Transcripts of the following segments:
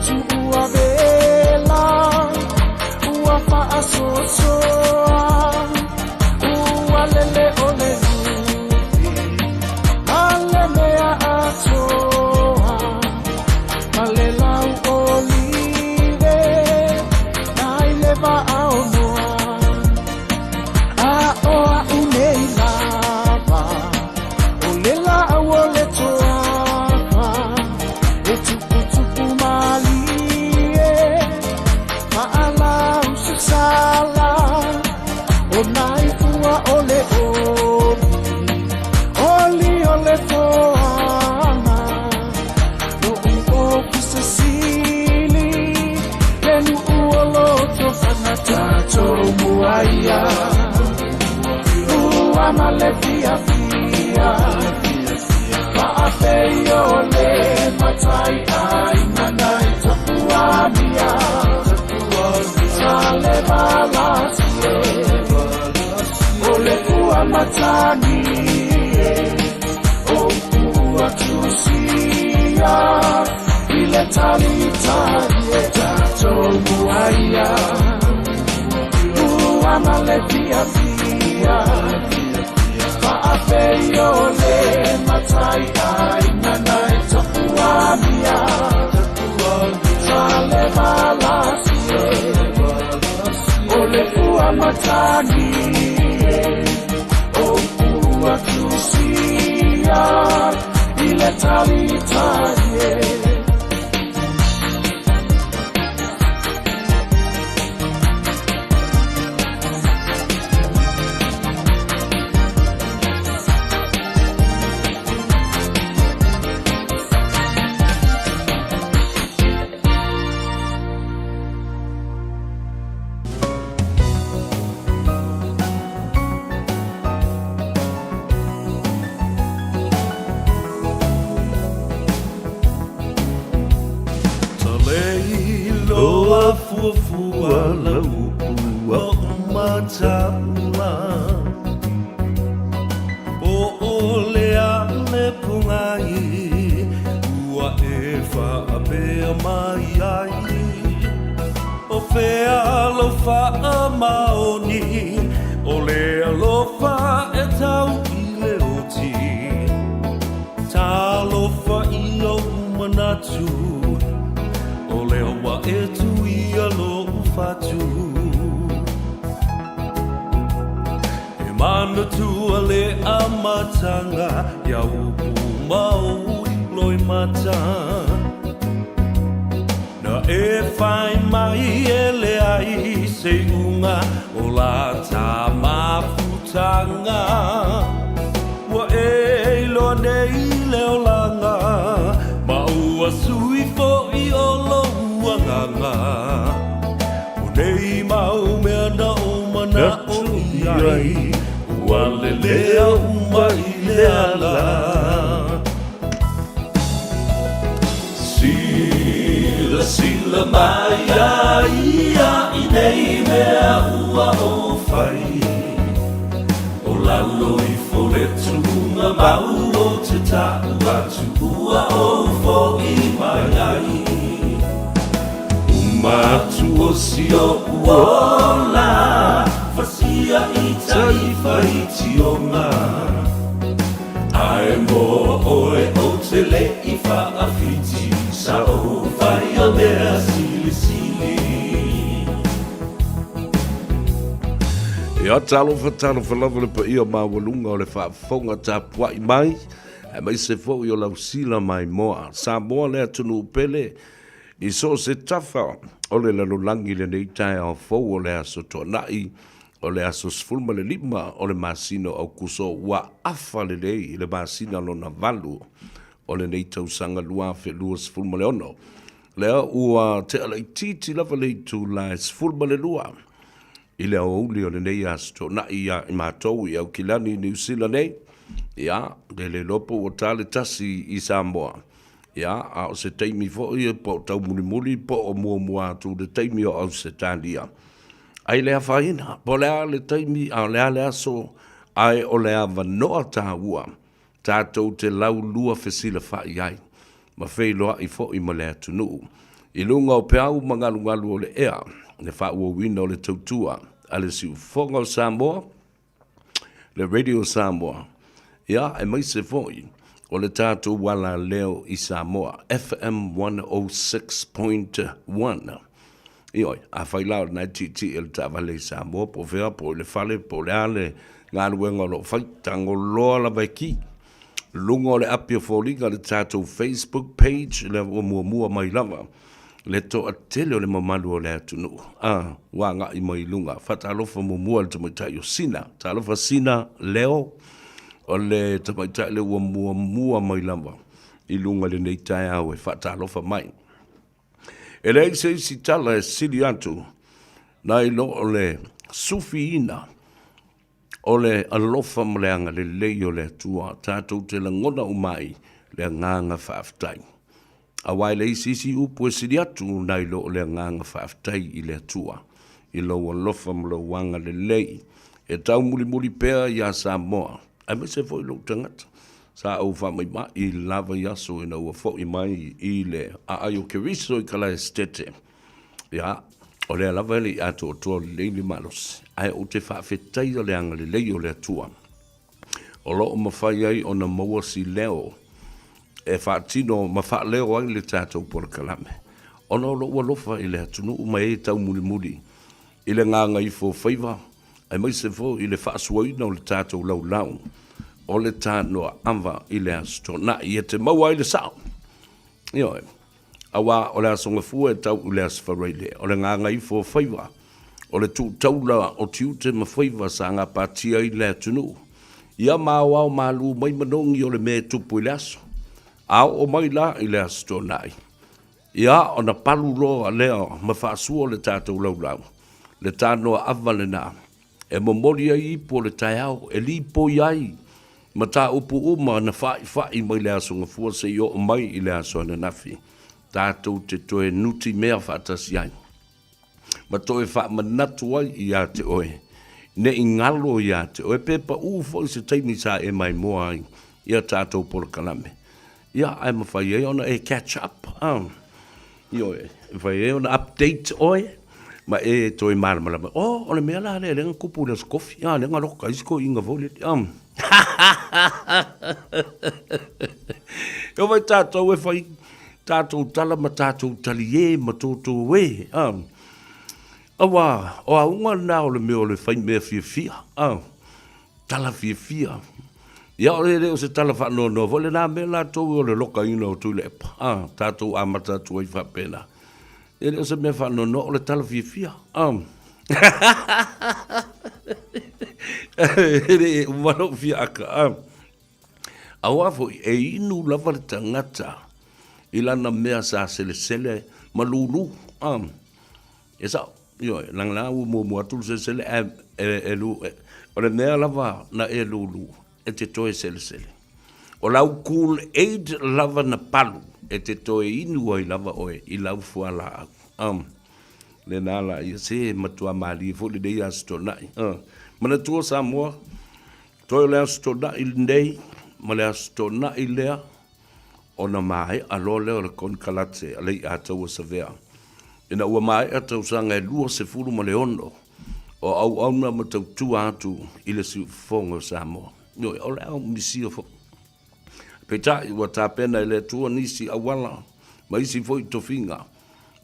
tu ua vela ua fa'asoasoa ua lele o le lupi ma le mea atoa ma le lau olive nai le va'aonoa a oa unei lava o le la'au o le toaka e tuputupu malie ma'alau sasala o nai fua o le oli o le toana no o pisasili le nu'u o loto fanatato muaia ua ma le fiafia Ma'afeio le matai ai nanai tapuamia Sale valasie O le ua matani O ua tusia I le talitani e tato muaia Ua ma le fiafia Ma'afeio le matai ai nanai tapuamia Sale valasie O le ua matani O ua tusia I le talitanie Fua lau ua umatala Po olea le pungai Ua e whaapea mai ai O whea lo wha maoni O lea lo wha e tau I le oti Tā lo wha I o manatu O lea wa e tui alo ufatu E mana tua le amatanga Ia upu mau loi mata Na e whai mai e le ai Se unga o la tā mafutanga Wa e loa nei leo langa Ma ua sui fo I olo nganga Unei mau mea na o mana o iai Ua le lea uma I le ala Sila mai ai ia I nei mea ua o whai O lalo I fole tunga mau o te tau atu Ua o fo I mai ai Matu o sio uola Fasia I taifa I tionga Ae mo oe o te le I whaafiti Sa o whai o mea sili sili E a talo whalawale pa ia mawalunga o le whaafonga tā puai mai E mai se fo I o lau sila mai moa Samoa lea tunu upele I so se tafa o le lalolangi le nei tae au fou o le aso tonai, o le aso sfulma le lima o le masino au kuso wa afa le lei le masina lo na valu o le nei tausanga lua fe lua sfulma le ono. Lea ua te ala I titi lava le tu la sfulma le lua. I le au uli o le nei aso tonai ia I mātou I au kilani New Zealand nei. Ia, le lopo o tale tasi I Samoa. Ia, a o se teimi fo I po tau muli muli po o mua mua tu le teimi o au se tandia. Ai lea whaina, po lea le teimi a lea lea so ai o lea vanoa tā ua. Tātou te lau lua fesila whai ai. Ma whei loa I fo I ma lea tunu. I lunga o peau mangalu o le ea, le wha ua wina o le tautua, a le siu fonga o Samoa, le Radio Samoa. Ia, e mai se foi, o le tātou wala leo i Samoa, FM 106.1. Ioi, a whailao na titi e le tāwale i Samoa, po whea, po le whale, po le ale, ngā ruenga lo whai, tango loa la vai ki. Lunga o le apia fōlinga le tātou Facebook page, le o mua mai lava. Le to a tele o le mamalu o le atunu. Wa nga i mai lunga. Fata alofa mua le tamaitai o sina. Ta alofa sina leo o le tamaitai le ua mua mai lava. I lunga le nei tai au e fata alofa mai. E le se isi tala e sili atu. Na i lo o le sufi ina. O le alofa mleanga le leo le atua. Tātou te la ngona umai le nganga whaaftai. A wai le isi upu e siri atu nai lo le nganga whaaftai i le atua. I lo alofa mlo wanga le lei. E tau muli pea i a Samoa. A me se foi lo tangata. Sa au whamai ma i lava i aso ina ua fo i mai i le a ayo ke riso i kala estete. Ia, o le lava le i ato o toa leili malos. Ai o te whaafetai o le anga le lei o le atua. O lo o mawhai ai o na maua si leo. E whaatino ma wha leo ai le tātou por kalame. Ono lo ua lofa i le atunu umai e tau muli. I le nganga i fo whaiva. Ai mai se fo i le whaasuaina o le tātou lau. O le TANOA AVA i le asto. Na i e te maua i le sao. Ioe. Awa o le asonga fua e tau u le asfareile. O le nganga i fo whaiva. O le tu taula o tiute ma whaiva sa ngā pātia i le atunu. Ia māua o mālu mai manongi o le me tupu i le aso. Au o mai la i le asto nai. Ia o na palu loa leo ma whaasua le tātou lau. Le TANOA AVA le nā. E momori ai ipo le tai au. E li po iai. Ma tā upu uma na whai mai le aso ngafua se i o mai i le aso na nafi. Tātou te toe nuti mea whaatasi ai. Ma toe wha manatu ai i a te oe. Ne i ngalo i a te oe. Pepa fo i se teimi sa e mai moa ai. Ia tātou porokalame. Ia, ai ma whai e ona e catch up. Ioe, whai e ona update oe. Ma e toi marmalama. O le mea la le lenga kupu le skofi. Ia, lenga roka isko inga vole. Io vai tātou e whai. Tātou tala ma tātou tali e ma tōtou e. Awa, o a unga nā o le mea o le whai mea fia. Tala fia. Ia o le o se tala whanono, vole nā mea la tōu o le loka ina o tū lepa. Tātou amata tū ai whapena. Ia o se mea whanono o le tala fia. Ere umano fia aka. Awa fo e inu lava le tangata. Ilana mea sa sele malulu. E sa, yo, langla u mo atu sele e lu. O le mea lava na e lulu. E te toe sele. O lau cool aid lava na palu. E te toe inu ai lava oe. I lau fuala au. Le nala i se matua mali. Fo le dei asto nai. Mana tua Samoa. Toe le asto nai ndei. Ma le asto nai lea. O na mai alo leo le kon kalate. A lei atau sa vea. Ina ua mai atau sanga e lua se furu ma le ono. O au na matau tu atu. Ile si fongo Samoa. No, o le au misi o fo. Peta i wata pena i le tua nisi awala. Ma isi fo i tofinga.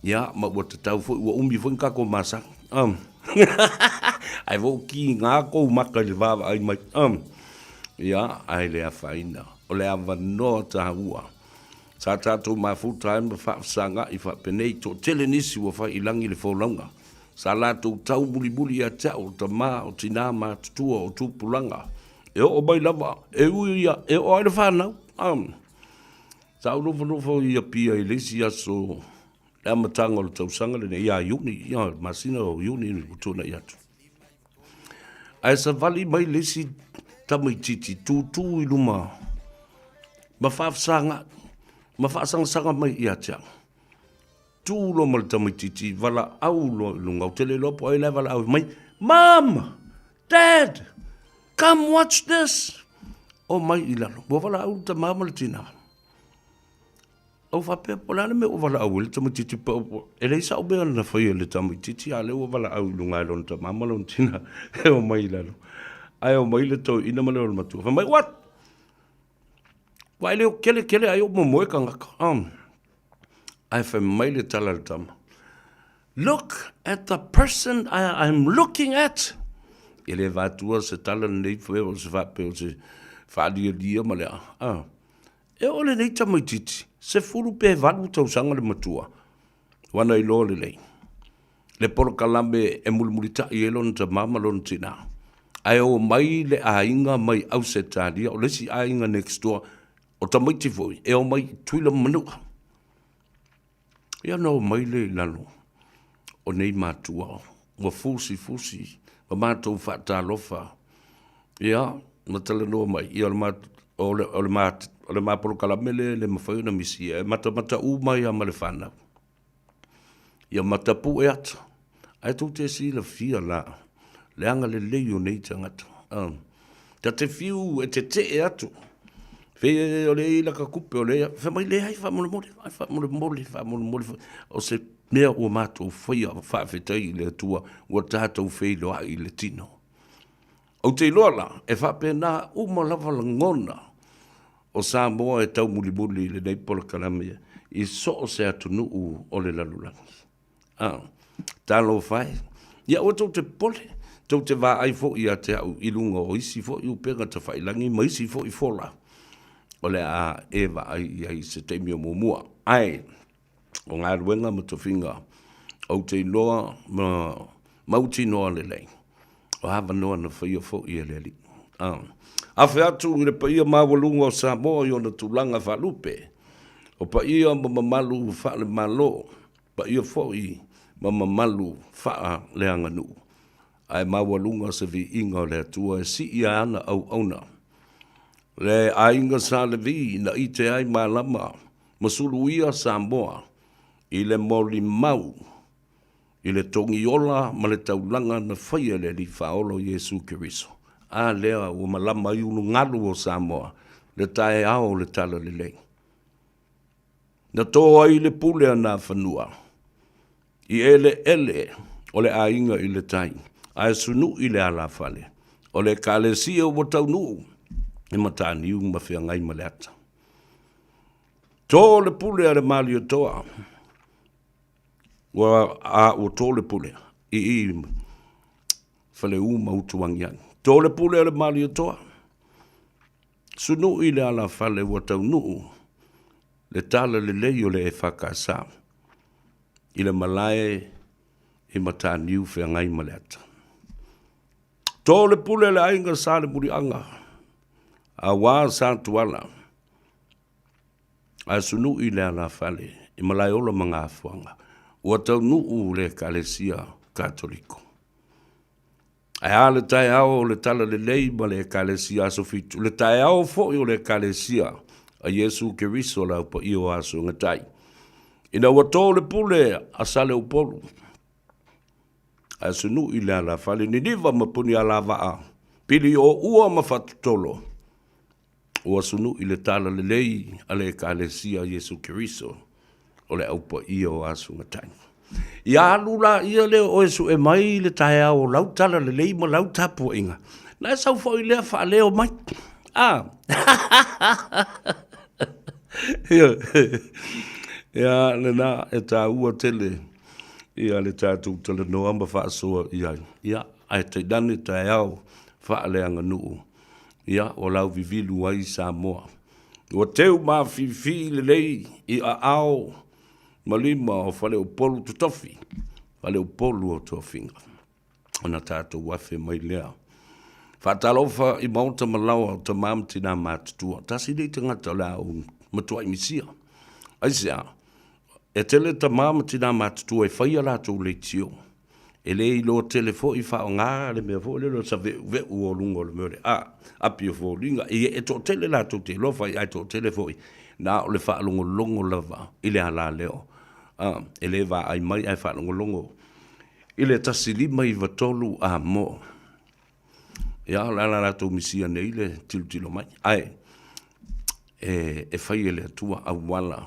Ia, ma wata tau fo i wa umi fo i kako masa. Ai fo ki ngā kou maka le vava ai mai. Ia, ai le a whaina. O le a wanoa ta hua. Sa tātou ma full time ma whaafsanga i whapenei to tele nisi wa whai ilangi le fōlaunga. Sa lātou tau muli a tau ta mā o tina mā tutua o tūpulanga. E o mai lava, e uia, e o aere whanau. Sa urofa ia pia i lesi aso e amatanga o le tausanga le ia iuni, ia masina o iuni ni kutuna i atu. Ai sa vali mai lesi tamaititi tūtū i luma. Ma whaafsanga mai i atia. Tūlo ma le tamaititi, vala au lo lunga, o tele lopo ai le vala au mai. Mom! Dad! Come watch this. O mai ilalo. Bo wala au ta mama le tina. au whape pola me o wala au le tamu titi pa e le sa o bea na whaia le tamu titi a le o wala au lunga lon ta mama lon tina e o mai lalo ai o mai le tau ina male o matu fa mai what wai le kele ai o mo e kanga ai fa mai le tala le tamu look at the person I'm looking at ele va tua se tala nei foi o se va pe o se fa dia male e ole nei tamu titi se furu pe valu tau sanga le matua. Wana i lo le polo kalambe e mulmulita i elon ta mama lon tina. Ai o mai le ainga mai au se talia, o lesi ainga next door, o ta maiti foi, e o mai tuila manua. Ia no mai le lalo, o nei matua, wa fusi, wa mātou whata lofa. Ia, matala no mai, ia ole mapolo kalamele le mawhai na misi e mata mai a male whanau. Ia mata pu e ata. Ai tau te si la fia la. Le anga le leio nei tangata. Ta te fiu e te e atu. Fe o le ila ka kupe o le. Fe mai le hai whamole. O se mea o mātou whaia whawhetai le tua. Ua tātou whelo ai le tino. O te loala e whapena umalawa la ngona. O Samoa e tau muli le nei pola kalamea i so o se atu nuu o le lalulangi. Talo whai. Ia o tau te pole, tau te wā ai fo i a te au ilunga o isi fo i upenga te whailangi, ma isi fo i fola. O le a ewa ai se teimio mumua. Ai, o ngā ruenga ma to whinga, o te loa mauti noa le lei. O hawa noa na whaia fo i a le li. Awhi atu le pa ia mawalunga o Samoa i ona tulanga whalupe. O pa ia mamamalu wha le malo. Pa ia foi mamamalu wha le anganu. Ai mawalunga se vi inga le atua e si ia ana au auna. Le ainga sa le vi na i te ai malama. Masulu ia Samoa. I le moli mau. I le tongi ola ma le taulanga na whaia le li whaolo Jesu Kiriso. A lea o malama i unu ngalu o Samoa, le tae ao le tala le lei. Na tō ai le pule ana whanua. I ele, o le ainga i le tai. Ai sunu i le ala whale. O le kālesia o tau nuu. E matani u mawhia ngai maleata. Tō le pule a le mali o toa. O tō le pule. I whale u mautuangiang. Tō le pule le mali o toa. Sunu i le ala whale wa tau nuu. Le tala le leo le e whakasa. I le malae e mataniu whea ngai maleata. Tō le pule le ainga sa le muri anga. A wā sa tuala. A sunu i le ala whale. I malae ola mga afuanga. Wa tau nuu le kalesia katoliko. Ai ale tai ao le tala le lei ma le kalesia sofitu. Le tai ao fo i o le kalesia a Jesu Kiriso la upa i o aso ngatai. Ina wato le pule a sale upolu. A sunu i le ala fale ni niva ma puni ala waa. Pili o ua ma fatutolo. O sunu i le tala le lei a le kalesia a Jesu Kiriso o le upa i o aso ngatai. Ia lula ia leo o esu e mai le tae o lau tala le lei ma lau tapu inga. Na e sau fo i lea wha leo mai. Ia le na e tā ua tele. Ia le tātou tala no amba wha soa ia. Ia ai te dane tae au wha leanga nuu. Ia o lau vivilu ai Samoa. O teu ma fifi le lei i a ao. Malima o whale o polu tu tofi. Whale o polu o tofinga. Ona tātou wafe mai lea. Whatalofa i mauta malawa o ta mamti nā mātutua. Tasi nei te ngata la o matua i misia. Aisea, e tele ta mamti nā mātutua e whaia lātou le tio. E le i lo telefo i wha o ngā le mea fo le lo sa ve o lungo le mere. Api o fo linga. E to tele lātou te lofa i ai to telefo i. Nā o le wha longo lava i le ala leo. E le va ai mai ai whanongo longo. I le tasi lima i vatolu a mo. Ia la ratou misia nei le tilo mai. Ai, e whai e le atua a wala.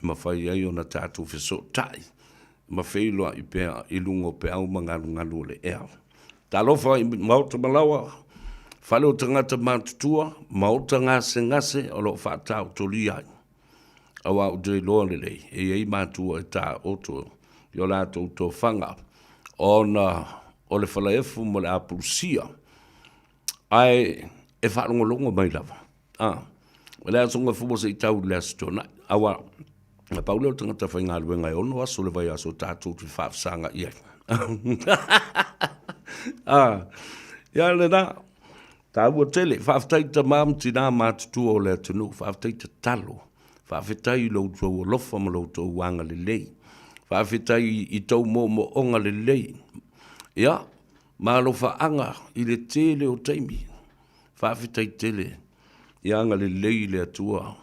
ma fai ai ona tātou wheso tai, ma whailoa I pēa I lungo pe au mangalu le ea. Tā lofa I mauta malawa, whale o tangata mātutua, mauta ngase o lo whātau toli ai. Awa o te loa lelei, ei mātua tā oto, I o lātou tō whanga, o le whalaefu mo le apusia, ai e whaalongolongo mai lava. Le asonga fumo se I tau le asitona, awa, na paule o tangata whainga luenga e ono aso le vai aso tātou tu whaafsanga ia. Ia le nā, tā ua tele, whaaftaita mam tina mātutua o le atunu, whaaftaita talo, whaafetai lo tau lofa ma lo tau wanga le lei, whaafetai I tau mo onga le lei. Ia, ma lo whaanga I le tele o taimi, whaafetai tele, ia anga le lei le atua,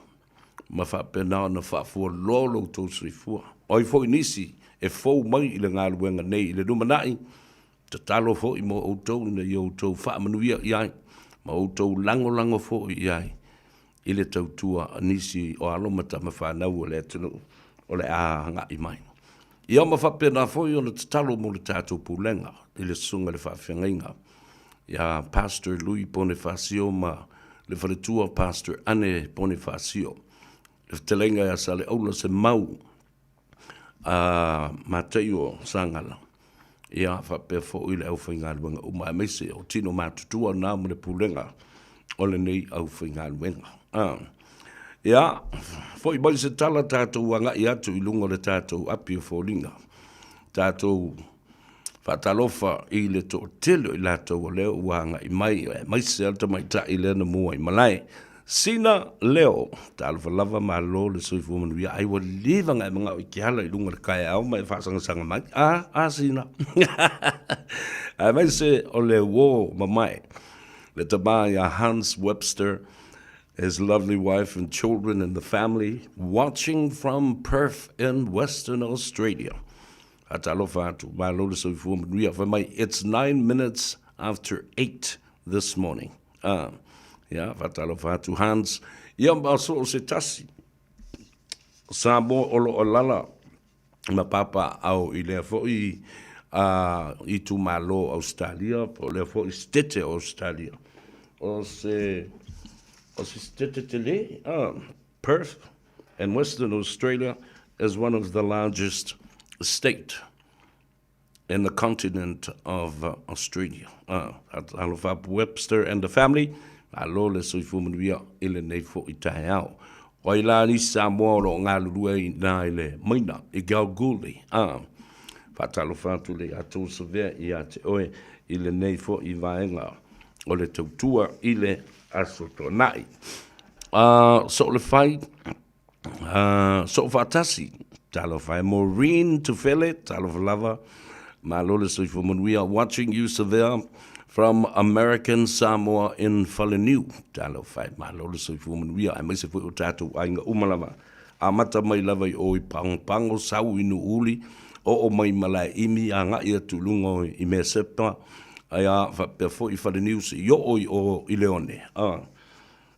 ma whaapena na whaafua lolo tau srifua. Oi fo nisi, e fo mai I le ngā luenga nei, I le numanai, te talo fo I mo outou na I outou whaamanuia iai, ma outou lango fo iai, I le tautua nisi o alomata ma whanau o le atunu, o le ahanga I mai. Ia ma whapena fo I ona te talo mo le tātou pulenga, I le sunga le whawhiangainga. Ia Pastor Louis Bonifacio ma le whaletua Pastor Ane Bonifacio. Le telenga ia sa le aula se mau ma teio sangala. Ia whapea fo I le au whainga luenga uma meise o tino mātutua nā mo le pulenga o le nei au whainga luenga. Ia, fo I mai se tala tātou anga I atu I lunga le tātou api o fōlinga. Tātou whatalofa I le tō telo I lātou o leo uanga I mai se alta mai ta I lena mua I malai. Sina leo, tālufa lava ma lo le soifu manuia, ai wa livanga I mga o I kiala I lunga le kai au mai whaasanga mai. Sina. Ai mai se o le wo mamai. Le tabaya Hans Webster, his lovely wife and children and the family, watching from Perth in Western Australia. It's 9 minutes after 8 this morning. To Hans. So se tasi. Samoa olo olala. Ma papa au I lea foi I tu malo Australia, po lea foi stete Australia. O se stete tele, Perth and Western Australia is one of the largest state in the continent of Australia. Alofap Webster and the family, alole soifumanuia ile nei fo I tae au. O I la ni Samoa ro ngā lurua I nā ile maina I Gauguli. Fatalofatu le atou sevea I ate oe ile nei fo I vaenga o le tautua ile asotonai. So le fai, so fatasi, talo fai Maureen Tufele, talo lava, malole so we are watching you severe from American Samoa in Falenu, talo fai, malole so we are, I must have put tattoo, ainga umalava, amata mai lava o pango sau inu uli, o mai malai imi, anga ia tulungo I me sepa, Aia whapefo I Falenu se yo o I leone.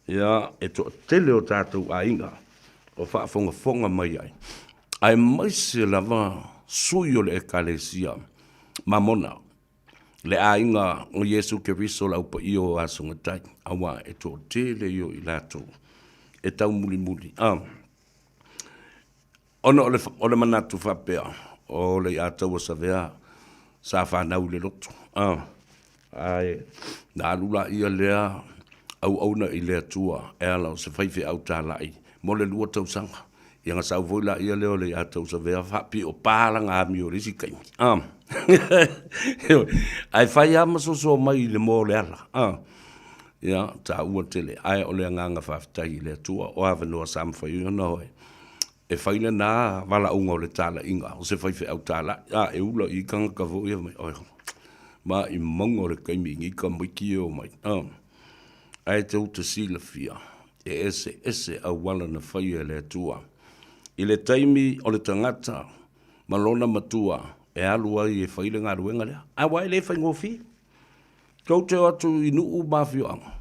Ia, e to tele o tātou a inga, o whaafonga mai ai. Ai mai se lava sui o le ekalesia, mamona, le a inga o Yesu Keriso lau pa I o asunga tai, awa e to tele yo I lato, e tau muli. Ono o le manatu whapea, o le atau o savea, sa whanau le loto. Ai, nā lula ia lea, au na I lea tua, e ala o se whaiwhi au tā lai, mo le lua tau sanga. Ia ngā sau voi la ia leo le atau sa vea, whapi o pālanga ami o risi kai. Ai whai ama so mai le mo le ala. Ia, tā ua tele, ai o lea nganga whaftai lea tua, o hawa noa sam whai unga noe. E whaina nā, wala unga o le tāla inga, o se whaiwhi au tāla, e ula I kanga ka vo ia mai, ma I mongo le kaimi ngi ka miki o mai. Ai te uta sila fia, e ese a wala na whaia le tua. I le taimi o le tangata, malona matua, e alua I e whaile ngā ruenga lea. Ai wai le whaingofi. Kau te atu I nuu mawhio anga.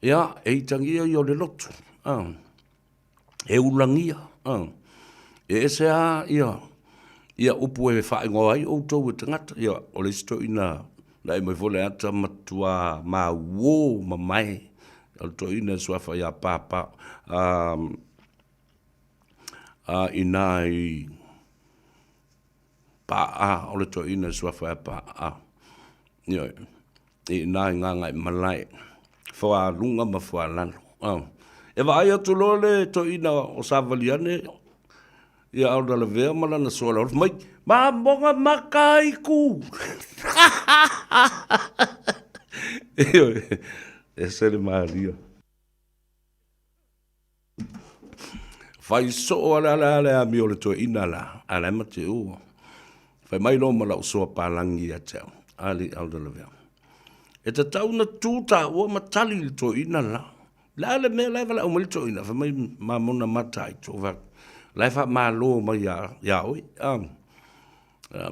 Ia, e tangia I o le lotu. E ulangia. E se a ia upu e whaingo ai o tau e tangata, ia o le sto ina na e mai vole ata matua ma uo ma mai, o to ina suafa ia papa, ina i pa o le to ina suafa ia pa ia ina i nganga i malai, fua lunga ma fua lano, e vai atu lole to ina o savaliane, ia au da le vea malana soa lau, mai, ma monga makaiku. E sere Maria. Fai so ala a mi o le to ina la, ala ma te ua. Fai mai lo ma lau soa palangi a teo, ali au da le vea. E te tau na tūta ua matali le to ina la. La le mea lai vala umali to ina, fai mai ma mona matai to vak. Lai fa malo ma ya oi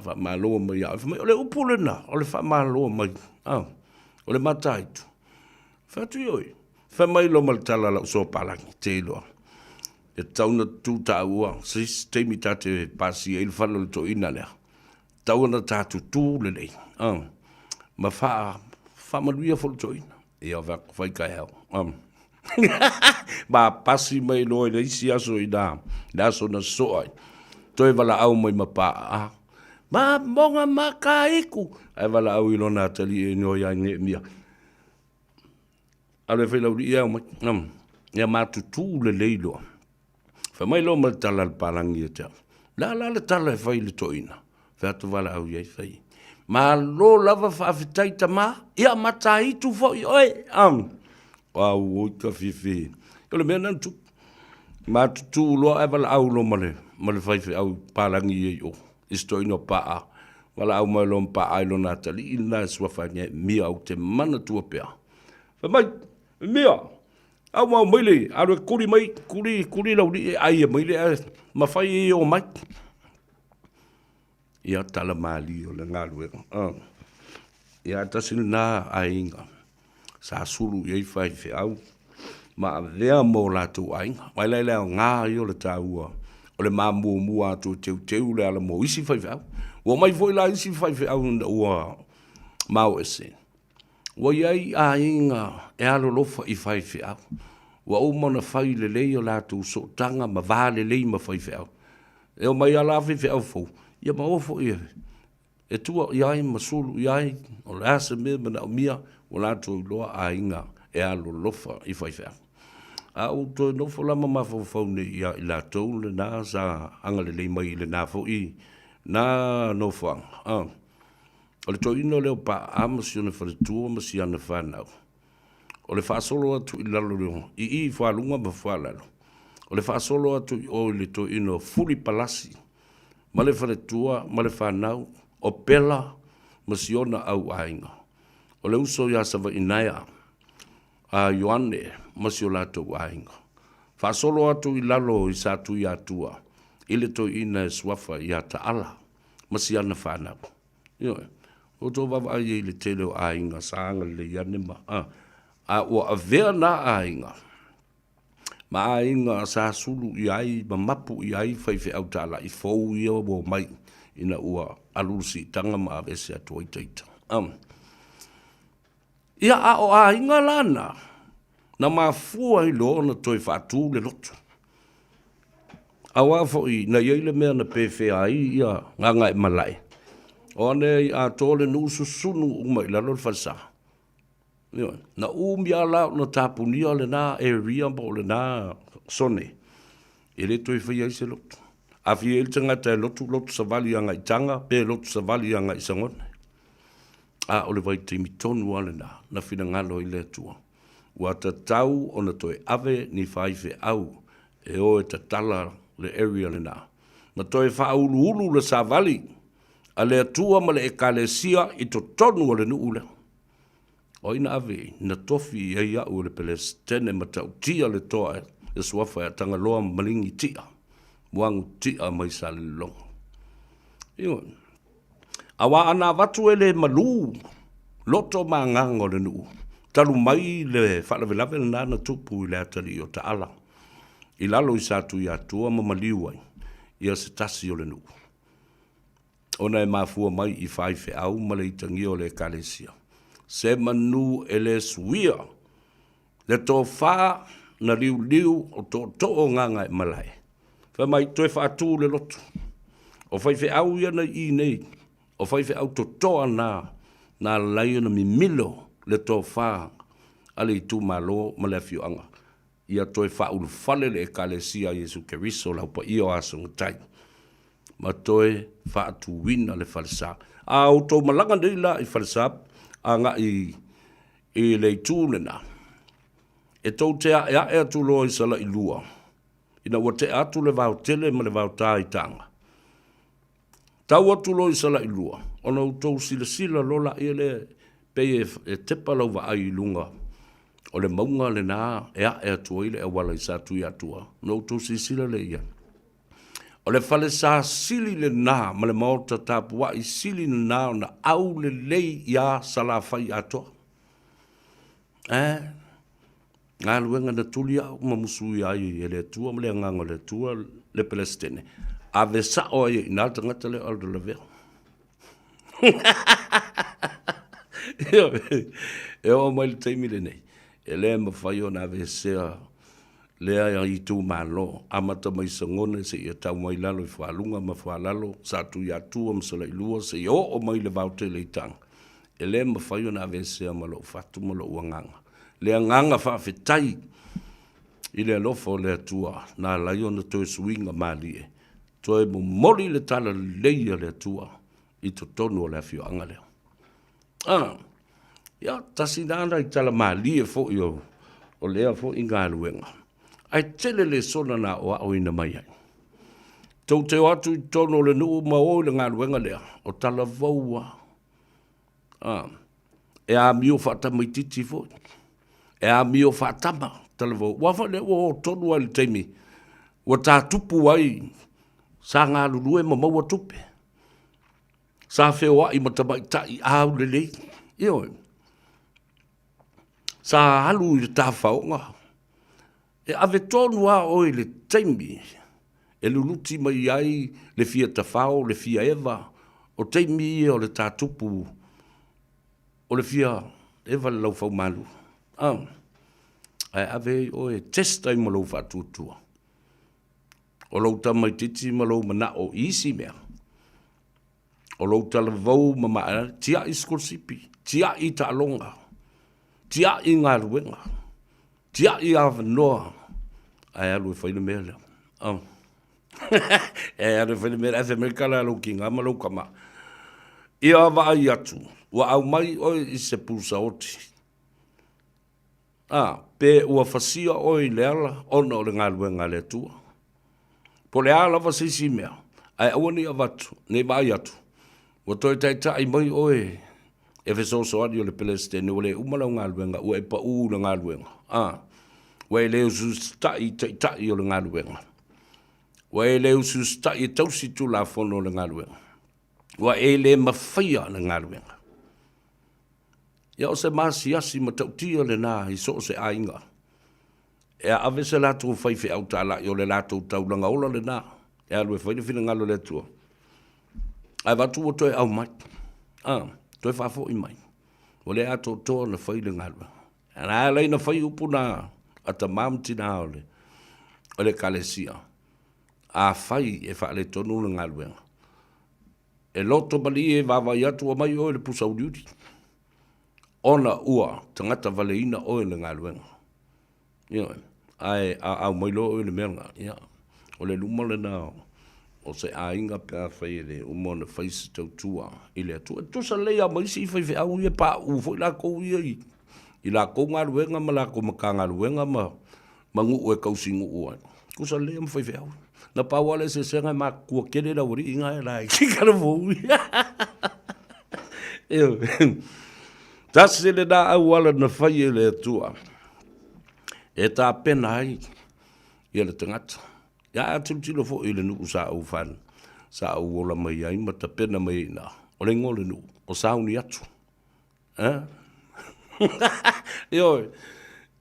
fa malo ma ya fa ole upule na ole fa malo ma ole matai tu fa tu oi fa mai lo mal tala la so palangi te lo e tau na tu ta ua sis te mi tate pasi il fa lo to ina le tau na ta tu le ma fa ma luia fo to ina e va fa ka hel ba pasi mai no le isi aso ida da so na so ai toi vala au mai mapa ma monga makaiku ai vala au ilona tali e no ya nge mia ale fe lo ia ya matutu le leilo fa mai lo mal tala palangi te la le tala fa ile toina fa tu vala au ye fa ma lo lava fa fitai tama ia matai tu fo oi Wow, oi ka fifi. Yo le mena tu. Ma tu lo eval au lo male fai au palangi e o. Isto ino pa. Wala au mai lo pa ai lo natali ina sua fa mia au te mana tu pe. Fa mai mia. Au mau mai au kuri mai kuri lo di ai mai le ma fai o mai. Ia tala mali o le ngalu. Ia tasin na ainga. Sa suru ye fai fe au ma vea mo la tu ai mai le nga yo le taua o le mamu mu atu te le ala mo isi fai fe au o mai foi la isi fai fe au o mau ese o ye ainga e alo lo fa i fai fe au o mo na fai le le yo la tu so tanga ma vale le ma fai fe au e o mai ala fe au fo ia ma o fo ia e tua ia masulu ia o la se me na mia o la tu loa a inga e alo lofa i whaifea. A o to no fo lama mafo ne ia i la tau le na sa anga le mai le na fo i na no fang. O le to ino leo pa amasi o ne whare tua masi ana whanau. O le whaasolo atu i lalo leo i whalunga ma whalalo. O le whaasolo atu i o le to ino fuli palasi. Ma le whare tua, ma le whanau, o pela masi ona au ainga. O le uso ia sava inaia a Ioane masi o latou ainga. Whaasolo atu i lalo i sa tu i atua. Ile to ina e swafa i a taala. Masi ana whanau. O to wawa ai i le tele o ainga sa anga le ianema. A o a vea na ainga. Ma ainga sa sulu i ai, ma mapu i ai whaife au taala. I fau i o mai ina ua alusi tanga ma avese atua i teita. Ia a o a inga lana, na mafua i lo na toi whātū le lotu. A wafo i na yeile mea na pewhea ai ia nganga i malai. O ne a tole nusu sunu umai lalo le whasa. Na umia lau na tapunia le na area mo le na sone. E le toi whai ai se lotu. A fi el tangata lotu savali anga i tanga, pe lotu savali anga i sangone. A ole vai te mitonu ale na whina ngalo i le tua. Ua ta tau o na toe ave ni whaife au e o e ta tala le area le na. Na toe whaulu ulu le savali a le atua ma le ekalesia i to tonu o le nuule. O ina ave na tofi e ia u le pelestene ma tau tia le toa e suafa e tanga loa malingi tia. Muangu tia mai sa le longo. Iwan. Awa ana watu ele malu, loto ma ngango le nu. Talu mai le whalawelawe na tupu i le atari o ta ala. I lalo i satu i atua ma maliuai. ia se tasi o le nuu. Ona e mafua mai I whai whe au ma le itangi o le kalesia. Se manu e le suia, le tō wha na liu o tō o nganga e malai. Wha mai toi whaatū le lotu. O whai whe au ia na I nei, o whai whe au tō toa nā lai na mi milo le tō wha ale I tū malo ma le whioanga. Ia toi wha ulu whale le kalesia Jesu Keriso lau pa I o asonga tai. Ma toe whaatu wina le whalesa. A o tō malanga nei la I whalesa, a ngā I le tūnena. E tau te a ea atu loa I sala I lua. Ina ua te atu le vau tele ma le vau tā I tanga. Tau atu loa I sala I lua. Ona u tau sila lola I le pei e tepa lau wa ai lunga. O le maunga le nā ea atu I le e wala I sa tui atua. No u tau sila le ia. O le fale sa sili le nā, ma le maota tāpua I sili le nā o na au le lei ia salawhai atoa. Ngā luenga na tuli au ma musui ai e le tua, ma le nganga le tua, le Palestine. A ve sa o ai I nā tangata le aldo le veo. E o mai le teimi le nei. E le ma whai o na ve sea lea I tū malo, amata mai sangone se ia tau mai lalo I whaalunga ma whaalalo, sa tu ia tua msala I lua, se o mai le vaute le itang. E le ma whaio na avesea malo fatu malo uanganga. Lea nganga whaafetai, I le alofo lea tua, na laio na toi suinga malie. Toi mo mori le tala leia lea tua, I to tonu o lea fio anga leo. Ia, tasi nana I tala malie fo o lea fo I ngā luenga. Ai tele le sona na o au ina mai ai. Tau te atu I tono le nuu ma o le ngā luenga lea, o tala vaua. E a mio whaatama I titi fo. E a mio whaatama tala vaua. Wafa le o tonu ai le teimi. Wa tā tupu ai, sa ngā lulue ma maua tupe. Sa wheo ai matamai tai au le lei. Io. Sa halu I tā whaonga. E ave tonu a oi le teimi, e luluti mai ai le fia tawhao, le fia eva, o teimi o le tātupu, o le fia eva le lau whau malu. Ai ave oi testai ma lau whatutua. O lau tamai titi ma lau mana o isi mea. O lau tala vau ma maa, tia I skolsipi, tia I ta'alonga, tia I ngā ruenga, tia I awanoa, ai alu e whaina mea lea. E alu e whaina mea, e whaina kala alu ki ngā malau kama. Ia wa ai atu, wa au mai oi I se pulsa oti. Pe ua whasia oi le ala, ona o le ngā luenga le tua. Po le ala wa sisi mea, ai awani a watu, ne mai atu. Wa toi tai mai oi, e whesoso adi o le Palestine, o le umalau ngā luenga, ua e pa u le ngā luenga. Wai leo sustai tai o le ngā luenga. Wai leo sustai tausi tu la fono o le ngā luenga. Wai le mawhaia le ngā luenga. Ia o se masiasi ma tautia le nā I so se ainga. E a ave se lato whaiwhi au tāla I o le lato taulanga ola le nā. E a lue whaine whina ngalo le tua. Ai watu o toi au mai. Toi whafo I mai. O le ato toa na whai le ngā luenga. E nā lei na whai upu nā. Ata mamtina o le kalesia. A whai e wha le tonu le ngā luenga. E loto mali e wawa atu o mai o le pusa uriuri. Ona ua tangata valeina o le ngā luenga. Ai au mailo o le menga. O le luma le nā. O se ainga pe a whai e le umona whai se tautua. I le atua. Tosa leia maisi I whai whai au ia pa u fo I la kou ia I. I la kou ngā luenga ma la kou maka ngā luenga ma ngu e kausi ngu ua. Kusa lea mwhai whai au. Na pawale se senga ma kua kere na wari inga e lai. Kikara vau. Tase le na au ala na whai e le atua. E tā pena ai. Ia le tangata. Ia a tilo fo I le nuku sa au whan. Sa au ola mai ai ma ta pena mai na. O le ngole nuku. O sauni atu. Yo,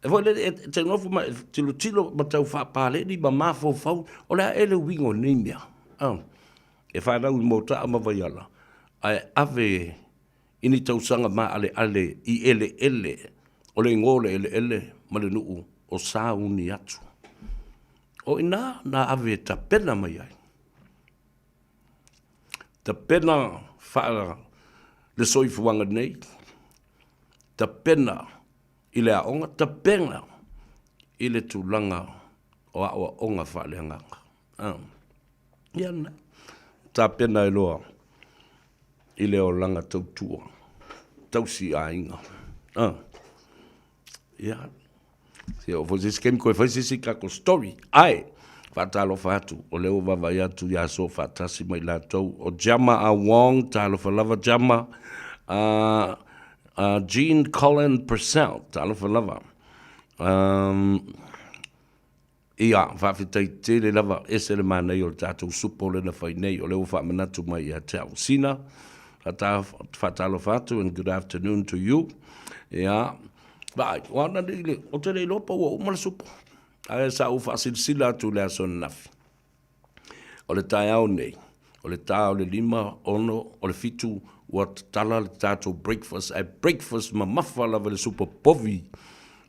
e foi te nofu ma tilo ma tau fa pale ni ma mafo fau o la ele wingo nimia E whanau I mota ama vai ala. Ai ave ini tausanga ma ale I ele. Ole ngole ele ma le nuu o sa uni atu. O ina na ave ta pena mai ai. Ta pena wha le soifuanga nei. Ta pena I le aonga. Ta pena I le tūlanga o awa onga wha le nganga. Iana. Ta pena I loa I le o langa tautua. Tausi a inga. Ia. Se o fose skem koe fose si kako story. Ai. Fatalo fatu. O leo vavai atu ya so fatasi mai latou. O jama a wong. Talo fa lava jama. Jean Colin Purcell. Talo fa lava. Ia. Fafitai te le lava. Ese le manei o tatou supo le na fai nei. O leo fa manatu mai ia tau. Sina. Fatalo fatu. And good afternoon to you. Ia. Vai, wana le o te le lopa o umala supo. Ai sa u fasilsila tu le aso nafi. O le tai au nei. O le tau le lima ono o le fitu wat tala le tato breakfast. Ai breakfast ma mafala le supo povi.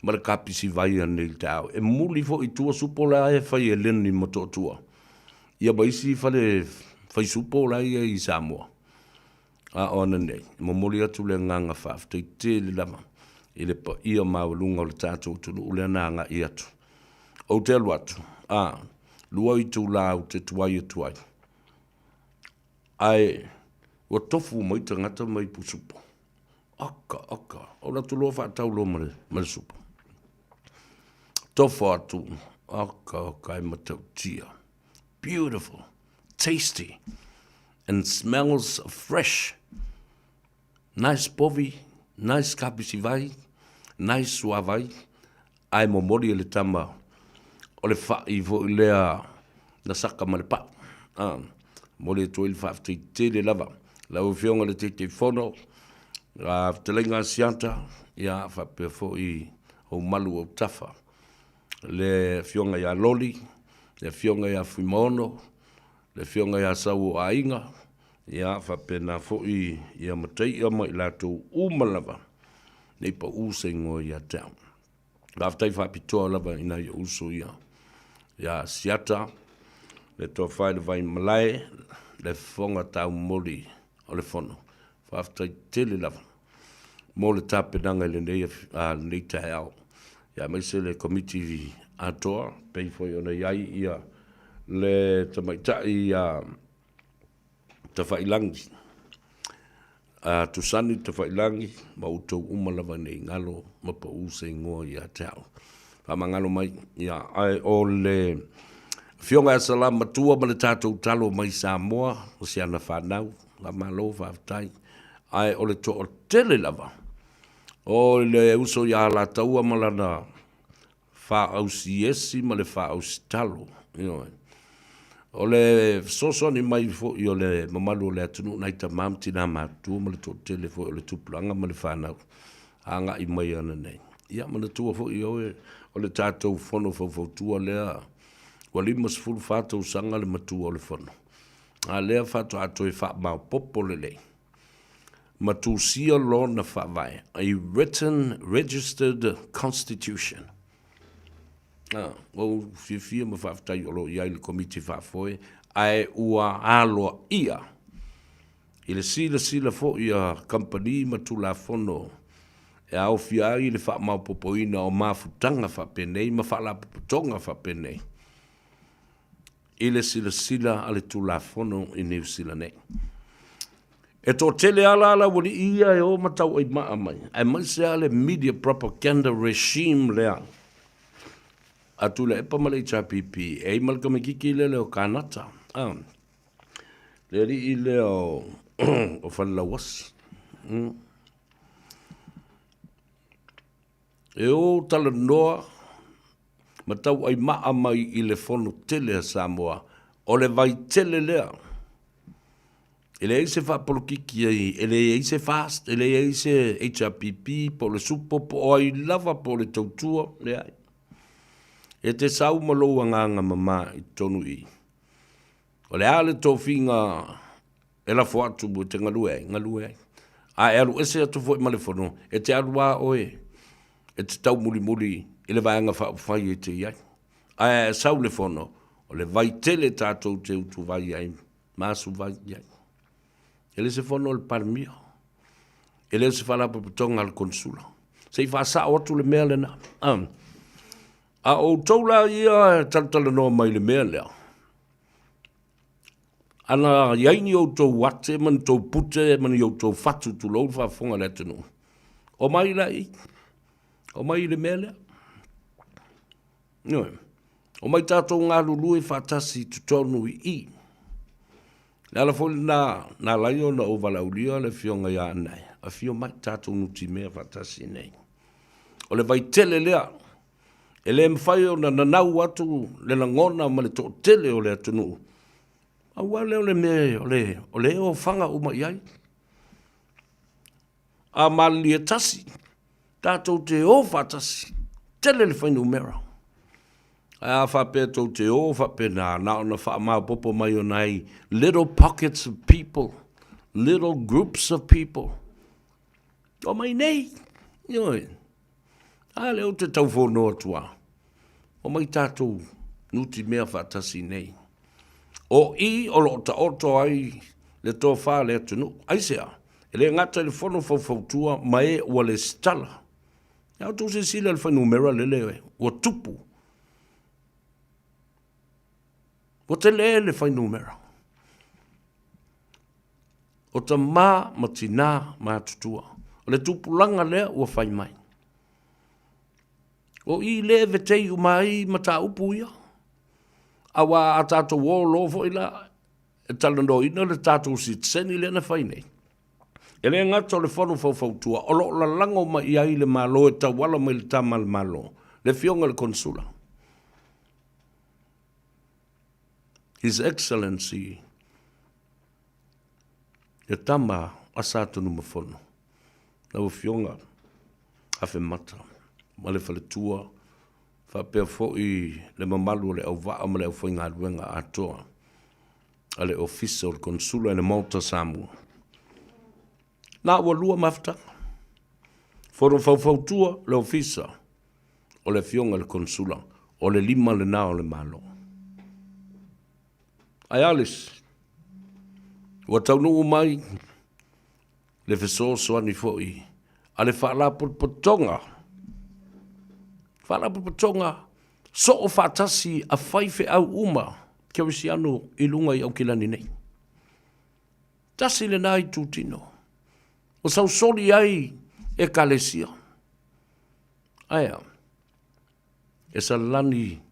Ma le kapisi vai ane le tau. E muli fo I tua supo la e fai e leni moto tua. Ia baisi fai supo la I Samoa. A ona nei. Ma muli atu le nganga faf. Te le lama. Ile pa ia maulunga o le tātou tunu ule nanga I atu. O te alu atu. Lua I tū la o te tuai e tuai. Ai, wa tofu mai ta ngata mai pusupo. Aka. O la tuloa whaatau lo mare supo. Tofu atu. Aka I matau tia. Beautiful. Tasty. And smells fresh. Nice povi. Nice kapisi vai, nice sua vai, ai momori le tama, o le whai vo I lea na saka ma le pa. Mori e tui le whaafti te le lava, lau whionga le te whono, te lenga sianta, ia whape fo I o malu o tafa. Le whionga ia loli, le whionga ia whimono, le whionga ia sau o ainga, ia whapena fōi ia matei ia mai lātou umalava. Nei pa use ngō ia tau. Rāwhtai whapitoa lava ina ia uso ia. Ia siata, le tō whai le vai malai, le whonga tau mori o le whono. Whaptai tele lava. Mō le tāpenanga le nei tae au. Ia maise le komiti atoa, pei fōi ona iai ia le tamaitai ia ta whailangi. Tusani ta whailangi, ma utou umalawa nei ngalo, ma pa use ngoa ia tau. Whamangalo mai, ia ai o le whionga e salam matua ma le tātou talo mai Samoa, o si ana whanau, la malo whaftai, ai o le to o tele lava. O le uso ia la taua malana wha au siesi ma le wha au stalo. O le soso ni mai fo I o le mamalu o le atunu nai ta mamti na matu ma le to tele fo o le tupulanga ma le whanau. Anga I mai ana nei. Ia ma le tua fo I o le tātou whono fo tua lea. Wa limas fulu whātou sanga le matua o le whono. A lea whātou ato e wha mau popo le lei. Matu sia lo na whawai. A written, registered constitution. O fia ma whaftai o lo iai le komiti whafoe, ai ua aloa ia. I le sila fo ia company ma tu la fono. E au fia I le wha maupopoina o mafutanga whapenei, ma wha la popotonga whapenei. I le sila ale tu la fono I New Zealand nei. E tō tele ala wani ia e o matau ai maa mai. Ai mai se ale media propaganda regime lea. Atu le epa male HRPP, e malka me kiki le leo kanata. Le li I leo o whalawas. E o tala noa, matau ai maa mai I le fono tele a Samoa, o le vai tele lea. Ele eise wha polokiki ai, ele eise fast, ele eise HRPP, po le supo, po ai lava po le tautua, le ai. E te sau malo nganga mama I tonu I. O le ale tō whinga e la fuatu mo te ngalue. A e alu ese atu fo i male fono. E te alua oe. E te tau muli i le vaenga whai e te iai. A e sau le fono. O le vai tele tātou te utu vai ai. Māsu vai iai. E le se fono le parmio. E le se whalapa putonga le konsula. Se i whasa o atu le mea le na. A o taula ia taltala noa mai le mea lea. Ana iaini o tau wate, man tau pute, man i o tau fatu tu lau whafonga le tenu. O mai lai. O mai le mea lea. O mai tātou ngā lului whatasi tu tonu i. Nala foli nā laio na o valaulia le fionga ia anai. A fio mai tātou nuti mea whatasi nei. O le vai tele lea. E le mwhai o na nanau atu le langona ma le tō tele o le atunu. A ua leo le me o le o whanga uma iai. A mali e tasi. Tātou te o whatasi. Tele le whainu mera. A whape tau te o whape nā ona wha maa popo mai o nei. Little pockets of people. Little groups of people. O mai nei. Ioi. A leo te tau whonoa tua. O mai tātou nuti mea whatasi nei. O i o lo ta oto ai le tō whā le atunu. Aisea, e le ngata le whono whautua mai ua le stala. Ia tō se sila le whanumera le lewe, ua tupu. O te le whanumera. O ta mā matina mā tutua. O le tupu langa lea ua whai mai. O i le vetei umai mata upu ia. Awa a tātou wō lofo ila e talano ina le tātou si tseni le na whainei. E le ngata le whanu whautua, o lo la lango ma i ai le malo e ta wala mai le tamal malo, le fionga le konsula. His Excellency e tama a sātunu ma whanu. Na o fionga a whi mata, ma le whale tua, whapea fōi le mamalu le au waa ma le au whainga aluenga atoa. A le ofisa o le konsula e Malta Samoa. Nā ua lua mafta. Foro whautua le ofisa o le fionga le konsula. O le lima le nā o le malo. Ai Alice. Ua taunuu mai le feso soani fōi. A le whaala potonga. Whala pupatonga, so o whatasi a whaife au uma, kia wisi anu i lunga i au kilani nei. Tasi le nai tūtino. O sau soli ai e kalesia. Aia, e sa lani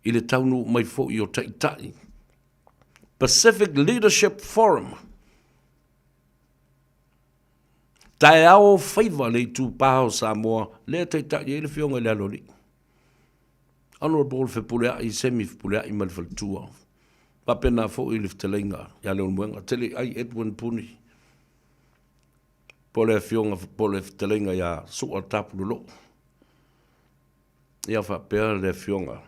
i le taunu mai fo i o taitai. Pacific Leadership Forum. Tai ao whaiva le tū pāo Samoa, le taitai e le whionga le alori. Honorable whipulea i semi whipulea i mali whalitua. Papena fo i le whtalenga, ia leo muenga, tele ai Edwin Puni. Pole whionga, pole whtalenga ia sua tapulolo. Ia whapea le whionga.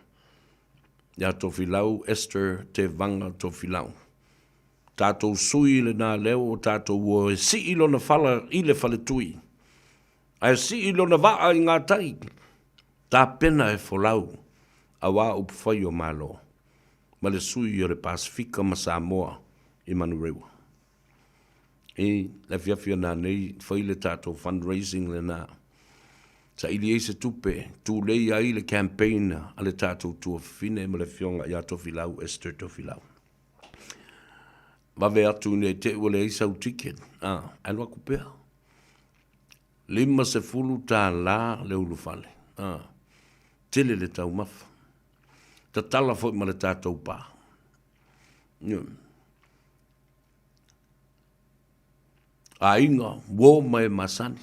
Ia to whilau, Esther te vanga to whilau. Tātou sui le nā leo o tātou ua si ilo na whala i le whale tui. Ai si ilo na waa i ngā tai. Tā pena e wholau a wā upwhai o malo. Ma le sui o le Pasifika ma Samoa i Manurewa. E le whiawhia nā nei whai le tātou fundraising le nā. Sa ili e se tupe, tū lei ai le campaign a le tātou tua whine ma le whionga i ato whilau, Esther to whilau. Wawe atu ne te ua le isa utiken. Anwa kupea. 50 tā la le ulufale. Tele le tau mafa. Ta tala fo ma le tātou pā. A inga, wō mai masani.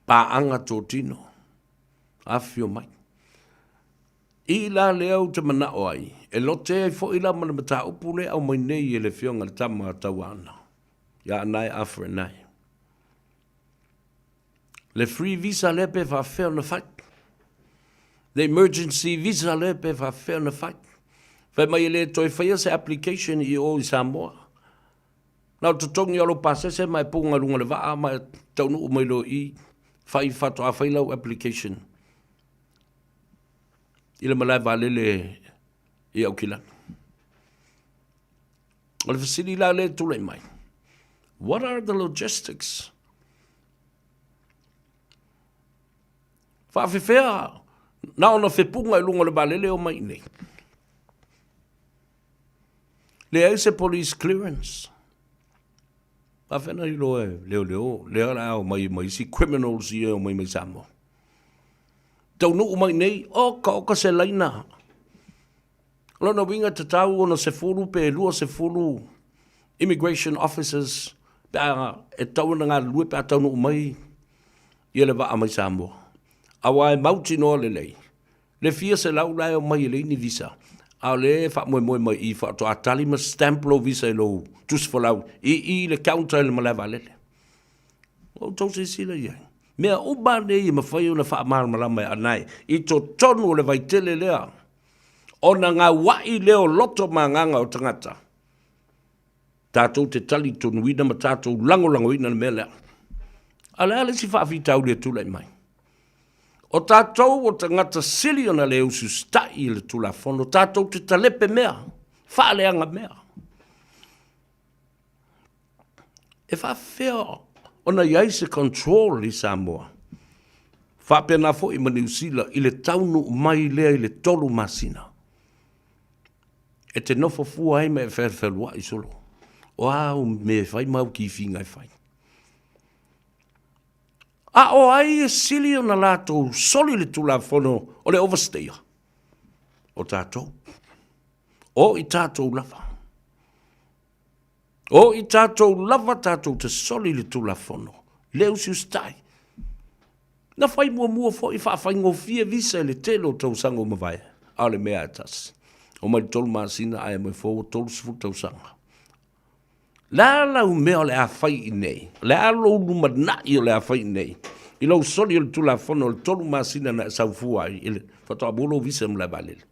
Pā anga tō tino. Afio mai. I la leo te mana o ai. E lote ai fo ila mana mata upule au mai nei e le fionga le tama tau ana. Ia anai afre nai. Le free visa lepe fa fair na fight. The emergency visa lepe fa fair na fight. Whai mai le toi whaia se application I o I Samoa. Nau tutongi alo pasese mai punga lunga le waa mai taunu umai lo I whai whato a whailau application. I le malai valele I au kila. O le fasili la le tule mai. What are the logistics? Whaafewhea, na ona whepunga I lunga le valele o mai nei. Le ai se police clearance. Whaafena I loe, leo la au mai si criminals I o mai Samoa. Tau nuu mai nei, o ka se laina. Lona winga te tau ona se fulu pe lua se fulu immigration officers pe e tau na ngā lue pe a tau nuu mai I le waa mai Samoa. Awa e mauti noa le lei. Le fia se lau lai o mai le ni visa. A le wha moe mai I wha to atali ma stamp lo visa lo tus for lau. I le counter le malawa lele. O tau se sila iai. Mea uba ne I mawhai o na wha marmala mai anai. I to tonu le vai tele lea. O na ngā wai leo loto ma nganga o tangata. Tātou te tali tonu ina ma tātou lango ina na mea lea. Ale si wha awhitau le tūlai mai. O tātou o tangata sili o na leo su stai le tula fono. Tātou te talepe mea. Wha leanga mea. E wha whea o na iai se control I Samoa. Wha pena fo I New Zealand I le taunu mai lea I le tolu masina. E te nofo fua ai me e whewhewha I solo. O au me whai mau ki whingai whai. A o ai e sili o na lātou soli le tula whono o le overstayer. O tātou. O I tātou lava. O I tātou lava tātou te soli le tula whono. Leo si ustai. Na whai mua fo I whawhai ngofia visa le telo tau sango mawai. A le mea atas. O mai tolu maasina ai mai fo tolu sifu tau sanga. La lau mea le a whai I nei. Le a lau luma nai o le a whai I nei. I lau soli o le tula whono le tolu maasina na sau fuai. I le whatoa bolo visa mla valele.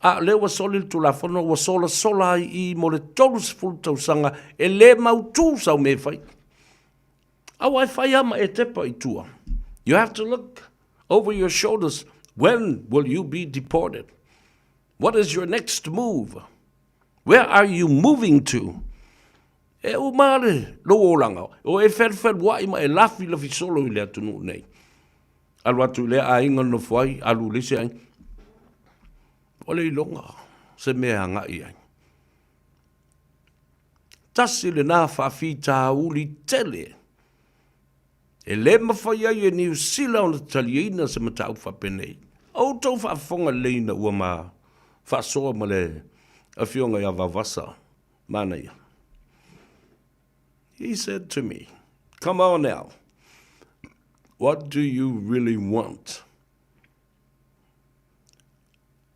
A le wa soli le tula whono wa sola I mo le tolu sifu tau sanga. E le mautu sau me whai. A wai whai ama e tepa I tua. You have to look over your shoulders. When will you be deported? What is your next move? Where are you moving to? E o mare, lo o langa. O e whewhel wai ma e lafi solo I lea tunu nei. Alu atu lea a inga no whai, alu lese ai. O le ilonga, se mea hanga I ai. Tasi le nā whawhi tā uli tele. E le mawhai ai e New Zealand o taliina se matau whapenei. Au tau whaafonga leina ua maa. Whasoa ma le a whionga ia vavasa. Mana ia. He said to me, come on now. What do you really want?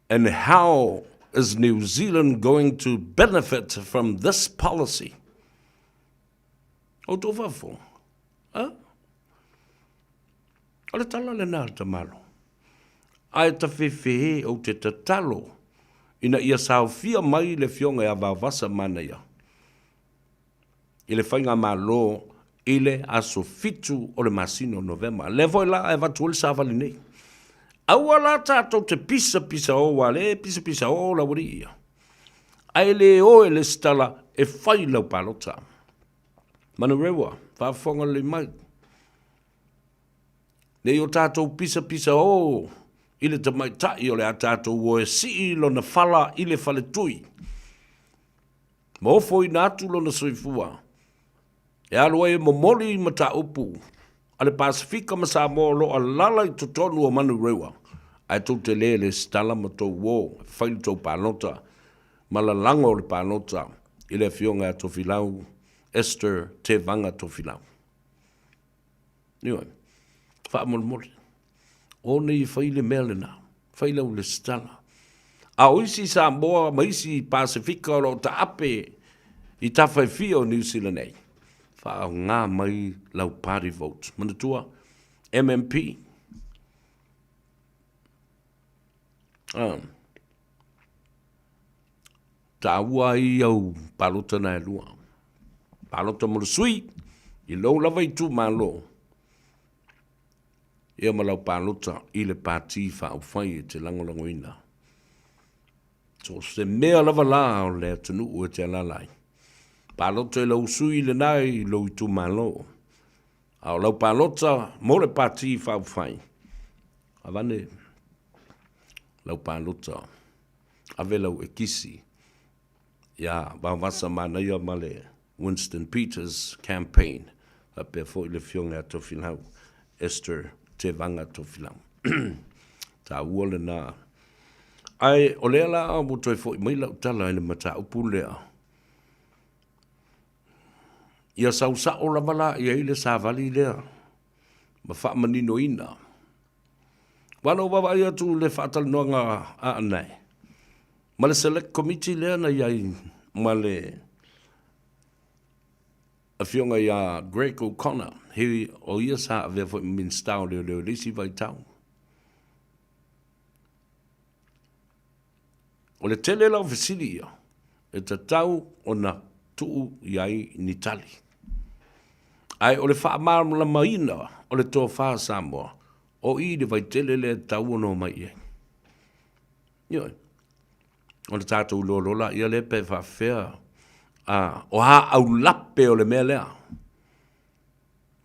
And how is New Zealand going to benefit from this policy? O tō whafo. Ha? O le tala le nā te malo. Ai ta whewhe o te tatalo. Ina ia sauwhia mai le whionga ia vavasa mana ia. I le whainga malo, i le aso fitu o le masino November. Le voi la e watu le sawali nei. Aua la tātou te pisa o wale, pisa o la wari ia. Ai le o e le stala e whai lau palota. Mana rewa, whawhonga le mai. Nei o tātou pisa o I le tamaitai o le a tātou o e si lo na whala I le whale tui. Mo foi nātu lo na soifua. E aloa e momoli I mata upu. A le Pasifika ma Samoa lo a lala I totonu o manu rewa. Ai tau te le stala ma tau wo, whaile tau pānota. Ma la lango le pānota. I le whionga a tofilau, Esther te vanga tofilau. Nioi, whaamolmoli. O nei whaile mele nā, whaile o le stala. A oisi Samoa, maisi Pasifika o ta ape I ta whaiwhia o New Zealand nei. Wha ngā mai lau party votes. Manatua, MMP. ta ua I au palota na lua. Palota mo sui I lo lava I tu malo. Ia malau palota I le pati fa au fai te langolango ina. So se mea lava la o le tunu ua te alalai. Palota I lau sui le nai lo I tu malo. Au lau palota mo le pati fa au fai. Avane lau palota. Ave lau e kisi. Ia vavasa mana ia male Winston Peters campaign. A pe fo I le fionga to filau. Esther te vanga to filau. Ta ua le na. Ai o lea la a mo toi fo I mai lau tala I le mata upu lea. Ia sausa o la vala ia I le savali lea. Ma wha manino ina. Wano wawa ia tu le whaatal noanga a anai. Ma le select committee lea na iai ma le a fionga ia Greg O'Connor. He o ia sa a vea fo min stau leo leo lisi vai tau. O le tele lau fesili ia. E ta tau o na tuu iai ni tali. Ai o le wha marama maina o le toa wha Samoa. O I le vai tele le tau ono mai iai. Ioi. O le tātou lolola, ia le pe whawhea. O ha au lape o le mea lea.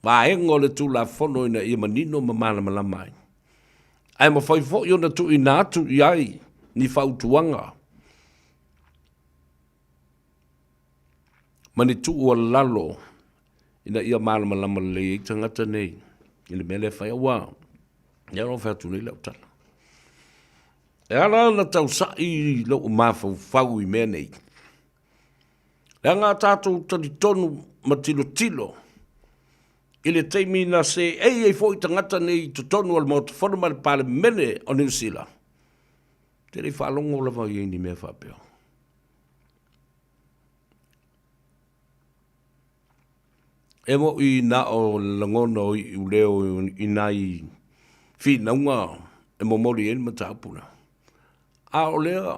Wa engo le tu la fono ina ia manino mamana malamai. Ai ma whai fo iona tu I nātu iai, ni whautuanga. Mani tu ua lalo, ina ia mana malama le tangata nei. Ile mele whai awa. Ia ro whatu nei lau tala. E ala na tau sai lo mafau fau I mea nei. E ngā tātou tali tonu matilo tilo. Ile teimi na se ei fo I tangata nei to tonu al mot forma le pale mene o New Zealand. Te rei whalongo lava I ni mea whapeo. E mo I na o langono I uleo I nai whinaunga e mo mori eni matapuna. A o lea,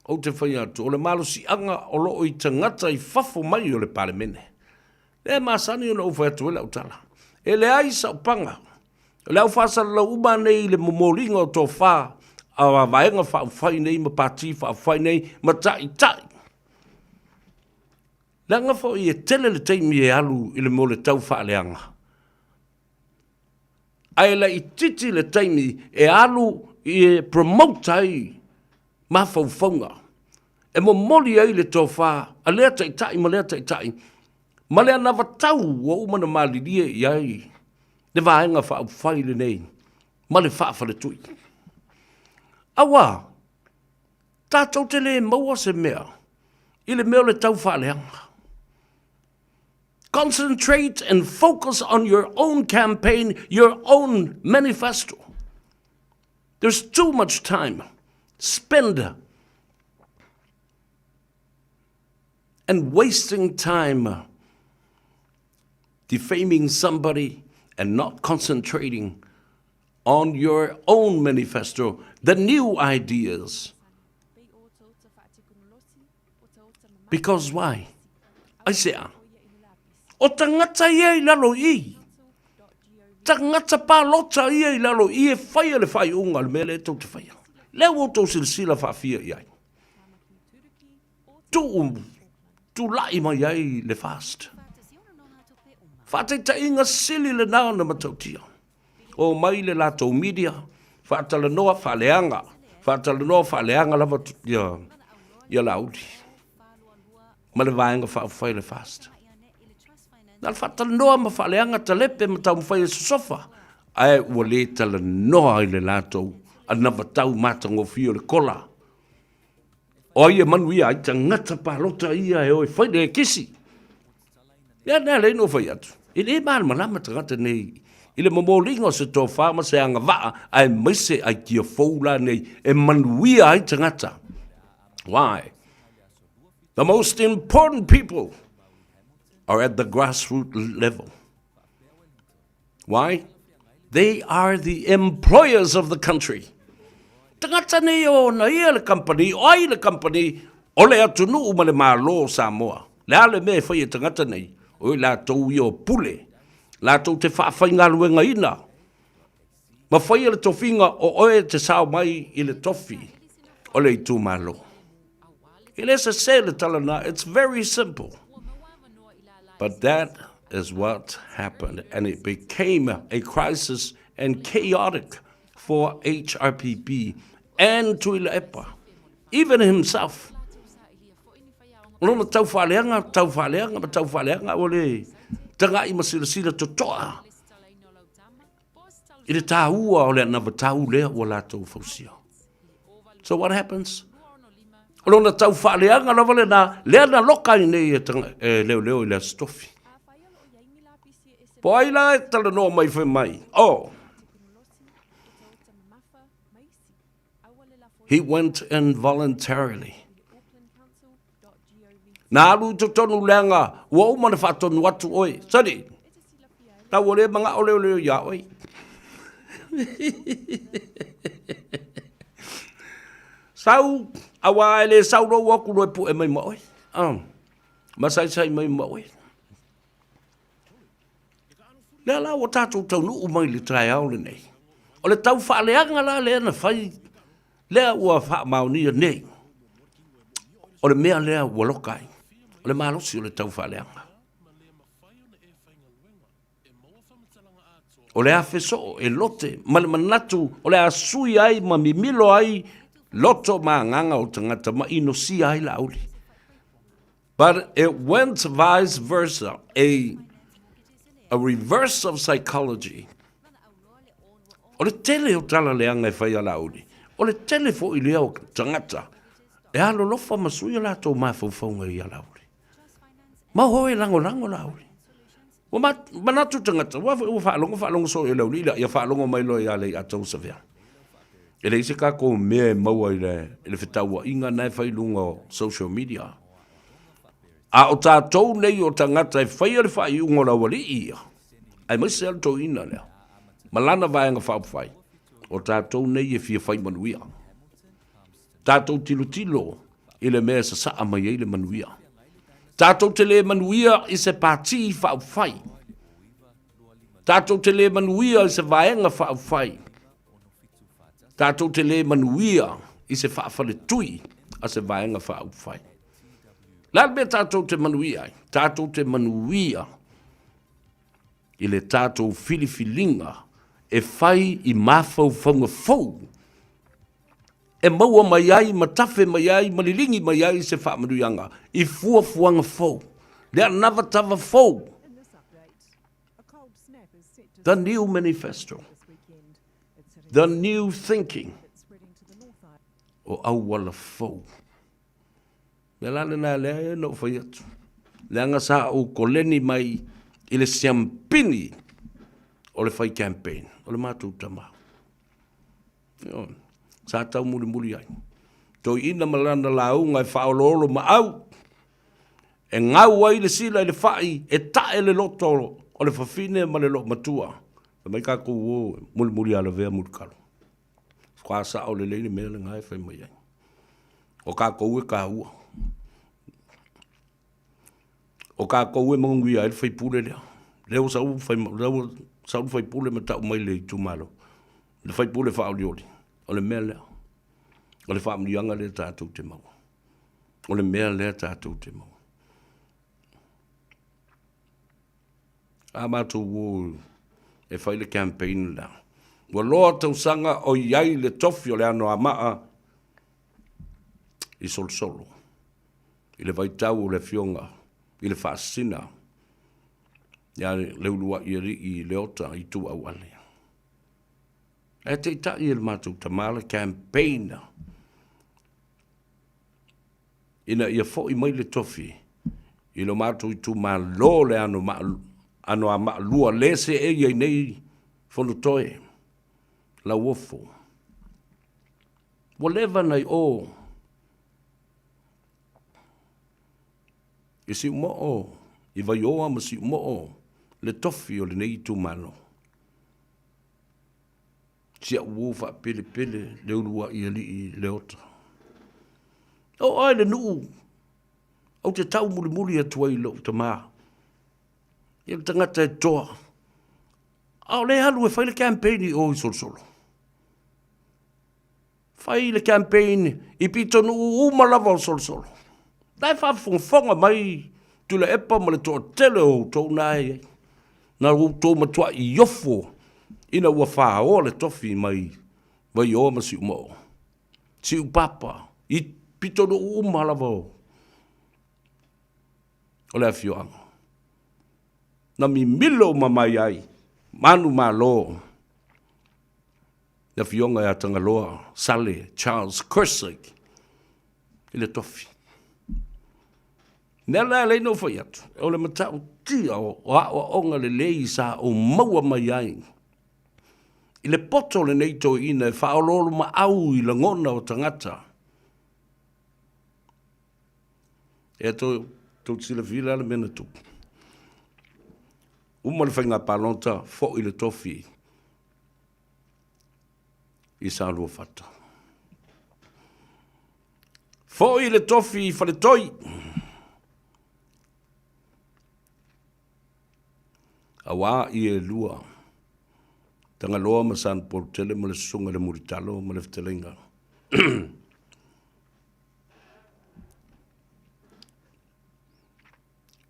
o te whai atu, o le malo si anga o loo I tangata I fafo mai o le pale mene. Le masani o na uwhai atu e lau tala. E le ai sa upanga. Le au whasa la uma nei le momoringa o tō wha, a vaenga whai nei, ma pati whai nei, ma tai tai. Le anga fo I e tele le teimi e alu I le mo le tau wha leanga. Ai la I titi le teimi e alu I e promote ai ma faufaunga. E mo moli ai le tō wha, a lea tai tai, ma lea tai tai. Ma lea nawa tau o umana maliria I ai. Le vaenga whai le nei, ma le whaafale tui. Awa, tātou te le maua se mea, I le mea le tau wha leanga. Concentrate and focus on your own campaign, your own manifesto. There's too much time spent and wasting time defaming somebody and not concentrating on your own manifesto, the new ideas. Because why? I say, o tangata ia I lalo I. Tangata pālota ia I lalo I e whaia le whai unga le mele e tau te whaia. Leo o tau silsila whaafia iai. Tu lai mai iai le fast. Whate ta inga sili le nao na matautia. O mai le lato media. Whatala noa whaleanga. Whatala noa whaleanga lava ia laudi. Ma le vaenga whaafai le fast. Nal whatala noa ma whaleanga ta lepe ma tau mwhai e sofa. Ai ua le tala noa I le lato. Anava tau matango fio le kola. O ia manuia ai tangata pālota ia e oi whai le kisi. Ia nea le no whai atu. I le maana malama tangata nei. I le mamolinga se tō whama se anga waa ai maise ai kia foula nei e manuia ai tangata. Why? The most important people are at the grassroots level. Why? They are the employers of the country. Tangata nei o na ia le company, o ai le company, O le atunu ma le malo Samoa. Le ale me fai e tangata nei. O la tau i o pule. La tau te whaafai ngā luenga ina. Ma fai le tofinga o oe te sao mai i le tofi. O le i tū malo. It is a sale talana. It's very simple. But that is what happened. And it became a crisis and chaotic for HRPP and Tuila Epa. Even himself. Lona tau whaleanga, ole tanga i masila totoa. I le tāua o le nawa tau lea o la tau fausia. So what happens? Lona tau whaleanga lawa lea na loka i nei leo i le stofi. Po ai la e tala noa mai whai mai. Oh. He went in voluntarily. Nā alu to tonu leanga, ua umana whatonu atu oi. Sari, ta wale mga ole ya oi. Sau, awa ele sau ro waku roi pu e mai ma oi. Masai mai ma oi. Lea la o tātou tau nu umai le trai au le nei. O le tau whaaleanga la lea na whai. Lea ua wha maunia nei. O le mea lea ua lokai. O le malosi o le tau whaaleanga. O le awheso e lote. Ma le manatu o le asui ai ma mimilo ai. Loto ma nganga o tangata ma ino si ai la auli. But it went vice versa. A reverse of psychology. O le tele o tala leanga e whai ala auli. O le tele fo i lea o tangata. E alo lofa masui ala tō mawhauwhaunga i ala auli. Ma hoe lango la auli. Wa manatu tangata. Wa whaalongo so i lauli. Ia whaalongo mai lo i ale i atau sa vea. E le ise kako mea e maua i le whetaua inga nai whai lunga o social media. A o tātou nei o tangata e whai ale whai ungo la wali ia. Ai mai se alto ina lea. Malana vaenga whauwhai. O tātou nei e fia whai manuia. Tātou tilo i le mea sa saa mai e le manuia. Tātou te le manuia i se pāti whauwhai. Tātou te le manuia i se vaenga whauwhai. Tātou te le manuia i se whaafale tui a se vaenga whauwhai. Lalme tātou te manuia. Tātou te manuia i le tātou filifilinga e whai i mawhau whaunga fau. E maua mai ai, matafe mai ai, malilingi mai ai se whaamanuianga. I fuafuanga fau. Lea nawa tawa fau. The new manifesto. The new thinking. O awala fau. Me lana na lea e no whai atu. Leanga sa o koleni mai i le siampini o le whai campaign. O le mātou tama. Sa tau muri ai. Toi ina malana launga e whaololo ma au. E ngau ai le sila i le whai e tae le loto o le whawhine ma le lo matua. E mai kako o muri ala vea murkalo. Kwa sa o le leini mea le ngai whai mai ai. O kako ue ka ua. O kako ue mangui ai le whai pule lea. Leo sau whai pule ma tau mai le i tumalo. Le whai pule whaolioli. O le mea lea. O le whaamlianga le tātou te mau. O le mea lea tātou te mau. A mātou wō e whai le campaign la. Wa loa tau sanga o iai le tofi o le ano a maa i solsolo. I le vaitau o le fionga. I le whaasina. Ia le ulua i ri i le ota i tu au alea. E te ta i le mātou tamala campaign. Ina ia fo i mai le tofi. I lo mātou i tu mā lo le ano a maa lua lese e iai nei fono toe. La wofo. Whatever nei o. I si umo o. I vai oa ma si umo o. Le tofi o le nei tu mano. Sia uofa pele le urua i ali i le ota. O ai le nuu. Au te tau muli muli atu ai lo te maa. Ia tangata e toa. Au le halu e whai le campaign o i solsolo. Whai le campaign i pito nuu umalava o solsolo. Dai whafonga mai tu le epa ma le toa tele o tau nai. Na tau matua i yofo. Ina ua wha o le tofi mai. Mai o ma si umao. Si upapa. I pito nuu umalava o. O le afioanga. Na mi milo mamai ai. Manu malo. Na fionga e atangaloa. Sale Charles Kersig. Ile tofi. Nela le no foi atu. O le matau tia o onga le lei sa o maua mai ai. Ile poto le neito ina e whaololo ma au i la ngona o tangata. E to sila vila le mena tu. Uma le whainga palonta fo i le tofi. I sa lua fata. Fo i le tofi i fale toi. Awa i e lua. Tanga loa ma san portele ma le sunga le muritalo ma le ftelenga.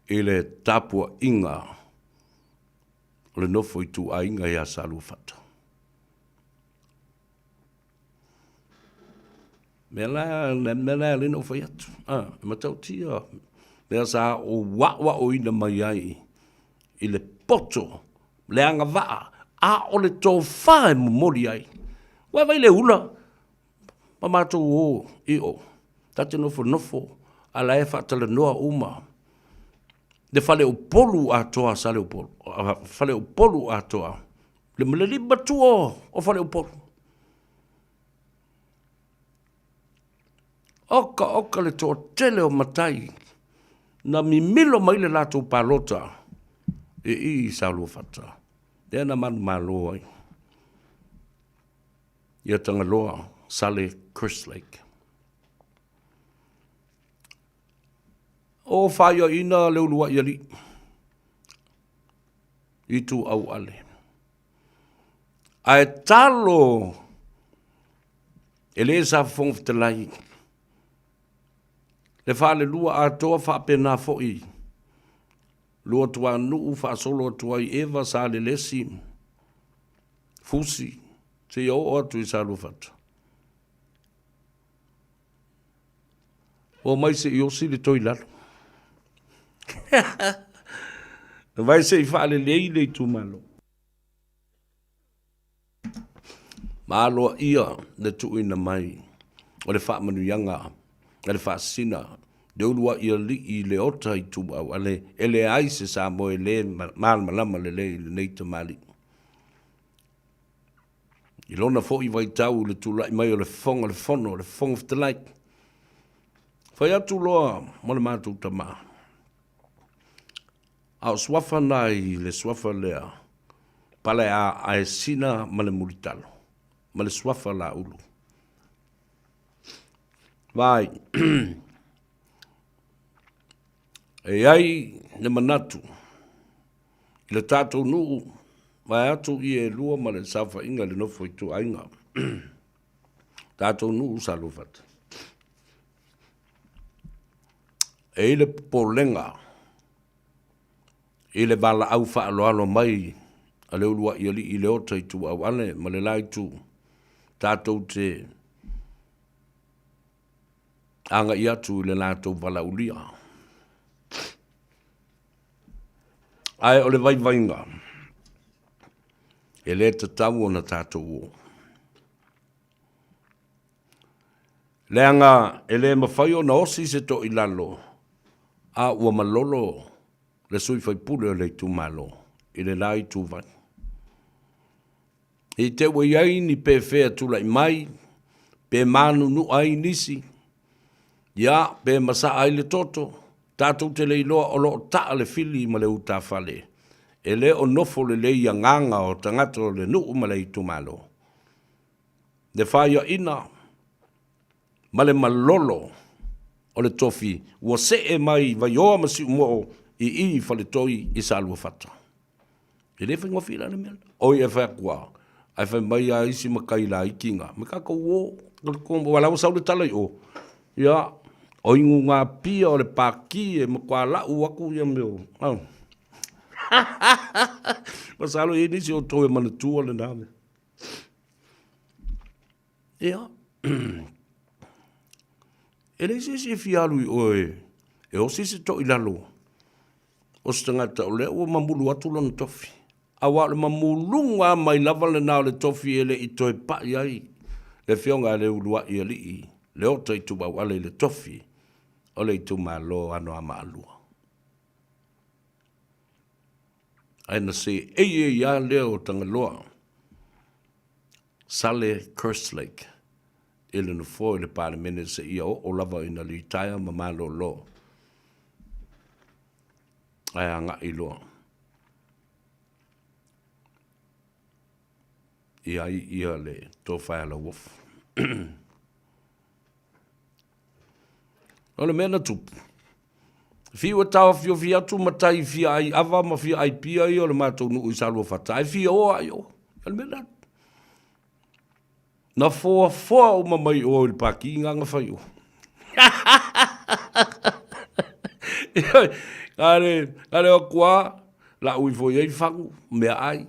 I le tapua inga. Le nofo i tu a inga i a salu fata. Mela le nofo i atu. Matau tia. Mela sa o wa o ina mai ai. I le poto. Le anga waa. A o le tō whae mori ai. Wa vai le ula. Ma mātou o i o. Tate nofo. Ala e whata le noa uma. Le fale o polu a toa sale o polu. Fale o polu a toa. Le maleli batu o fale o polu. Oka le toa tele o matai. Na mi milo mai le lato palota. E i salu fata. Tēnā manu malo ai. Ia tanga loa, Sale Kerslake. O whaia ina leulua iali. I tu au ale. Ai talo. E le sa fongftelai. Le whale lua a toa whapena fo'i. Lua tua nuu wha solo tua i ewa sa le lesi. Fusi. Te iau o atu i sa lufata. O mai se i osi le toi lalo. Vai se i wha le leile i tu malo. Malo ia le tu ina mai. O le wha manu yanga. O le wha sina. Deulua ia li i le ota i tu au ale. Ele aise sa mo e le malama le neita mali. I lona fo i vai tau le tula i mai o le fonga le fono, le fonga ftelai. Fai atu loa mo le mātou tama. Au swafa nai le swafa lea. Pale a e sina ma le muritalo. Ma le swafa la ulu. Vai. E ai ne manatu. I le tātou nuu. Vai atu i e lua ma le safa inga le nofo i tu ainga. Tātou nuu sa lufata. E i le polenga. I le vala au wha alo mai. A le ulua i ali i le ota i tu au ane. Ma le lai tu. Tātou te. Anga i atu i le lātou vala ulia. Ai o le vai vainga. E le te tau o na tātou o. Leanga e le mawhai o na osi se to i lalo. A ua malolo le sui fai pule o le tu malo. I le lai tu vai. I te wei ai ni pe fea tula i mai. Pe manu nu ai nisi. Ia pe masa ai le toto. Tātou te leiloa o loo taa le fili ma le uta fale. E le o nofo le leia nganga o tangato le nuu ma le itu malo. Le whaia ina. Ma le malolo. o le tofi, ua se e mai vai oa ma si umo i whale toi i sa alua whata. E le whainga whila le mea. Oi e whea kua, ai whai mai a isi makai la i kinga. Me kaka uo, wala wa saule tala i o. Ia, o ingu ngā pia o le pāki e makua la uaku ia meo. Masalo e nisi o toe mana tua le nāme. Ia. E le sisi e fialu i oe, e o sisi to i lalo. O se tangata o le ua mamulu atu lona tofi. Awa le mamulunga mai lava le nao le tofi e le i toe pa iai. Le fionga le ulua i ali i. Le o tai tu wale le tofi. O le i tu malo ano a maalua. Aina se e ia leo tangaloa. Sale Kerslake. Ele no fo le parlemene se ia o lava ina li taia ma malo lo. Ai anga i loa. Ia le tō whaia la wof. O le mena tupu. Fiwa tawa fio fia tu matai fia ai ava ma fia ai pia i o le mātou nuu i salua whata. Ai fia o ai o. O le mena. Na fōa o mamai o il paki nganga whai o. Are o kua, la ui fo iei whangu, mea ai.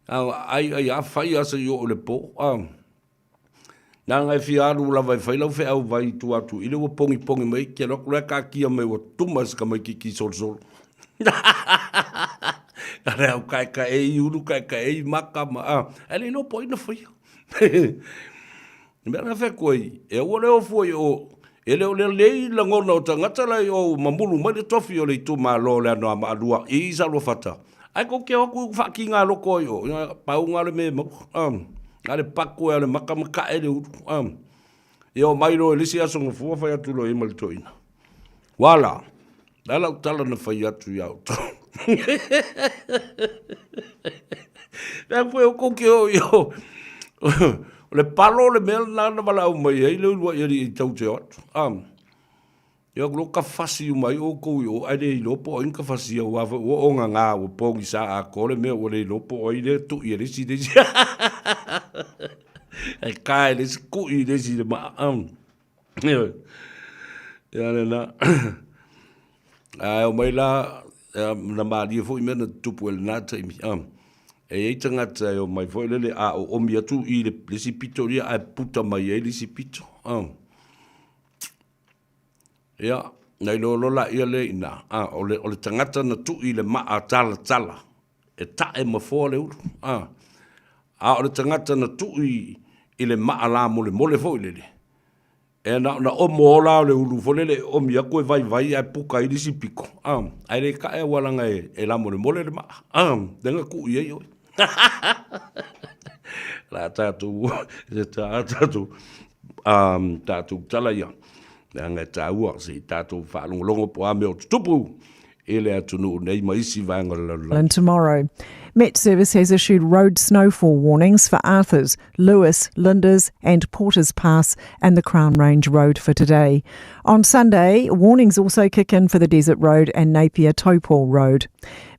Ai a whai asa i o le po. Nā ngai fia aru la vai whai lau whai au vai tu atu. Ile wa pongi mai, kia loko rea ka kia mai wa tumas ka mai ki sol. Are au kai ei uru, kai ei maka ma. Ele no po ina whai. Mea na whai koi, e o leo fwoi o, e leo lei la ngona o tangata lai o mamulu mai le tofi o le tu ma lo le anoa ma alua, i isa lo fata. Ai ko ke hoku whaki ngā loko i o, pau ngā le me mau, ngā le paku e le makamaka e le uru, e o mairo e lisi aso ngā fua whai atu lo e mali toina. Wala, lala utala na whai atu i au tau. Nā fwoi o ko ke o i o, o le palo le mea nana wala au mai ei leu lua iari i tau te atu. Ia lo ka fasi u mai o kou i o aile i lopo o inka fasi au awa o ngā o pongi sa a kore mea o le lopo o i le tu i resi resi. Ai kai resi ku i resi le maa. Ia le na. Ai o mai la na maa lia fo i mea na tupu ele nā taimi. E ei tangata e o mai fo lele a o omi atu i le sipito ria a puta mai e le sipito. Ia, nei lo la ia le ina. O le tangata na tu i le maa tala. E ta e ma fo le uru. O le tangata na tu i le maa la mole fo i lele. E na o mo la le uru fo lele omi a koe vai a puka i le sipiko. Ai le ka e walanga e la mole le maa. Denga ku i e oi. La tatu tala ia nga taua si tatu whaalongolongo po a meo tupu ele atunu nei maisi vanga la. And tomorrow, Met Service has issued road snowfall warnings for Arthurs, Lewis, Linders and Porters Pass and the Crown Range Road for today. On Sunday, warnings also kick in for the Desert Road and Napier Taupo Road.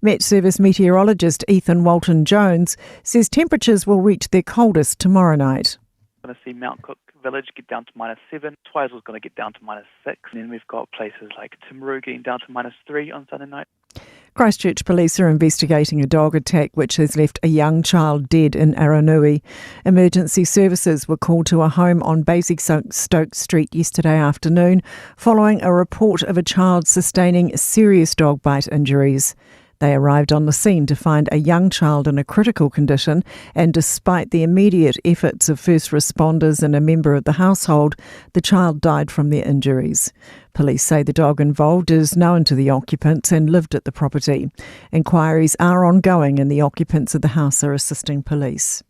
Met Service meteorologist Ethan Walton-Jones says temperatures will reach their coldest tomorrow night. We're going to see Mount Cook Village get down to -7, Twizel's going to get down to -6, and then we've got places like Timaru getting down to -3 on Sunday night. Christchurch police are investigating a dog attack which has left a young child dead in Aranui. Emergency services were called to a home on Basingstoke Street yesterday afternoon following a report of a child sustaining serious dog bite injuries. They arrived on the scene to find a young child in a critical condition, and despite the immediate efforts of first responders and a member of the household, the child died from their injuries. Police say the dog involved is known to the occupants and lived at the property. Inquiries are ongoing and the occupants of the house are assisting police.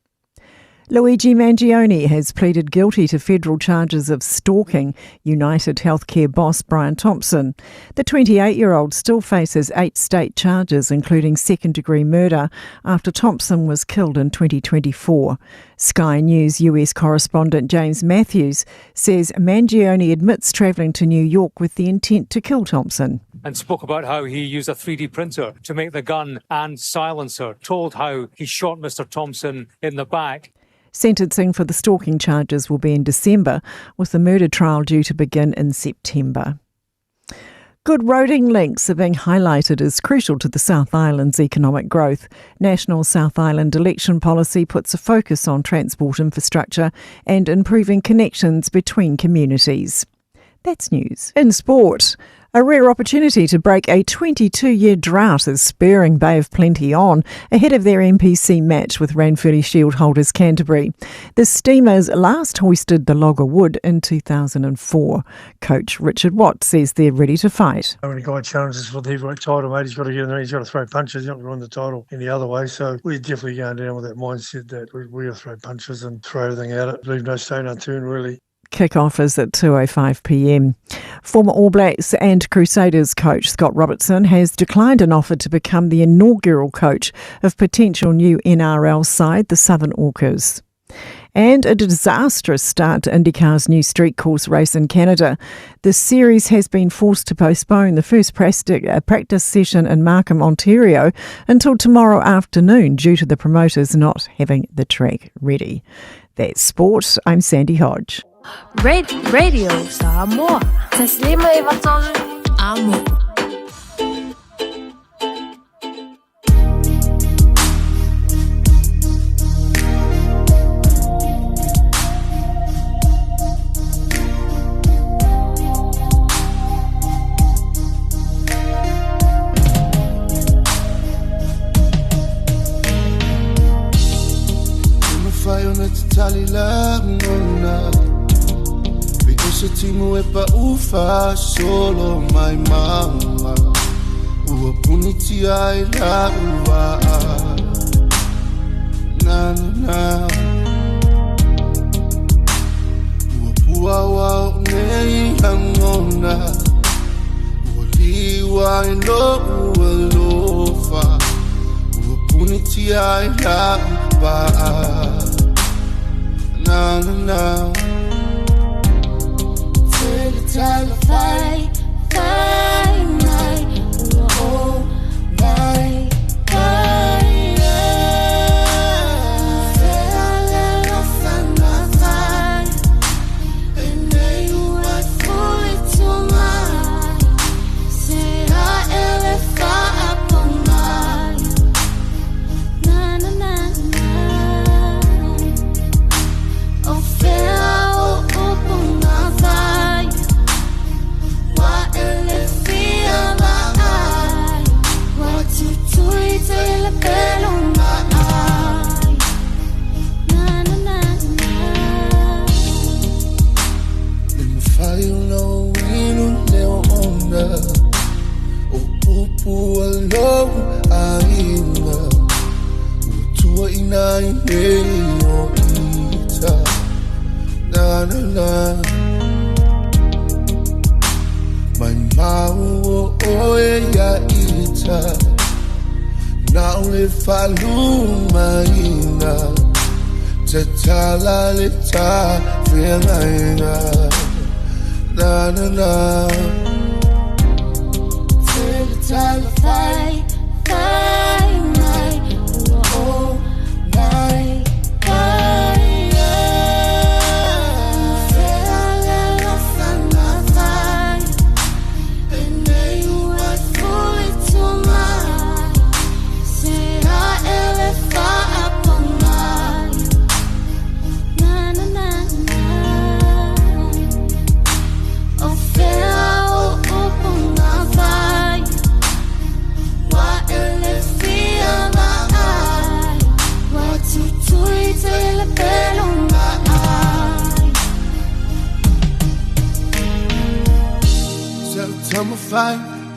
Luigi Mangione has pleaded guilty to federal charges of stalking United Healthcare boss Brian Thompson. The 28-year-old still faces 8 state charges, including second-degree murder, after Thompson was killed in 2024. Sky News US correspondent James Matthews says Mangione admits travelling to New York with the intent to kill Thompson. And spoke about how he used a 3D printer to make the gun and silencer, told how he shot Mr. Thompson in the back. Sentencing for the stalking charges will be in December, with the murder trial due to begin in September. Good roading links are being highlighted as crucial to the South Island's economic growth. National South Island election policy puts a focus on transport infrastructure and improving connections between communities. That's news. In sport, a rare opportunity to break a 22-year drought is spurring Bay of Plenty on ahead of their NPC match with Ranfurly Shield holders Canterbury. The Steamers last hoisted the log of wood in 2004. Coach Richard Watt says they're ready to fight. When a guy challenges for the heavyweight title, mate, he's got to get in there, he's got to throw punches, he's not going to win the title any other way. So we're definitely going down with that mindset that we're going to throw punches and throw everything at it. Leave no stone unturned, really. Kick-off is at 2:05pm. Former All Blacks and Crusaders coach Scott Robertson has declined an offer to become the inaugural coach of potential new NRL side, the Southern Orcas. And a disastrous start to IndyCar's new street course race in Canada. The series has been forced to postpone the first practice session in Markham, Ontario, until tomorrow afternoon due to the promoters not having the track ready. That's sport. I'm Sandy Hodge. Radio Samoa. Taslima Ivatol Amo. Se timu e pa ufa solo my mama ua puniti ai la ua na na na ua pua wa nei hangona ua liwa e no ua lofa ua puniti ai la ua na na na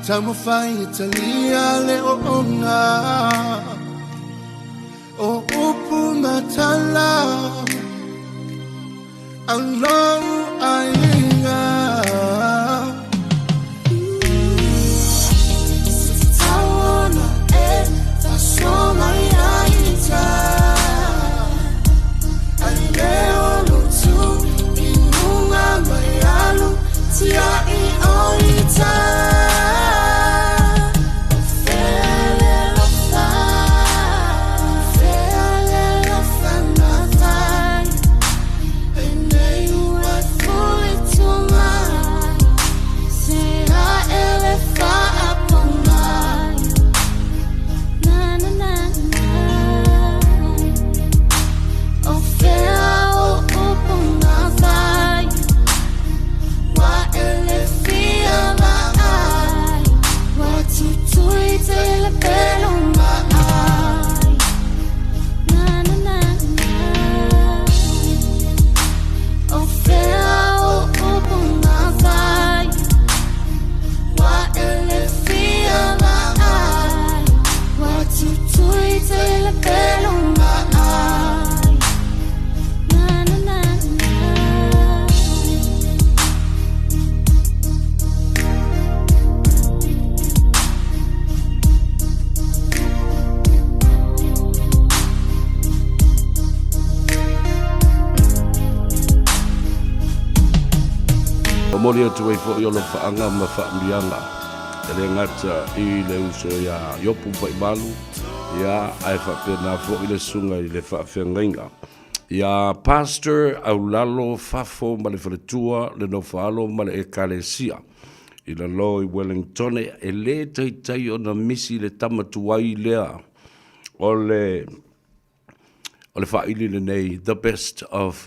Tamafai Italia le ona o upu tala ang long ainga Tawana ta soma yaita Aleo lutu inunga mayalu tia I oita Moria tu e fo yolo fa anga ma fa mbianga. Ele ngata I le uso ya yopu fa ibalu ya ai fa pena fo ile sunga ile fa fenga. Ya pastor aulalo fafo ma le fretua le no falo ma le ekalesia. Ila lo I Wellington e le tai ona misi le tamatuai lea. Ole fa ili le nei the best of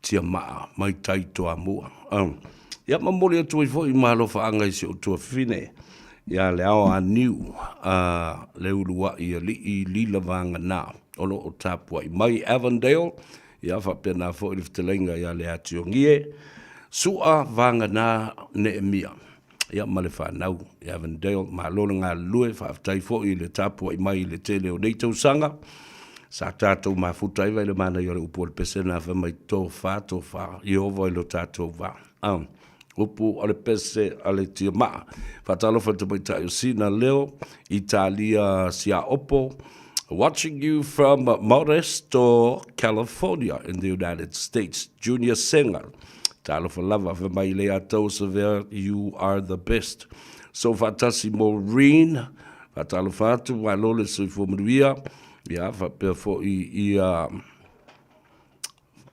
Tiamaa mai tai to amua. Ya mamoli atu I foi malo fa anga I se o tua fine. Ya le ao a niu le urua I li lavanga na. Olo o tapua I mai Avondale. Ya fa pena fo I ftelenga ya le ationgie. Sua vanga na Neemia. Ya male fa nau I Avondale. Ma lolo ngā lue fa aftai fo I le tapua I mai le tele o neitau sanga. Sa tātou mafuta I le mana I le upo le pesena fa mai tō fa. I ovo I lo tātou va. Upu ale pese ale tia maa. Fatalo fa te mai tai sina leo. Italia sia opo. Watching you from Modesto, California in the United States. Junior singer. Talo fa lava fa mai le atou severe. You are the best. So fatasi Maureen. Fatalo fa tu walole sui fomruia. Ya fa pe fo I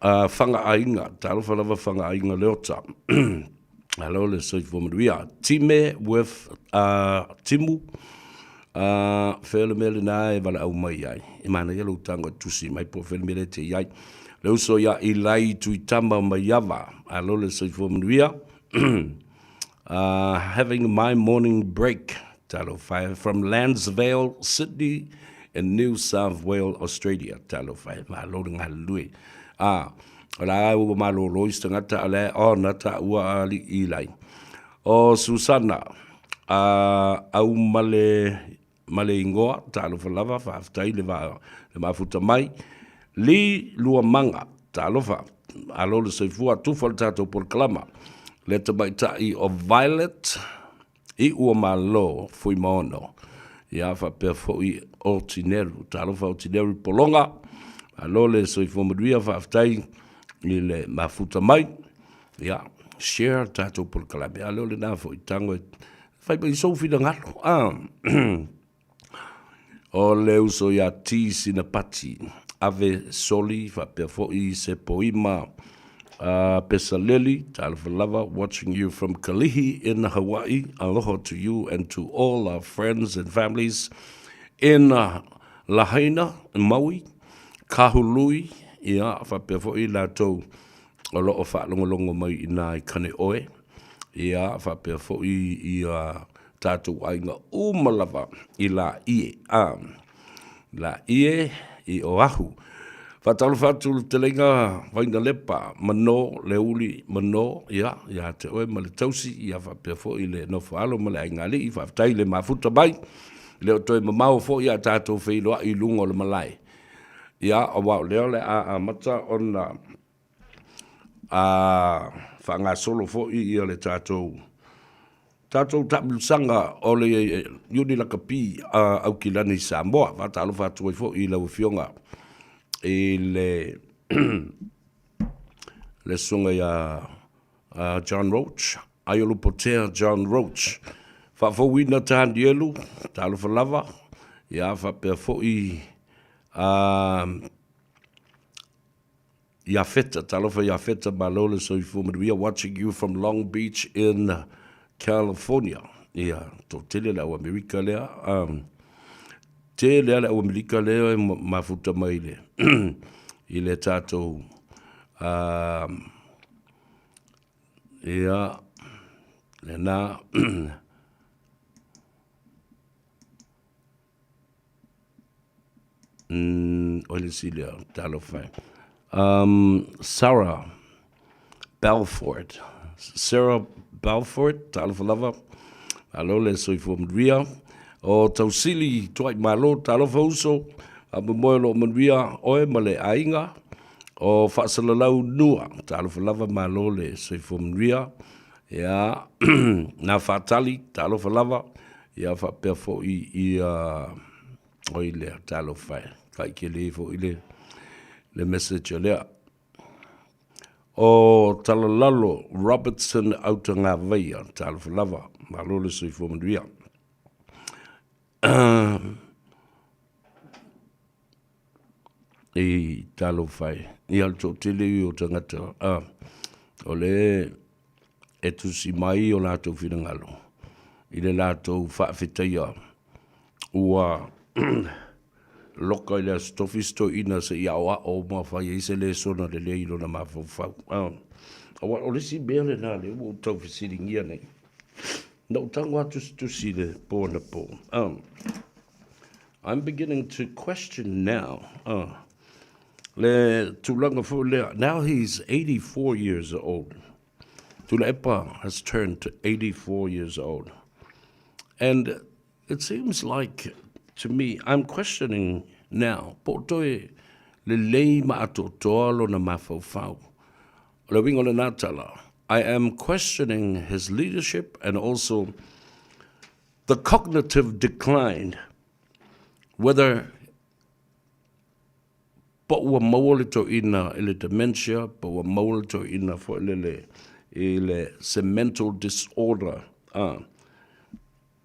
whanga ainga, talo whalawa whanga ainga leota. Hello, let's search for Maria. Time with Timu. Whalemele na e wala au mai ai. I mana yelo tanga tusi mai po whalemele te iai. Leo so ya I lai tu I tamba mai yawa. Hello, let's search for Maria. Having my morning break. Talo whai from Landsvale, Sydney, in New South Wales, Australia. Talo whai malo ngā lui. Ola ua malo lois tangata ale o nata ua ali ilai. O Susana au male ingoa talo falava fa aftai le mafuta mai li lua manga talo fa alo le soifua tu fal tato por klama le tabai tai o Violet I ua malo fui maono ya fa pe foi ortineru talo fa ortineru polonga alo le soifua maduia fa aftai le mafuta mai ya share tato por klama alo le na foi tango fai pa so fi ngalo o le uso ya tisi na pati ave soli fa pe foi se poima Pesaleli, Talfalava, watching you from Kalihi in Hawaii. Aloha to you and to all our friends and families in Lahaina, Maui, Kahului, ia whapewhoi lātou a lot of whaalongolongo mai I nai kane oe. Ia whapewhoi I tātou ainga umalawa I la ie. La ie I oahu. Whatalu whatu te lenga waina lepa, mano, leuli, mano, ia te oe ma le tausi, ia whapewhoi le no whaalo ma le aingali, I whaftai le mafuta mai, leo toi mamau fo ia tātou whiloa I lungo le malai. Ia, o wau leo le a mata o na whanga solo fo I le tātou. Tātou tapulusanga o le yuni laka pi au kilani Samoa, wata alo whātua fo I lau fionga. I le le sunga ia John Roach, aiolu potea John Roach. Whawhawina tāndi elu, tālu whalava, ia whapea fo I Yafeta, talofa Yafeta Malole, so we are watching you from Long Beach in California. Yeah, to tele la America lea, tele la America lea mafuta maile. Ile tato, yeah, na olha Cília, talofa. Sarah Belfort. Sarah Belfort, talofalava. Alo le soifomria. O tausili tuai malo talofauso. Abumoelo manria oe male ainga. O fasalalau nua. Talofalava malo le soifomria. Ya na fatali talofalava. Ya fa perfo I oile talofai. Kai kele fo ile. Le message lea. O talalalo Robertson Autanga Veia, talafalava, malole sui fomanduia. E talo fai. I alto tele o tangata. O le etusi mai o lato finangalo. I le lato whaafetaia. Ua loka I le stofisto ina se iawa o mawhai e se le sona le leilo na mawhau. Awa o le si mea le nā le o tau whisiringia nei. Na o tango atu stusi le pōna pō. I'm beginning to question now. Le tūlanga fo lea. Now he's 84 years old. Tula Epa has turned to 84 years old. And it seems like to me, I'm questioning now. Potoe le lei maato toalo na mafau. Le wingo le natala. I am questioning his leadership and also the cognitive decline. Whether po ua maolito ina ele dementia, po ua maolito ina fo ele mental disorder.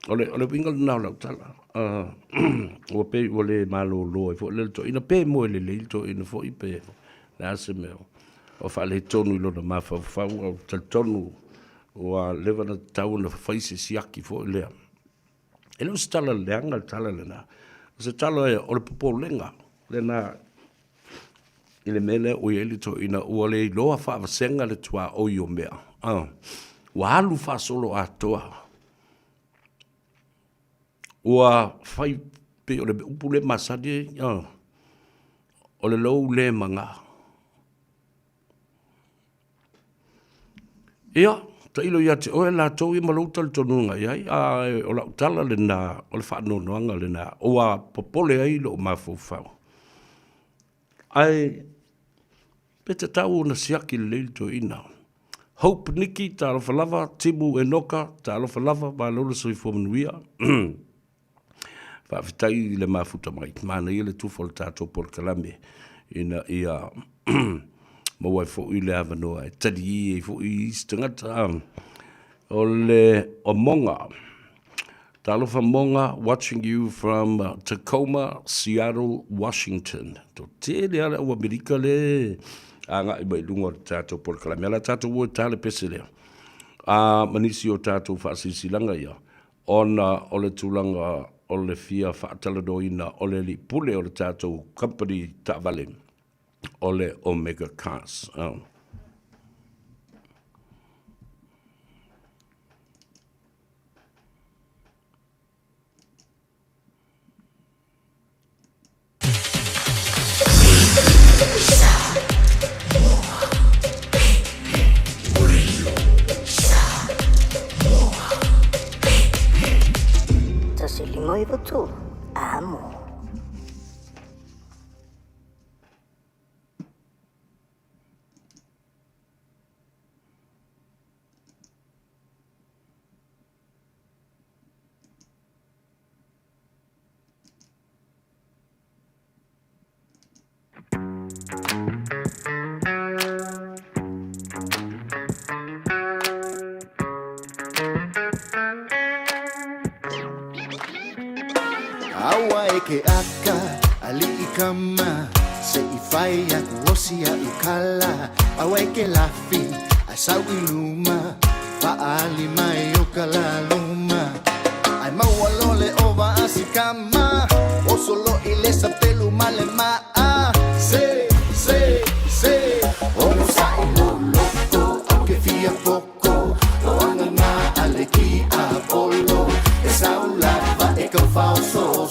Ole wingo le nau tala. O pe o le malo loi fo le to ina pe mo le to ina fo I pe na se meo o fa le tonu lo na mafa fa o tonu o leva na tau na faise siaki fo le ele stala le anga tala le na se tala o le popo lenga le na ile mele o ele to ina o le loa fa senga le tua o yo mea wa alu fa solo atoa ua fai pe o le upule masadi o le lou le manga. Ia, ta ilo ia te oe la tau I maloutal tonunga iai, o la utala le na, o le whaanonoanga le na, oa popole ai lo mafufau. Ai, pete tau na siaki le leil to ina. Hope Niki, ta alofa lava, Timu Enoka, ta alofa lava, ma lola soi fomanuia. Whawhitai le mafuta mai. Mana I le tufo le tātou por kalame. Ina ia mawai fo I le avanoa. Tadi I fo I istangata. O le o monga. Talofa monga, watching you from Tacoma, Seattle, Washington. To te le ala o Amerika le. Anga I mai lunga tātou por kalame. Ala tātou ua tāle pese lea. Manisi o tātou whaasisilanga ia. Ona o le tūlanga o le fia whaataladoina o le li pule o le tātou company ta'vale o le Omega Cars. Moi votu amo. Awa eke aka ali ikama se ifai ya kuosia ukala. Awa eke lafi asau iluma paali mai ukala luma. Ai maualole ova asikama osolo ile sapelu male maa. Se ono sai loko aunque fia poco o anga aleki apolo esa ulava e ka falso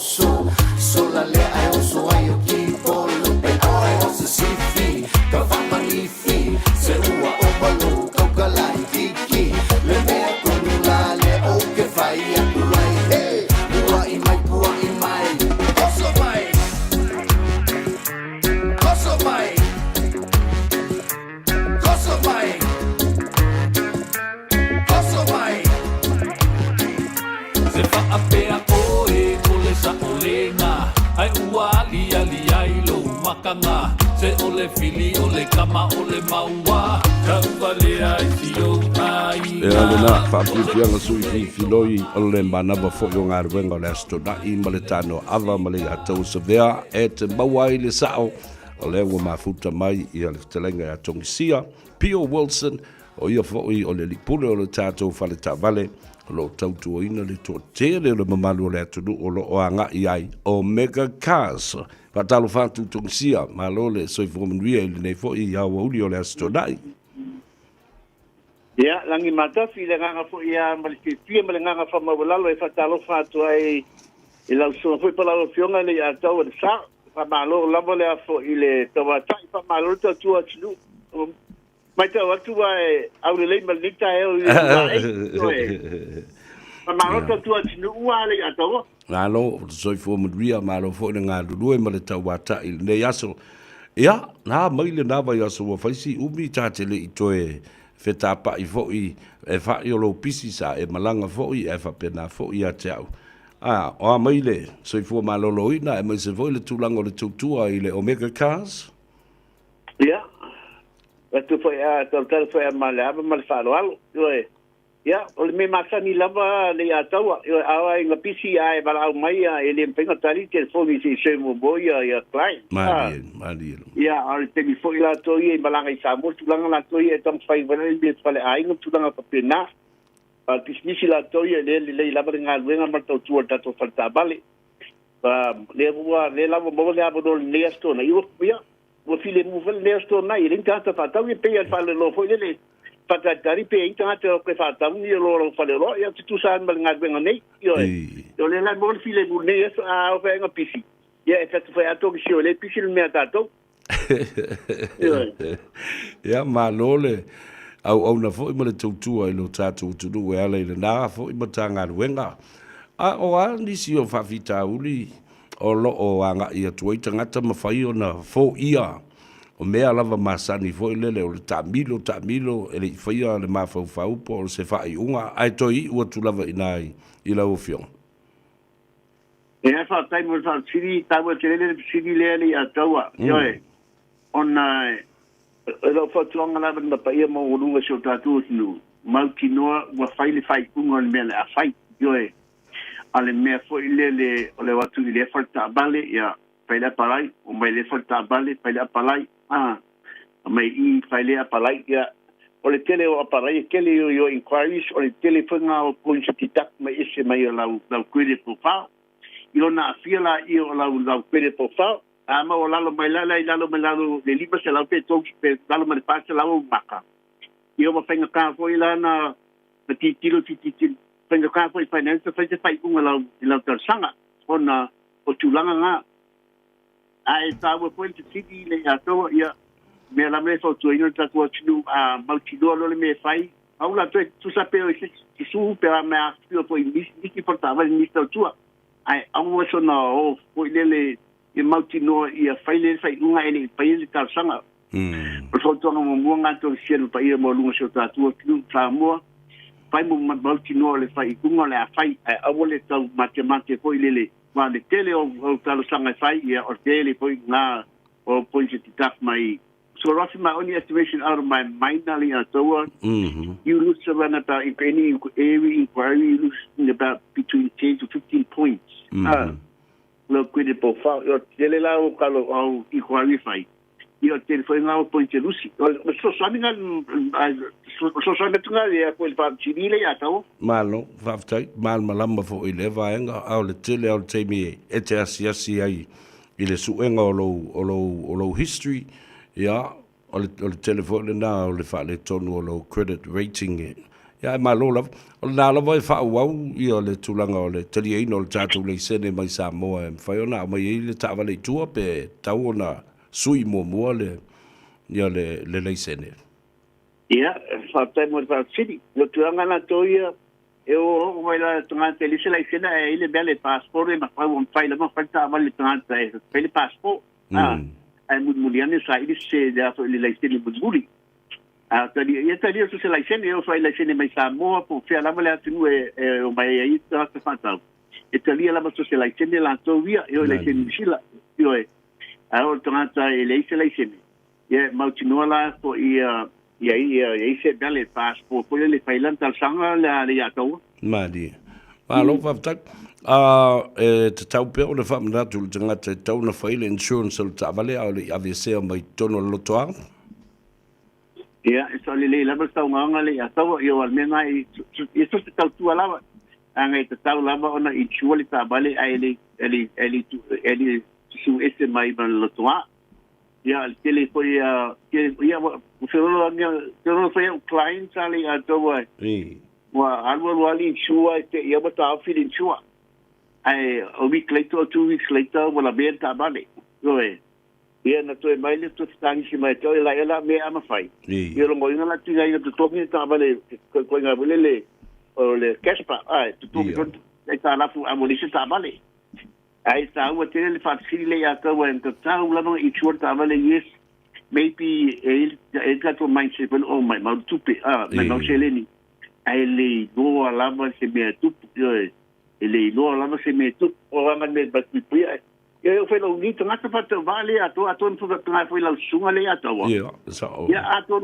sola le ai oso ai o ki polo e ai oso sifi ka fa manifi se ua o palo ka la kiki le mea konula le o ke fai a kuai hey ua i mai oso mai Se fa apea oe ole sa olenga ai uali ali ai lo makanga se ole fili ole kama ole maua ka vale ai sio ai na whaapufianga sui filoi ole manava fo yo ngā ruenga le astona I male tanoa ava male atau savea e te maua I le sao o le ua mafuta mai I le telenga ya tongisia Pio Wilson o ia fo'i o le lipule o le tātou whale vale o lo tautua ina le tō tere le mamalu o le atunu o lo o anga I ai o Mega Cars Patalo whātu tongisia ma lo le soifomanuia I le nei fo'i ia wauli o le astonai. Ia, langi matafi le nganga fo ia malifia ma le nganga fa mawalalo e fatalo fatu ai I lau sona foi pala fionga le ia tau le sa fa malo lavo le fo I le tawa tai fa malo tua tinu mai tau atu ai au le lei malita e o fa malo tua tinu ua le ia tau Ngalo, soifo madria malo fo le ngā lulue ma le tau wata I le yaso. Ia, nā maile nāwa yaso wa faisi umi tātele I toe fetapa I fo I e whai o lo pisi sa e malanga fo I e whapena fo I a te au. O a maile, soifo malolo ina e mai se fo I le tūlanga o le tūtua I le Omega Cars. Ia, tu foi a tau foi a malava mal falo alo, ia, o le me masani lava le ataua, awa inga pisi ai balau mai e le mpenga tali telefoni si se mo boia ia client. Mali. Ia, o le temi foi la toi e balanga I Samoa, tulanga la toi e tam fai vana le fale ai ngam tulanga papena. Pismisi la toi e le lava ngā luenga martau tua tato falta bale. Le lava mo le abo le nesto na iwa ia. Wo file mo vel nesto na I ringa ta fatau e pe fale lo foi le patari pe intata o ke fatau ni lo fale lo ia tu san mal ngā luenga nei. Yo le la mo file mo nesto a o venga pisi. Ia e tatu foi ato ki le pisi le mea tato. Ia malole au na fo I mo le tautua I lo tātou tunu e ala I le nā fo I mo tā ngā ruenga. O a nisi o whawhita uli o lo o anga I atua I tangata mawhai o na fo ia o mea lava masani fo I lele o le tamilo e le whaia le mawhau po o se whai unga ai toi ua tu lava I lau fiong. E fa tai mo fa siri tawa tele siri le a tawa yoe ona lo fa tlonga la na pa ia mo lunga so tatu nu malkinoa wa faile fai kunga le mele a fai yoe ale me fo ile le watu le falta bale ya faile palai o mai le falta bale faile palai mai I faile palai ya o le tele o palai kele yo inquiries o le telefonga o konstitak mai ese mai la kuile profile Io na fiela io la pere pofa ama o lalo mai lalo le liba se la pe tok pe lalo mai passa la o baka io ma fenga ka foi la na titilo fenga ka foi finance foi fai unga la sanga ona o tulanga nga ai tawa point city le ato ia me la me so tu ino tatu tu multido lo me fai au la tu sapeo si su per me a io poi mi portava il mister tua ai au so na o foi le e mautino ia faile fai unga ele paile tarsanga o so tona mo nga to sielo pa ia mo lunga so tatu tu Samoa fai mo mautino le fai unga le fai au le tau matemate foi le ma le tele o tarsanga fai ia o tele foi nga o point titaf mai so roughly my only estimation out of my mind nali atoa you lose about any area inquiry you lose about between 10 to 15 points lo kuile po fa yo tele la o kalo au I qualify io te foi nga o point lusi so saminga so tunga ya ko il fa civile ya tao malo faftai mal malamba fo I le vaenga au le tele au te mi e te asiasi ai I le suenga o lo history ya o le telefone na o le fa le tonu o lo credit rating ya malo la o na la vai fa wau I o le tulanga o le tele ino le tatu le sene mai Samoa e fa ona mai le tava le tua pe tau na sui mo le le sene ya fa te mo fa city lo tulanga na toia e o vai la tunga te lise la sene e ile belle passport e ma fa un fai la ma fa ta le tunga te le passport ai muliane sa ile se da so ile la sene buli ia tali o se la sene e o fai la sene mai Samoa po fia la male atu e o mai ai ta fa ta e tali la ma so se la sene la toia e o la sene bisila io e o tangata e le se la sene ia mautinola po ia se belle passport po le failan tal sanga la ya tau madi alo faftak te tau pe o le famna tu tangata tau na faile insurance o ta vale au le avese mai tono lotoa ia so le la tau nganga le ya tau io al mena I so te tau tu ala anga te tau lava ona I chuali ta vale ai ele su ese mai ban lotoa ia el telefone ia foi o client ali a toa wa alwa wali chua te ia bata feeling chua ai a week later or 2 weeks later wala benta bale roe ia na toe mai le tu stangi si mai toe la ela me ama fai ia lo moina la tinga ia tu toki ta bale ko nga bele o le kespa ai tu toki ai ta la fu amolisi ta bale ai sa o te le facile ya ka wen ta ta la no I chua ta bale yes maybe e ka to mindset when oh my mouth tupe my mouth seleni ai le go alama se me tup ele no alama se me tup o anga me ba tupi eu foi lo ni tanga pa te vale ato fu tanga foi lo sunga le ato ya ato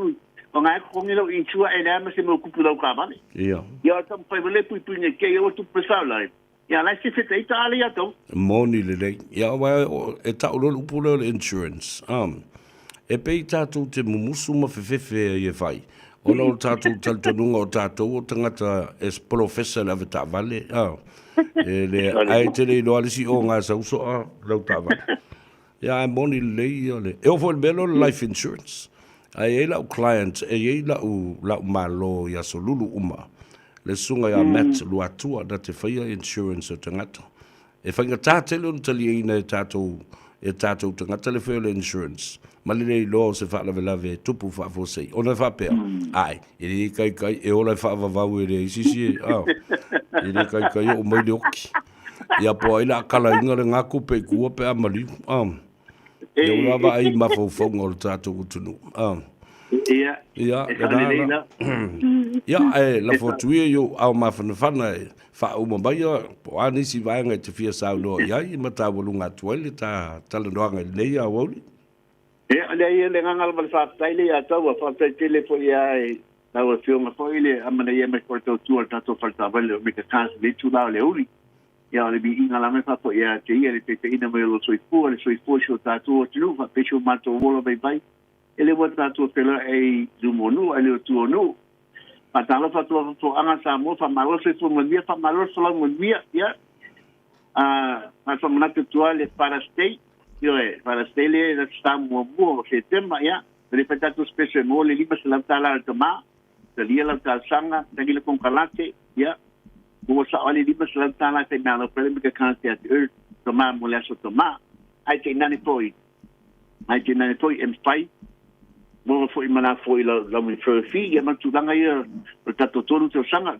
o nga ko ngi lo inchua ele ama se me kupu lo ka vale ya tam foi le pu ne ke eu tu pesa la ya la se fete italia ato moni le ya wa e ta lo upulo insurance e pe tatu te mumusu ma fe e fai ona o tatu taltonunga o tatu o tangata es professor la veta vale le ai te le lo alisi o nga sa uso lau ta vale ya moni le e o fo belo life insurance ai e la client e la malo ya solulu uma le sunga ya met lu atua da te faia insurance o tangata e fanga tatelo tali ina tatu tangata le faia insurance malile lo se fa la velave tupu fa fose ona fa pe ai ele kai e ola fa va we si ele kai o mai loki ya po ila kala inga le ngaku pe ku pe amali e ola va ai ma fo ngol tatu tunu ia la foto yo au ma fana fa o mo bai po ani si vai nga te fia sa no ia I mata volunga tuele ta no nga le ya woli le ngangal bal fa taile ya tawa fa taile fo ya na o fio ma fo ile amana ia me porto tu ta to falta vale me ka kas le tu la le uri ya le bi inga la me fa fo ya te ia le te ina me lo soi fu sho ta tu tu fa pe sho ma to volo bai ele wata tu pela e dumonu ale tu onu patalo fa tu anga sa mo fa malo se tu mo dia fa malo solo mo dia ya ma fa mana tu ale para state para state le sta mo se tema ya le peta tu specie mo le liba se la tala toma se lia la sanga tagile con calate ya o sa ale liba se la tala te na lo pele ka kan te toma mo le so toma ai te nani poi em pai mo foi mana foi la mo fi ya ma tu danga ia o tato tolu te sanga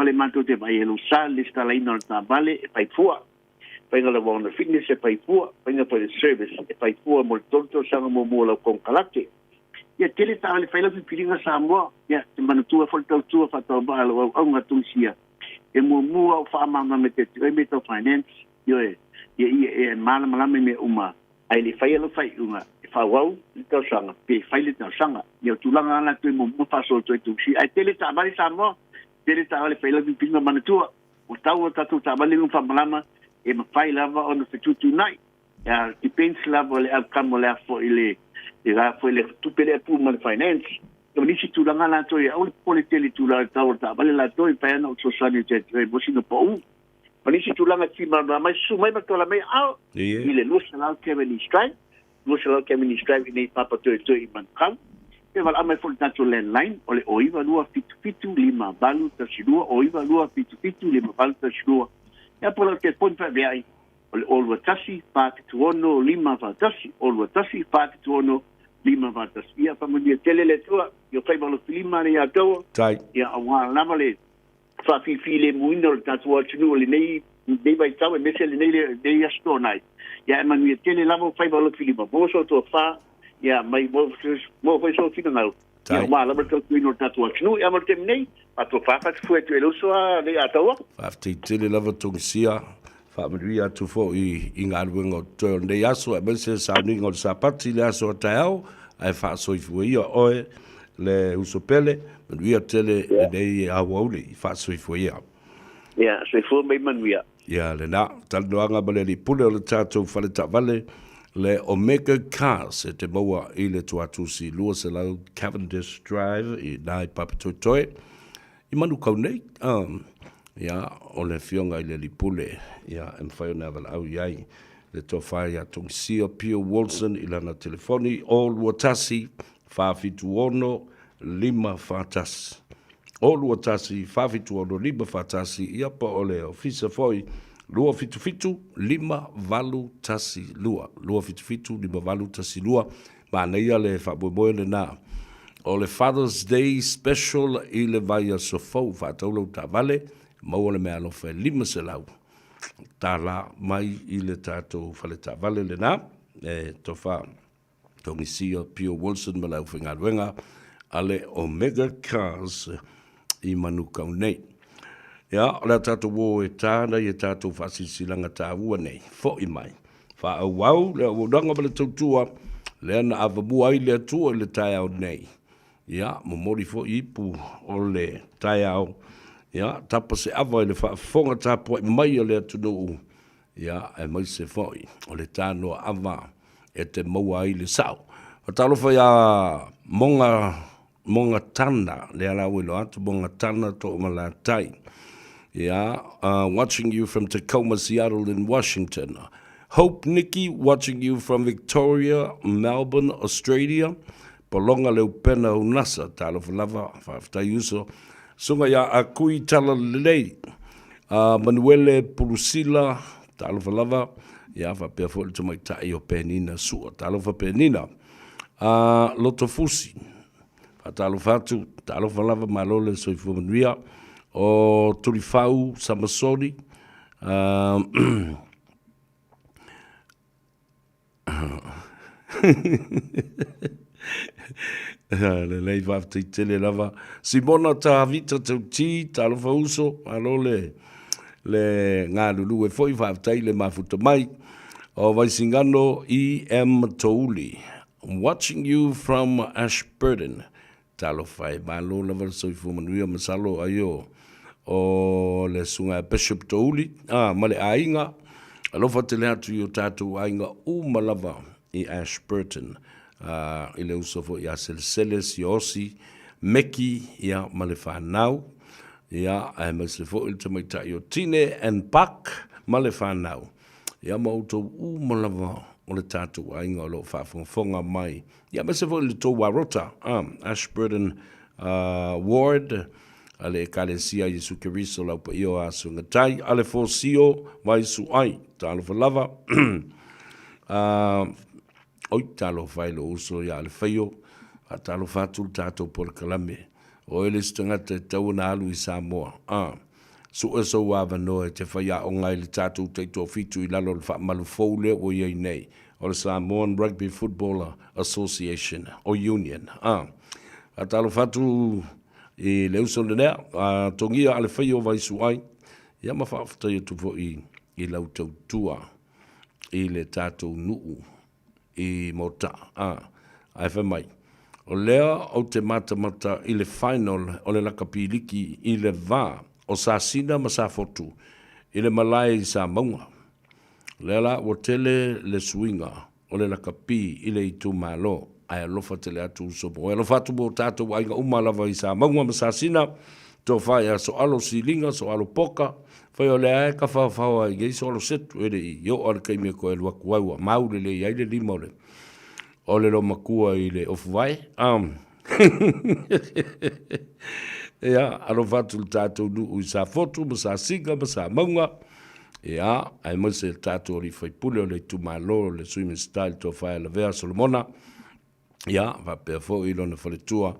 le manto te vai lo sal le sta la ina ta vale e pai fua pai la bona fitness e pai fua pai na por service e pai fua mo tolu sanga mo la con calate ya tele ta le fai la piringa Samoa ya te mana tu fa tu fa to ba lo o nga tu sia e mo fa ma me te finance yo e mala me uma ai le fai lo fai uma fa wau to sanga pe fai le to sanga yo tulanga na tu mo fa so to si ai tele ta bali Samoa tele ta le fai la piringa mana tu o tau ta tu ta bali un fa malama e mawhai lava o na whitutu nai. Ia, depends lava o le outcome o le afo i le fo i le tupele e pūma le finance. Ia manisi tūlanga la toi, au le pole tele tūlanga tau ta vale la toi, whaiana o sosani te mosina po u. Manisi tūlanga ki marama mai su mai matola mai au. I le lusa lau Kevin Stripe. Lusa lau Kevin Stripe i nei papa toi i mankau. E wala amai fo le tatu landline, o le oiva lua fitu lima balu tasilua, oiva lua fitu lima balu tasilua. Ia pola te ponta veai, o le olua tasi, pākitu ono, lima vātasi, olua tasi, pākitu ono, lima vātasi. Ia whamunia tele le tua, ia whaimalo filima ne ia taua. Ia awa lama le whawhiwhi le muina o le tatu atunu o le nei vai tau e mese le nei asto nai. Ia emanuia tele lama whaimalo filima. Moso toa wha, ia mai mo foi so fina ngau. Ia ma lama tau tuino tatu atunu, ia mo te nei, pato whawhat fue tu elosoa le a taua. Whawhati tele lava tongisia, whaamanuia atu fo i ngā ruenga o toi o nei aso, e mese sa uninga o le sapati le aso o tai au, ai whaasoifua ia oe le usopele, manuia tele e nei awauli, whaasoifua ia. Ia, soifua mai manuia. Ia, le na, talanoanga ma le li pule o le tātou whale vale, le Omega Cars e te maua i le tuatusi lua se lau Cavendish Drive i nai papatoitoe. I manu kau nei, ia, o le fionga i le li pule, ia, e mwhai o na wala au iai, le toa whai a tongsia Pio Wilson i lana telefoni, o lua tasi, whaafitu ono, lima whaatasi. O lua tasi, whaafitu ono, lima whaatasi, ia pa o le ofisa foi, lua fitu, lima valu tasi lua. Lua fitu, lima valu tasi lua. Ma neia le whaboeboe le nā. O le Father's Day special i le vaia sofau, whaataulau ta vale, maua le mea lofa lima se lau. Tā la mai i le tātou whale ta vale le nā. E tofa tongisia Pio Wilson ma lau whingaruenga ale Omega Cars i manukau nei. Ia, o le tātou wō e tāna i e tātou whasisilanga tā ua nei, fo i mai. Wha au wau, le o ranga ma le tautua, le ana awamua i le atua i le tai au nei. Ia, mo mori fo i pu o le tai au. Ia, tapa se awa i le whaafonga tāpua i mai o le atunu. Ia, e mai se fo i, o le TANOA AVA, e te maua i le sau. O talofa ia monga tana, le ala wilo atu, monga tana to o malatai. Yeah, watching you from Tacoma, Seattle, and Washington. Hope Nikki, watching you from Victoria, Melbourne, Australia. Polonga leo pena unasa, talo falava, fafta yuso. Sunga ya akui tala lelei. Manuele Purusila, talo falava. Ya fa pefo le tumai tai o penina sua, talo fa penina. Loto fusi. Talo fatu, talo falava malole soifu manuia. O Turifau Samasori, le lei wafte i tele lava. Simona ta vita tau ti, talo fauso, alo le ngā lulu e foi wafte le mafuta mai. O Vaisingano E.M. Touli, watching you from Ashburton. Talo fai, malo lava soifu manuia masalo ayo. O le sunga Bishop Touli, ma le ainga, alofa te lea tu i o tātou ainga malava i Ashburton, i le usofo i a Selseles i osi, meki ia ma le whanau, ia a masefo i te maita i o Tine and Pak ma le whanau, ia ma utou malava o le tātou ainga o lo whafonga mai, ia masefo i le tō warota, Ashburton Ward, ale kalesia Yesu Kiriso lau pa io asu ngatai, ale fosio vai su ai, talo falava, oi talo failo uso ya ale faio, a talo fatu tato por kalame, o ele stangata tau na alu i Samoa, su eso wava noe te whaia o ngai le tato te to fitu i lalo le wha malu foule o iei nei, o le Samoan Rugby Footballer Association, o Union, a talo fatu e le uso le nea, tongia ale whai o vai suai, ia ma whaaftai atu fo i lau tau tua, i le tātou nuu, i mota, ai whai mai. O lea o te mata i le final, o le lakapiliki, i le vā, o sa sina ma sa fotu, i le malai sa maunga, Lela o tele le swinga o le lakapi i le i tu malo ai alofa tele atu sopo. E alofa atu mo tātou ainga umalava i sa maunga masasina tō whai a so alo silinga, so alo poka, whai o le ae ka whawhawa i gei so alo setu ere i yo o le kaimia ko e luaku waua maure le i aile lima o le lo makua i le ofu vai. Ia, alo fatu le tātou nuu i sa fotu, ma sa singa, ma sa maunga. Ia, ai mo se tātou li whaipule o le tumalo, le swimming style tō whai la vea Solomona. Ia, whapea fo i lona whaletua.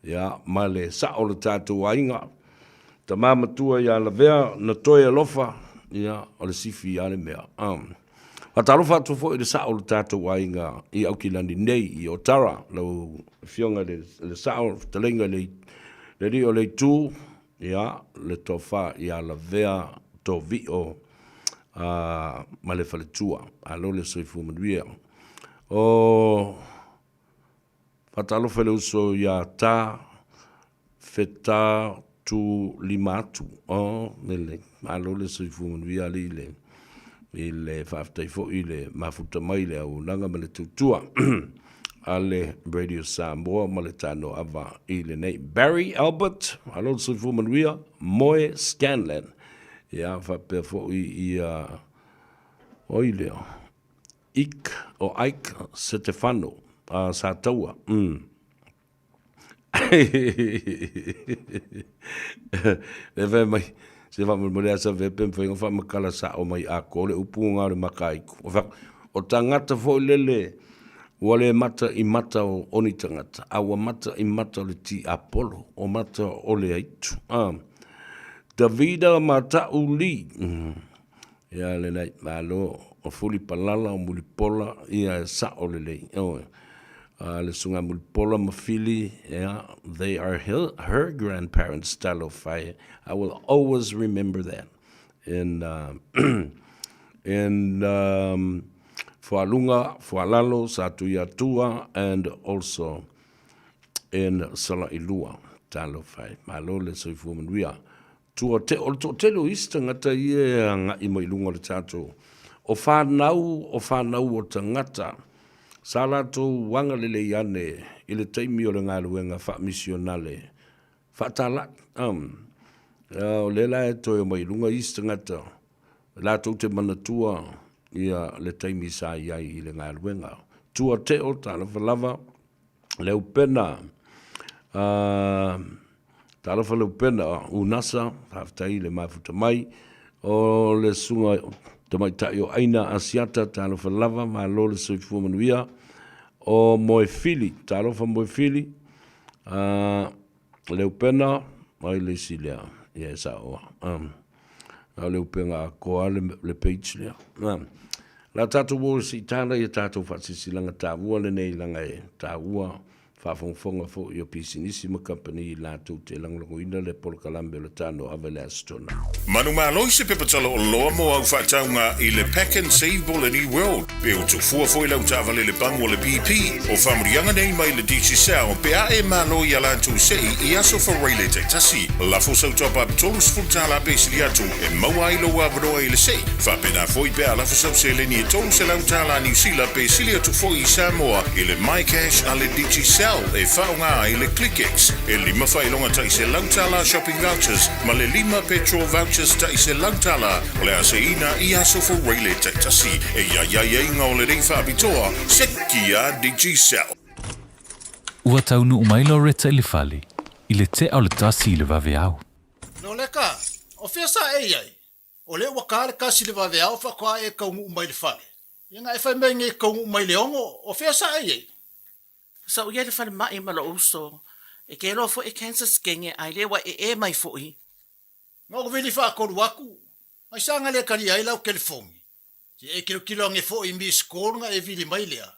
Ia, ma le sa o le tātou ainga. Ta mamatua ia la vea na toia lofa. Ia, o le sifi ia le mea. Atalofa tu fo i le sa o le tātou ainga i aukilani nei i Otara. Lau fionga le sa o talenga le rio le tū. Ia, le tofa ia la vea to vi o ma le whaletua. Alo le soifu manuia. O Fatalofa le uso ia tā feta tu limatu. O, nele. Alo le soifu manuia li le. I le whaftai fo i le mafuta mai le au nanga ma le tutua. A le Radio Samoa ma le TANOA AVA i le nei. Barry Albert, alo soifu manuia, Moe Scanlan. Ia whapea fo i oi leo. Ike Stefano. Sa taua. Le ve mai se va mo le asa ve pem fe fa makala sa o mai a ko le upunga le makai. O tangata fo lele wale mata I mata o oni tangata. Awa mata I mata le ti Apollo o mata o le aitu. Davida mata uli. Ya le nai malo o fuli palala o mulipola ia sa o le lei. Le sunga mulipola mafili, yeah, they are her grandparents style of fire. I will always remember that. And Fualunga, Fualalo, Satuyatua, and also in Salailua, style of fire. Malo le soifu manuia. Tua te o telo ista ngata ia nga I mailunga le tātou. O whanau o tangata. Salato wanga lele yane I le taimi o le ngaluenga wha misionale. Whatala. O lela e toi o mailunga ista ngata. Lato te manatua ia le taimi sa iai I le ngaluenga. Tua te o tala whalava. Leu pena. Tala whaleu pena unasa. Haftai le mafuta mai. O le sunga te mai tai o aina asiata talo whalava ma lo le soifua manuia o moe fili, talo wha moe fili leu pena mai le si lea ia sa oa leu pena koa le page lea la tatu wo si tana ia tatu whatsisi langa tāua le nei langa e tāua whawhongwhonga fo I o Pisinissima Company I lātou te langlangoina le Polokalambe le TANOA AVA le Astona. Manu māloi se pepatalo o loa mo au whataunga I le Pack and Save Ball Any World. Pe o tu fua foi lau tāwale le bango le BP o whamurianga nei mai le DC Sao pe a e māloi a lātou sei I aso whareile te tasi. Lafo sau top up tolus fultala pesili atu e maua ilo wavroa I le sei. Whapena foi pe a lafo sau se le ni e tolus e lau tāla New Zealand pesili atu foi I Samoa I le MyCash a le DC Sao e whaonga I le ClickX e 5 whailonga ta I se lautala shopping vouchers ma le 5 petrol vouchers ta I se lautala o le aseina I aso for Rayleigh te tasi e ia inga o le rei whaabitoa seki a DG Cell. Ua taunu umailo reta I le whale I le te au le tasi I le waweau. No leka, o whesa ei ai. O le waka le kasi le waweau whakoa e kaungu umai le whale. Inga e whai mei nge kaungu umai le ongo o whesa ei ai. Sa uia le whale mai malo uso, e ke lo fo e cancer skenge ai lewa e mai fo I. Ngā vili whakoru aku, ai sanga le kari ai lau kelifongi. Si e kilo nge fo I mi skol nga e vili mai lea.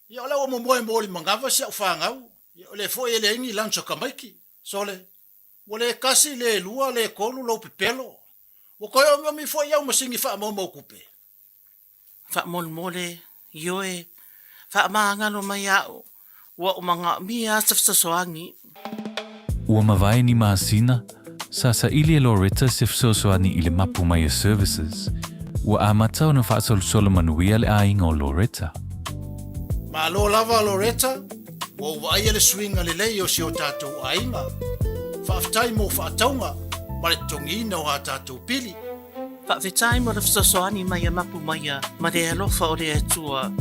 Ia ola o momoe mori mangawa si au whangau, ia ole fo e le ingi lancho kamaiki. Sole, wale kasi le lua le kolu lau pipelo. Wakoe o mi fo iau masingi wha mau kupe. Wha mole, yoe, wha maangalo mai au. Wa umanga mia safsasoangi. Ua mawai ni maasina, sa ili e Loretta safsasoani I le mapu mai services. ua amatau na whaasolosolo manuia le ainga o Loretta. Ma lo lava Loretta, o waia le swinga le lei o si o tātou ainga. Whaaftai mo whaataunga, ma le tongina o ha tātou pili. Whaafetai mo le whasosoani mai a mapu mai a ma re alofa o le atua.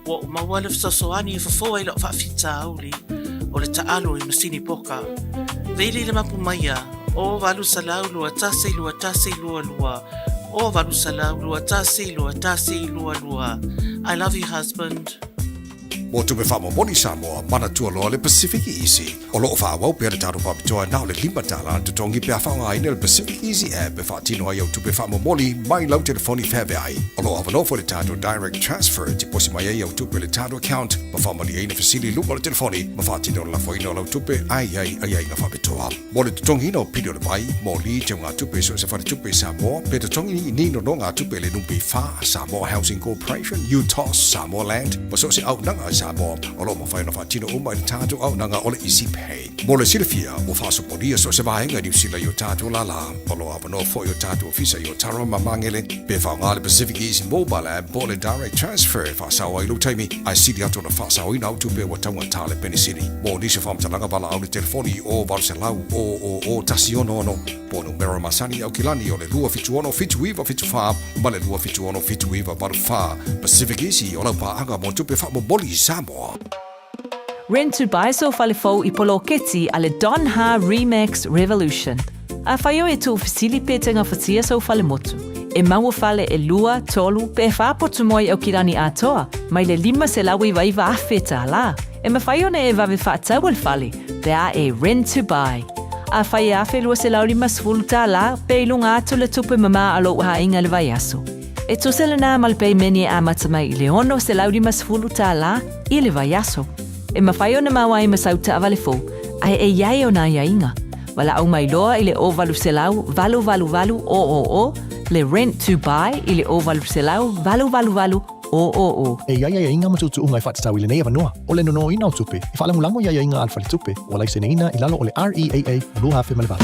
Wa o maua le whasosoani e whafoa ilo whaafita auli o le taalo i masini poka. Veili le mapu mai a o walu salau lua tase lua lua. O walu salau lua tase lua lua. I love you, husband. Mo tupe wha moni Samoa, mana tua loa le Pacific Easy. O loo wha wau pēr tāru papitoa nao le limbatala tu tongi pēr whaunga aina le Pacific Easy app e wha tino ai au tupe wha moni mai lau telefoni whewe ai. O loo awanofo le tātu direct transfer ti posi mai ai au tupe le tātu account ma wha mani aina fasili lupa le telefoni ma wha tino la whaina lau tupe ai na whapitoa. Mo le tongi ino pidio le vai, mo li te ngā tupe so se whare tupe Samoa, pe te tongi ni no ngā tupe le numpi wha Samoa Housing Corporation, UTOS, Samoa Land, ma so se au nanga Samoa, o lo mawhaina whatino uma i tātou au nanga o le Easy Pay. Mo le silafia, o whasoponia so se vahenga New Zealand i o tātou la, o lo awano fo i o tātou ofisa i o Tara Mamangele, pe whaunga le Pacific Easy Mobile App, po le direct transfer, whasawa i lo taimi, ai siri atu na whasawa i nau tupe wa taunga tāle Penisini. Mo nisi whamtalanga bala au le telefoni o Varselau, o Tasiono ono, po numero masani au kilani o le lua fitu ono fitu iwa fitu wha, ma le lua fitu ono fitu iwa baru wha, Pacific Easy o lau paanga mo tupe wha mo boli Samoa. Rent to buy so falifo I polo keti ale Don Ha Remix Revolution. A whaio e tō fisili pētenga whatia so falimotu. E maua fale e lua, tolu, pe whāpotu moi au kirani atoa, mai le 5 se lawi waiva awheta la. E ma whaio ne e wawe whaatau al fale, pe a e Rent to buy. A whai a whelua se lauri masfulu tā la, pe ilunga atu le tupe mama alo ha inga le vai aso. E tosele nā malpei meni a matamai I le ono se lauri masfulu tā la, I le vai aso. E mawhai o na mawai masauta avale fo, ai e iai o nā iainga. Wala au mai loa I le o valu se lau, valu, o, le rent to buy I le o valu se lau, valu, o. E iai inga matutu ungai whatatau I le nei avanoa, o le nono ina o tupe, I whalangulango iai inga alfa le tupe, o lai sene ina I lalo o le REAA, lua hafe malevale.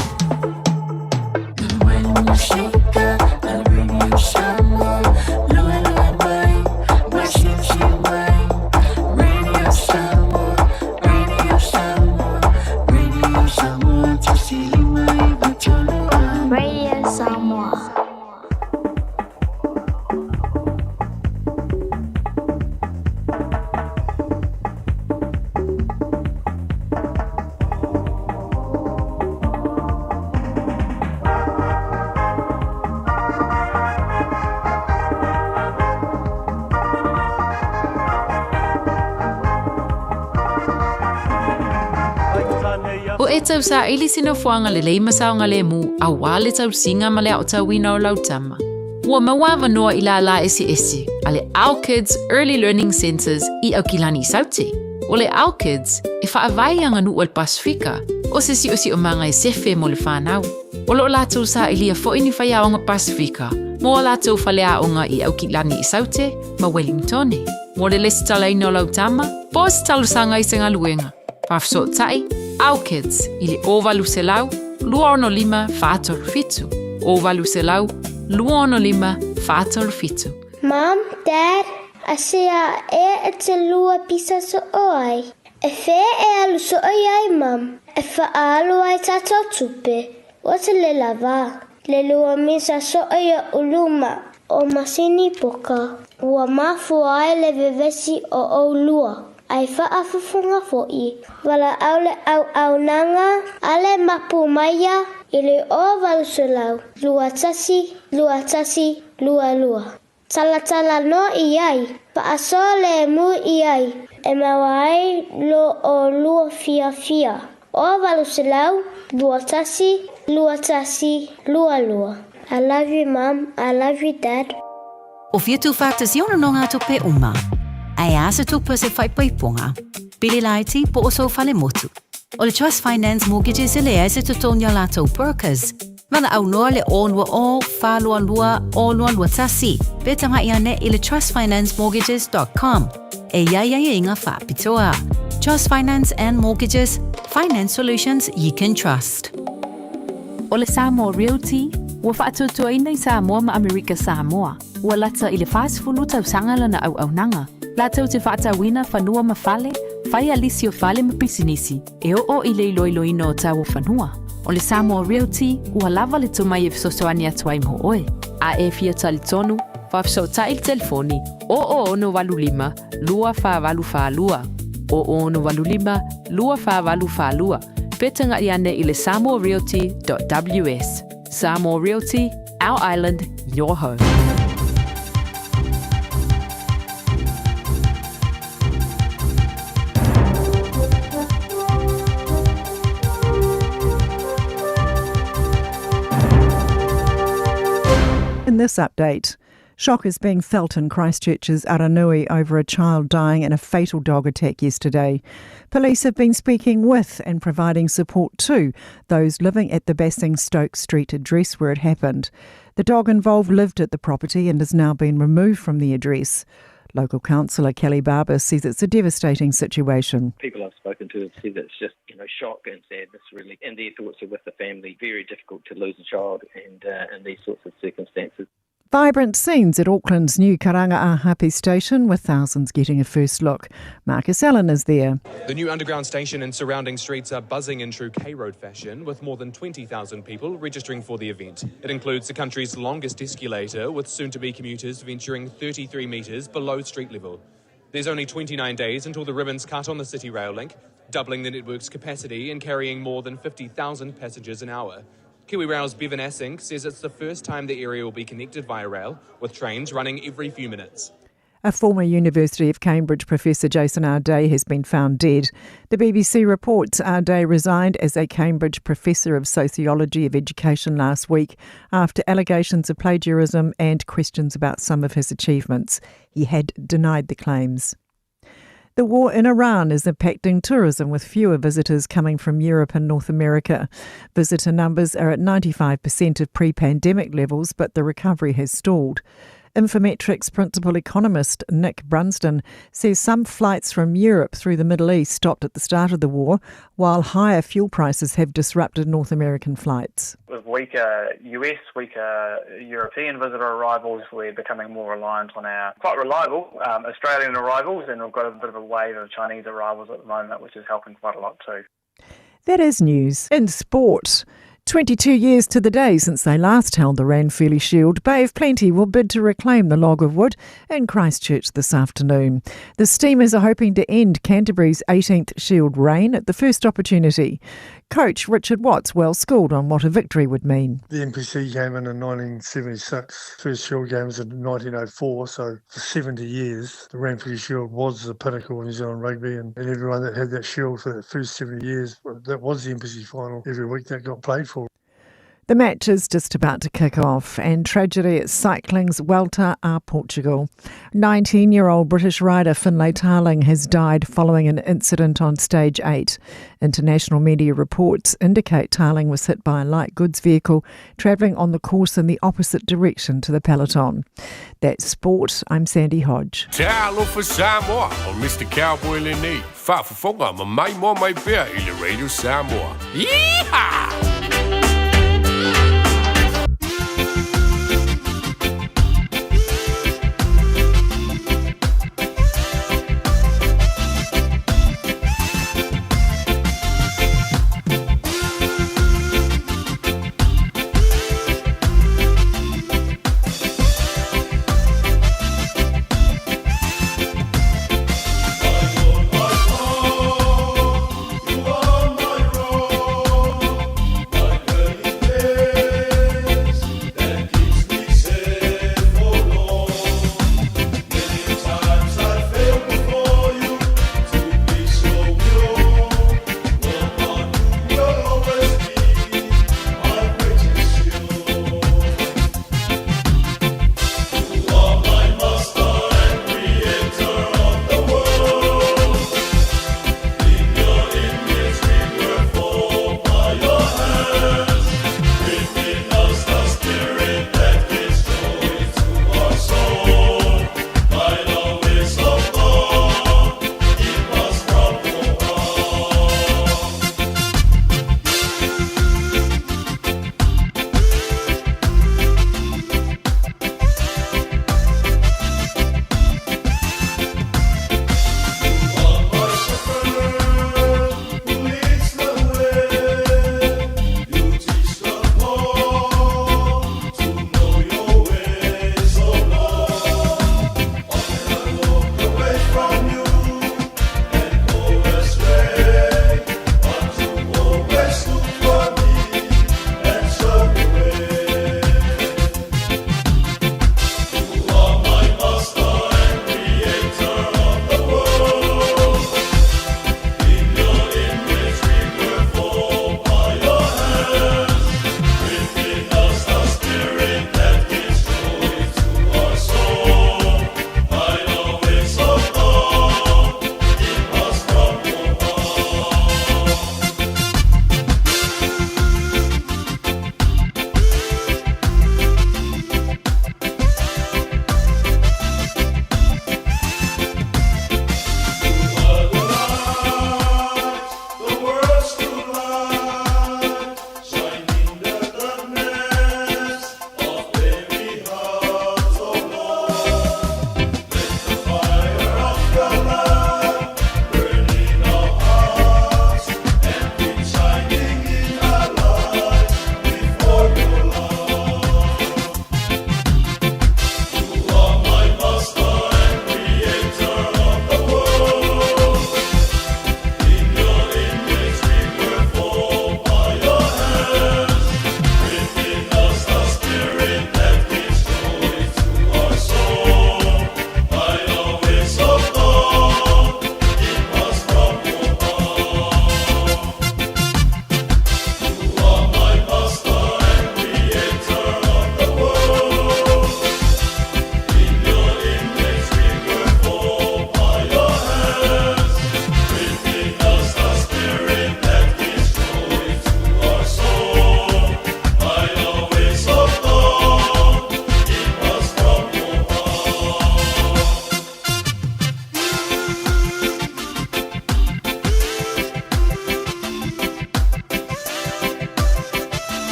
O e tau sa ili sino fuanga le leima saonga le mu a wale tau singa ma le au tau wina o lautama. Ua mawawa noa I la esi a le Our Kids Early Learning Centers I au kilani saute. O le Our Kids e whaavai anga nu o le Pasifika o se si o manga e sefe mo le whanau. O lo lātou sa ilia fo ini whaia o nga Pasifika mo o lātou whalea o nga I au kilani I saute ma Wellington. Mo le lesi tala ino lautama, po si talu sanga I senga luenga. Pafso tai, Our Kids, I le ovalu se lau, 215 fitu. Ovalu se lau, 215 fitu. Mom, Dad, I say e te lua pisa so oi. E whē e alu so oi ai, Mom. E whaalu ai tato tupe. O te le lava. Le lua misa so oi a uluma o masini poka. Ua mafu ai le vevesi o lua. Ai whaafufunga fo'i. Wala aule au nanga, ale mapu maia, I le o valusulau. Lua tasi, lua. Tala no I ai, pa aso le mu I ai. E mawai lo o lua fia. O valusulau, lua tasi, lua. I love you, Mom. I love you, Dad. O fiatu whaktasiona no ngā tope uma. Ai asa tupa se whaipoiponga. Pili laiti po o so whale motu. O le Trust Finance Mortgages e le ese tutonia lato workers. Mana au noa le onua o, whalua lua tasi. Betanga iane I le trustfinanceMortgages.com. E iai inga whapitoa. Trust Finance and Mortgages. Finance solutions you can trust. O le Samoa Realty, ua whaatutua ina I Samoa ma Amerika Samoa. ua lata i le whaasifulu tau sangalana au nanga. Latau te whaatawina whanua mawhale, whai alisi o whale ma pisinisi, e o i le iloiloina o tau whanua. O le Samoa Realty, ua lava le tumai e fisosoani atua i mho oe. A e fia tali tonu, whafisota i le telefoni, o ono walulima, lua whawalufalua. O ono walulima, lua whawalufalua. Petanga i ane i le samoarealty.ws. Samoa Realty, our island, your home. In this update, shock is being felt in Christchurch's Aranui over a child dying in a fatal dog attack yesterday. Police have been speaking with and providing support to those living at the Basingstoke Street address where it happened. The dog involved lived at the property and has now been removed from the address. Local councillor Kelly Barber says it's a devastating situation. People I've spoken to have said it's just, shock and sadness really, and their thoughts are with the family. Very difficult to lose a child and in these sorts of circumstances. Vibrant scenes at Auckland's new Karanga a Hape station, with thousands getting a first look. Marcus Allen is there. The new underground station and surrounding streets are buzzing in true K-Road fashion, with more than 20,000 people registering for the event. It includes the country's longest escalator, with soon-to-be commuters venturing 33 metres below street level. There's only 29 days until the ribbon's cut on the City Rail link, doubling the network's capacity and carrying more than 50,000 passengers an hour. Kiwi Rail's Bevan Assink says it's the first time the area will be connected via rail, with trains running every few minutes. A former University of Cambridge professor, Jason Ardey, has been found dead. The BBC reports Ardey resigned as a Cambridge professor of sociology of education last week after allegations of plagiarism and questions about some of his achievements. He had denied the claims. The war in Iran is impacting tourism, with fewer visitors coming from Europe and North America. Visitor numbers are at 95% of pre-pandemic levels, but the recovery has stalled. Infometrics principal economist Nick Brunsden says some flights from Europe through the Middle East stopped at the start of the war, while higher fuel prices have disrupted North American flights. With weaker US, weaker European visitor arrivals, we're becoming more reliant on our quite reliable Australian arrivals, and we've got a bit of a wave of Chinese arrivals at the moment, which is helping quite a lot too. That is news. In sport, 22 years to the day since they last held the Ranfurly Shield, Bay of Plenty will bid to reclaim the log of wood in Christchurch this afternoon. The Steamers are hoping to end Canterbury's 18th Shield reign at the first opportunity. Coach Richard Watts well schooled on what a victory would mean. The NPC came in 1976, first Shield game was in 1904, so for 70 years the Ranfurly Shield was the pinnacle of New Zealand rugby, and everyone that had that Shield for the first 70 years, that was the NPC final every week that got played for. The match is just about to kick off, and tragedy at cycling's Vuelta a Portugal. 19-year-old British rider Finlay Tarling has died following an incident on stage 8. International media reports indicate Tarling was hit by a light goods vehicle travelling on the course in the opposite direction to the peloton. That's sport. I'm Sandy Hodge. Te alofa Samoa o Mr. Cowboy Lenny. Whaafafonga ma mai mo mai pea I le Radio Samoa. Yeehaw!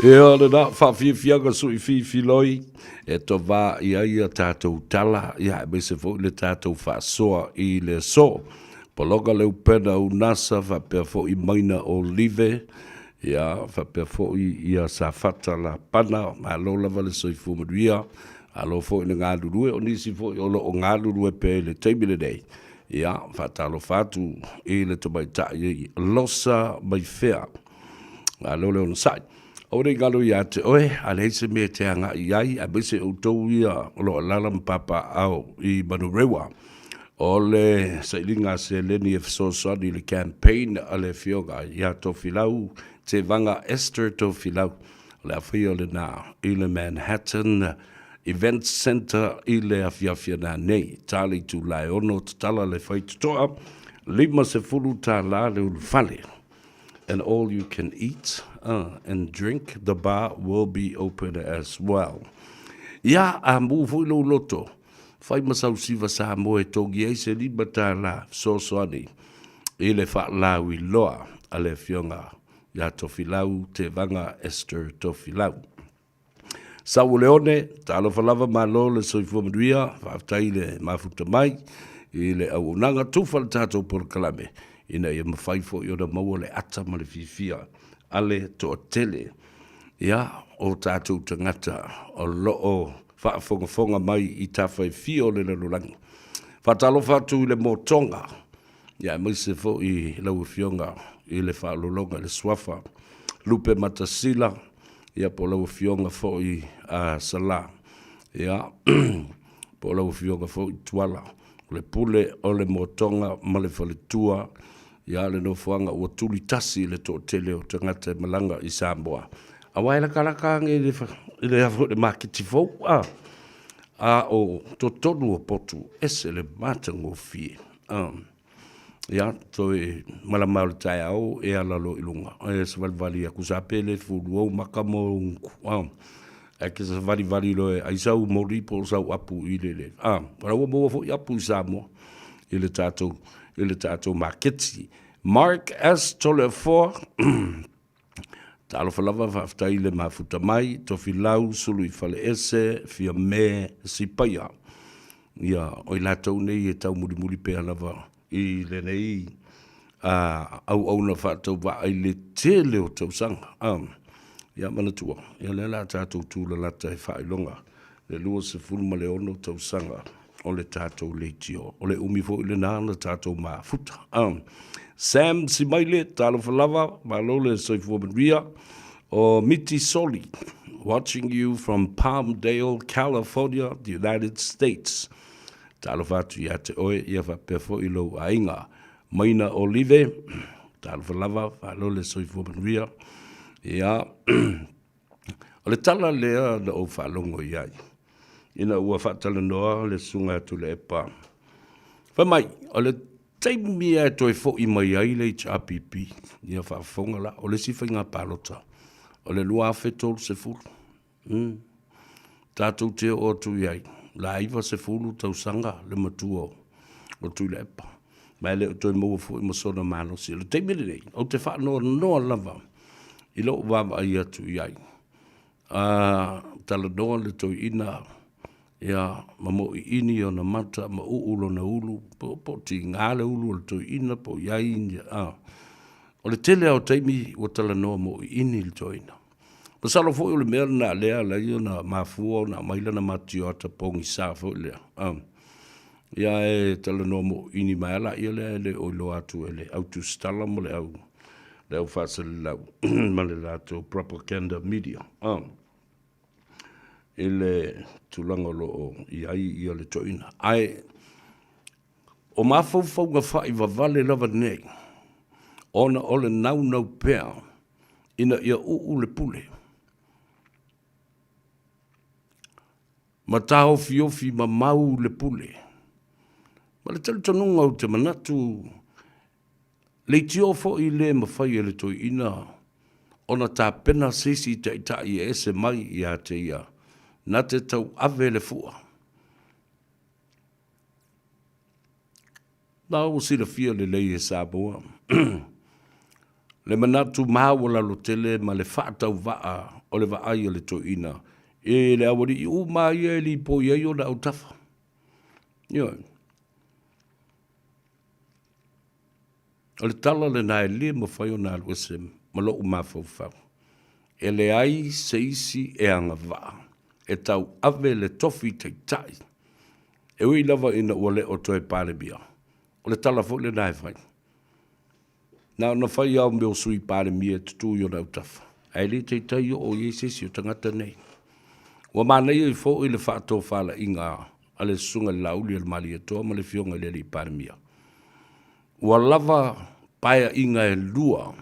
E o le na whawhiawhianga sui whiwhiloi, e to wā ia tātou tala, ia me se fo le tātou whasoa i le so. Pologa leu pena u nasa, whapea fo i maina o live, ia whapea fo i ia sa whata la pana, ma lo lava le soi fumaduia, alo fo i le ngādurue, o nisi fo i olo o ngādurue pe le teimile nei. Ia, whatalo whatu i le tomaita i losa mai whea. Alo leo na sai. Ore galo ia te oe, a leise me te anga iai, a bese o tau ia lo alalam papa au i Manurewa. O le sailinga se leni e fsosani le campaign a le fioga ia to filau, te vanga Esther to filau. Le afio le na i le Manhattan Event Center i le afiafia na nei. Tali tu lai ono tala le faitutoa, lima se fulu ta la le ulfale. And all you can eat and drink, the bar will be open as well. Ia a mufu lo loto. Fai masau siva sa mo e togi e se li bata la sosoani. I le fa la wi loa a le fionga. Ia tofilau te vanga Esther tofilau. Sau leone, talo falava malo le soifua maduia, whaftai le mafuta mai, i le au nanga tufal tātou por kalame. Ina ia mawhaifo i ora maua le ata ma le fifia, ale to tele. Ia, o tātou tangata, o loo whaafonga mai i tawhai fio le lalulangi. Whatalo whatu i le motonga, ia maise fo i lau fionga, i le whaalolonga le swafa, lupe matasila, ia po lau fionga fo i sala, ia, po lau fionga fo i tuala, le pule o le motonga ma le whaletua, ia le no fuanga ua tuli tasi le to tele o tangata malanga i Samoa. A waila kalaka nge le hafo le makiti fo, a o to tonu o potu, ese le matango fie. Ia, to e malamau le tai au, e alalo ilunga. E se valivali a kusapele, fulu au makamo unku. E ke se valivali lo e aisau mori po sau apu i le. Para ua mua fo i apu i Samoa. I le tātou makiti. Mark S. Tolefo, talo falava whaftai le mafuta mai, tofi lau sulu i fale ese, fia me si paia. Ia, oi lātou nei e tau muri pe alava i le nei, au na whātou wa ai le te leo tau sanga. Ia manatua, ia le la tātou tūla lata e whailonga, le lua se fulma le ono tau sanga, o le tātou le tio, o le umifo i le nāna tātou mafuta. Sam Simaile, talo falava, malole soifua maria, o Miti Soli, watching you from Palmdale, California, the United States. Talo fatu ia te oe, ia whapefo i lo ainga. Maina Olive, talo falava, malole soifua maria, ia, o le tala lea na o whalongo iai. Ina ua whatala noa le sunga tu le epa. Whamai, o le taimi e toi fo i mai ai le HRPP, ia whaafonga la, o le siwhainga palota, o le lua awhetol se fulu. Tātou te o tu iai, la iwa se fulu tau sanga le matua o tu le epa. Mai le o toi maua fo i masona mano si, le taimi le nei, o te whaanoa noa lava, i lo wawa ai atu iai. Tala noa le toi ina, ia mamo i ini o na mata ma uulo na ulu po ti ngale ulu o to ina po iai o le tele au taimi o tala noa mo i ini le to ina pa salo fo o le mea na lea la i na mafua na maila na matio ata pongi sa fo lea ia e tala noa mo ini maela ia le o lo atu ele autu stala mo le au fasa le lau ma le lato propaganda media ele tulanga lo i le toina. Ai, o mafau nga whai wawale lava nei, ona ole nau pēr, ina ia le pule. Ma tāo fiofi ma mau le pule. Ma le telu tanunga o te manatu, le tio fo i le ma whai le toina, ona tā pena sisi te itai e ese mai i a te ia. Na te tau ave le fua. Na o sila fia le lei e Samoa. Le manatu maawala lo tele ma le whaatau waa o le vaai o le toina. E le awari i umai e li po iei o na au tafa. O le tala le na e le ma whai o na alwese ma lo umafau. E le ai se isi e anga vaa. E tau ave le tofi te tai. E ui lava ina ua le o toi pale bia. O le tala fo le na e whai. Na whai au meo sui pale mia tutu i o na utafa. Ai le te tai o iesesi o tangata nei. Ua manei i fo i le whaato whala inga a le sunga lauli al mali atoa ma le fionga le li pale mia. Ua lava paia inga e lua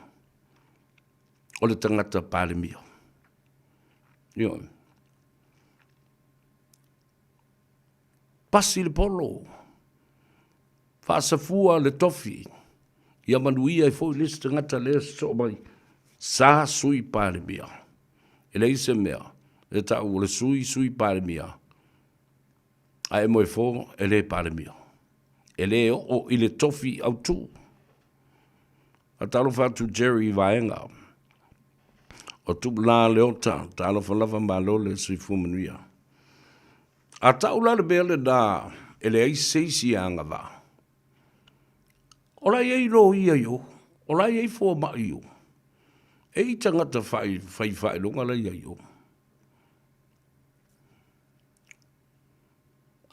o le tangata pale mia. Pasi le polo. Whaasafua le tofi. Ia manuia i fo i liste tangata le so mai. Sa sui pale mia. E le ise mea. E tau le sui pale mia. A e moe fo e le pale mia. E le o i le tofi au tu. A talo fatu Jerry vaenga. O tu la leota. Talo falava malo le sui fumanuia. A tau la le bele da. E le ai seisi anga va. Ola iei lo ia yo. Ola iei fo ma yo. E i tangata fai longa la ia yo.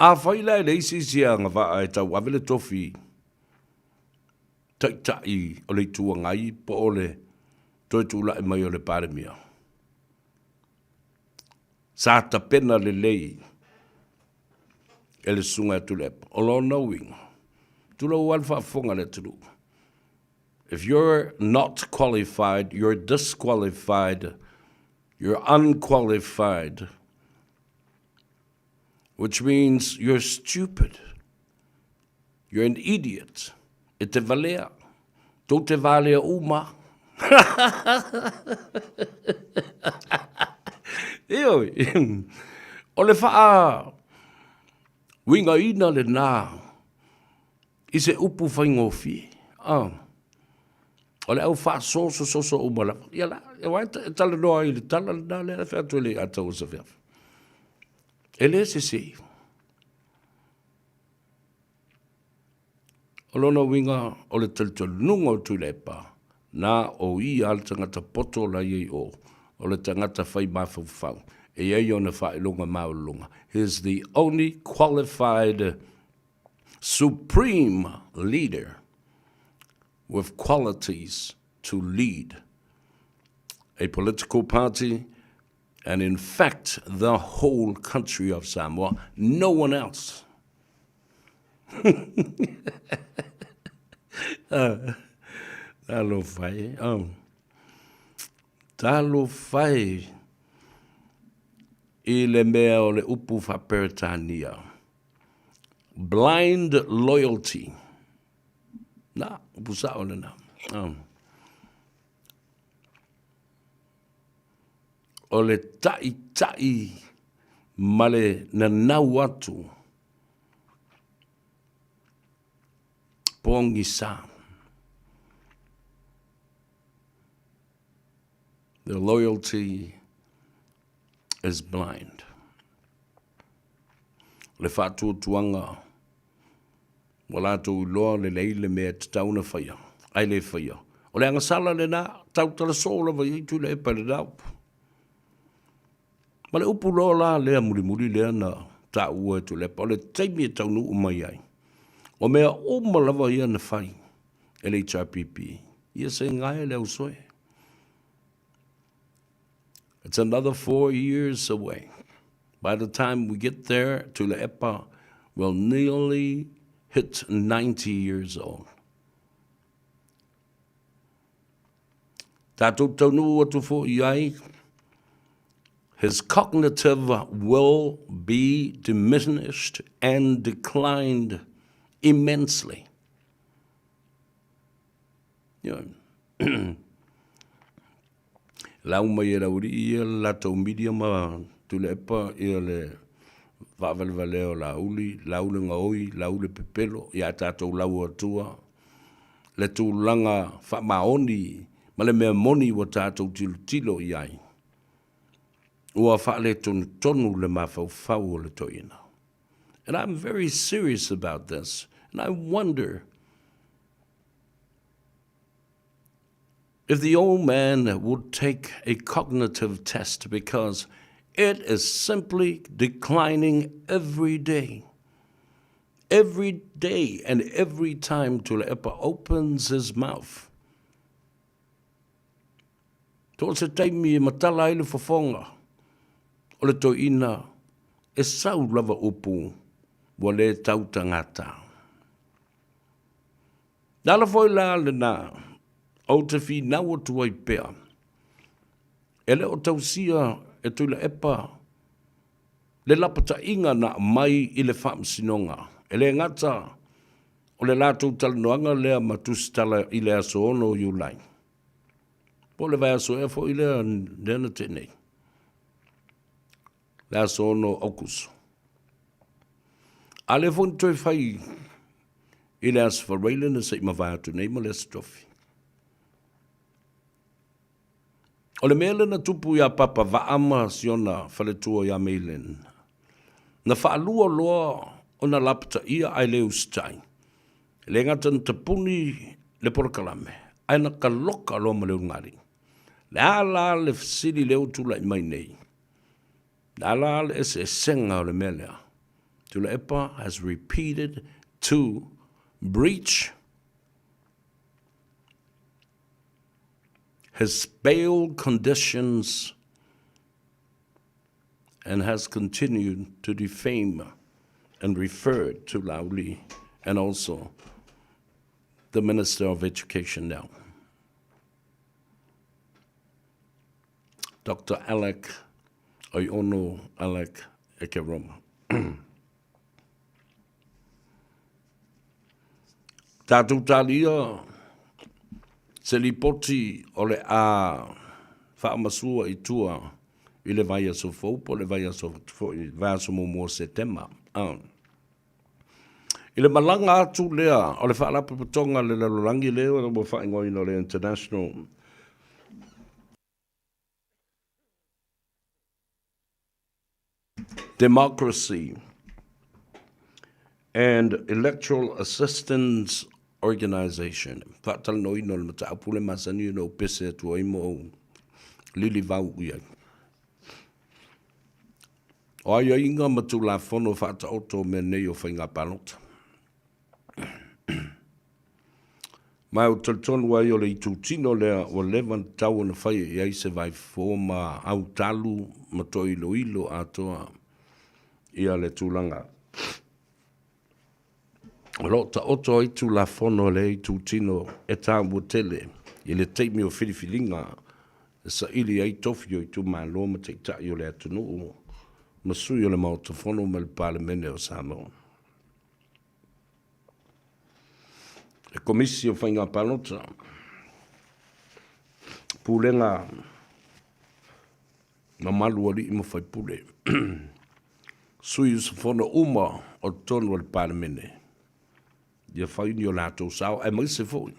A fai la le seisi anga va e tau avele tofi. Tai o le tua ngai po o le toi tula e mai o le pare mia. Sa ta pena le lei e le sunga tu le o lo knowing. Tula wan fa fonga le tulu. If you're not qualified, you're disqualified, you're unqualified, which means you're stupid. You're an idiot. E te valea. Tō te valea uma. Eoi. O le faa. Winga ina le nā. I se upu whaingofi. O le au faa soso umala. Ia la. E wai tala noa i le tala nā le whea tue le ata o sa whea. E le se. O lona winga o le nunga o tu le pa. Nā o i al tangata poto la iei o. O le tangata whai mawhau. E iei o na whai lunga maulunga. He is the only qualified supreme leader with qualities to lead a political party and in fact the whole country of Samoa. No one else. Talo fai. Talo fai. I le mea o le upu whaperetania. Blind loyalty. Na, upu sao le na. O le tai male na nau atu. Pongi sa. The loyalty is blind. Le fatu tuanga. Wala tu loa le leile mea tauna whaia. Ai le whaia. O le angasala le na tau tala sola vai i tu le epa le dau. Ma le upu loa la lea muri lea na ta ua tu le epa. O le teimi e tau nu umai ai. O mea oma lava ia na whai. E le HRPP. Ia se ngai le usoe. It's another 4 years away. By the time we get there to Le Epa, we'll nearly hit 90 years old. Tātou taunu atu fo iai, his cognitive will be diminished and declined immensely. Lau mai e rauri ia latou media ma tule epa ia le whaavale o lauli, laule ngaoi, laule pepelo, ia tātou lau atua, le tūlanga whamaoni, ma le mea moni wa tātou tilo iai. ua whaale tonu le mawhau o le toina. And I'm very serious about this. And I wonder if the old man would take a cognitive test, because it is simply declining every day. Every day and every time Tulepa opens his mouth. Tō se taimi e matala ele whawhonga. O le toina e sau lava upu wa le tau tangata. Nala foi la le nā, au te whi nau atu ai pēr. Ele o tausia e tui le epa, le lapata inga na mai i le whamsinonga. Ele ngata o le lātou talanoanga lea matustala i le aso ono i ulai. Po le vai aso e fo i lea nena tenei. Le aso ono aukuso. A le fon toi fai i le aso whareile na se ima vai atu nei ma le astrofi. O le mele na tupu ia papa vaama siona whaletua ia meilen. Na whaalua loa o na lapta ia ai leo stai. Le ngata na tapuni le porokalame. Ai na ka loka loa ma leo ngari. Le ala le fasili leo tula i mai nei. Le ala le ese senga o le melea. Tula epa has repeated to breach his bail conditions and has continued to defame and refer to loudly, and also the Minister of Education now. Dr. Alec Oiono Alec Ekeroma. Tātou tālia se li poti o le a whaamasua i tua i le vai aso faupo, le vai aso momo se tema. I le malanga atu lea, o le whaalapu putonga le lalorangi leo, o le whaingoina o le International Democracy and Electoral Assistance Organization. Whaatala no ino le mata apule masani no pese atua imo lili vau ia. O aia inga matu la fono whaata oto me nei o whainga palota. Mai o taltonu ai o le itu tino lea o levan tau na whai i aise vai fōma au talu mato ilo ilo atoa ia le tūlanga. O lota oto ai tu la fono le itu tino e tā mutele i le teimi o whiriwhiringa sa ili ai tofio i tu malo ma te tai o le atunu masui o le mautafono ma le palemene o Samoa. E komisi o whainga palota pulenga ma malu ali ima whai pule. Sui usafono uma o tonu o le palemene. Ia whaini o lātou sao, e mai se fōi.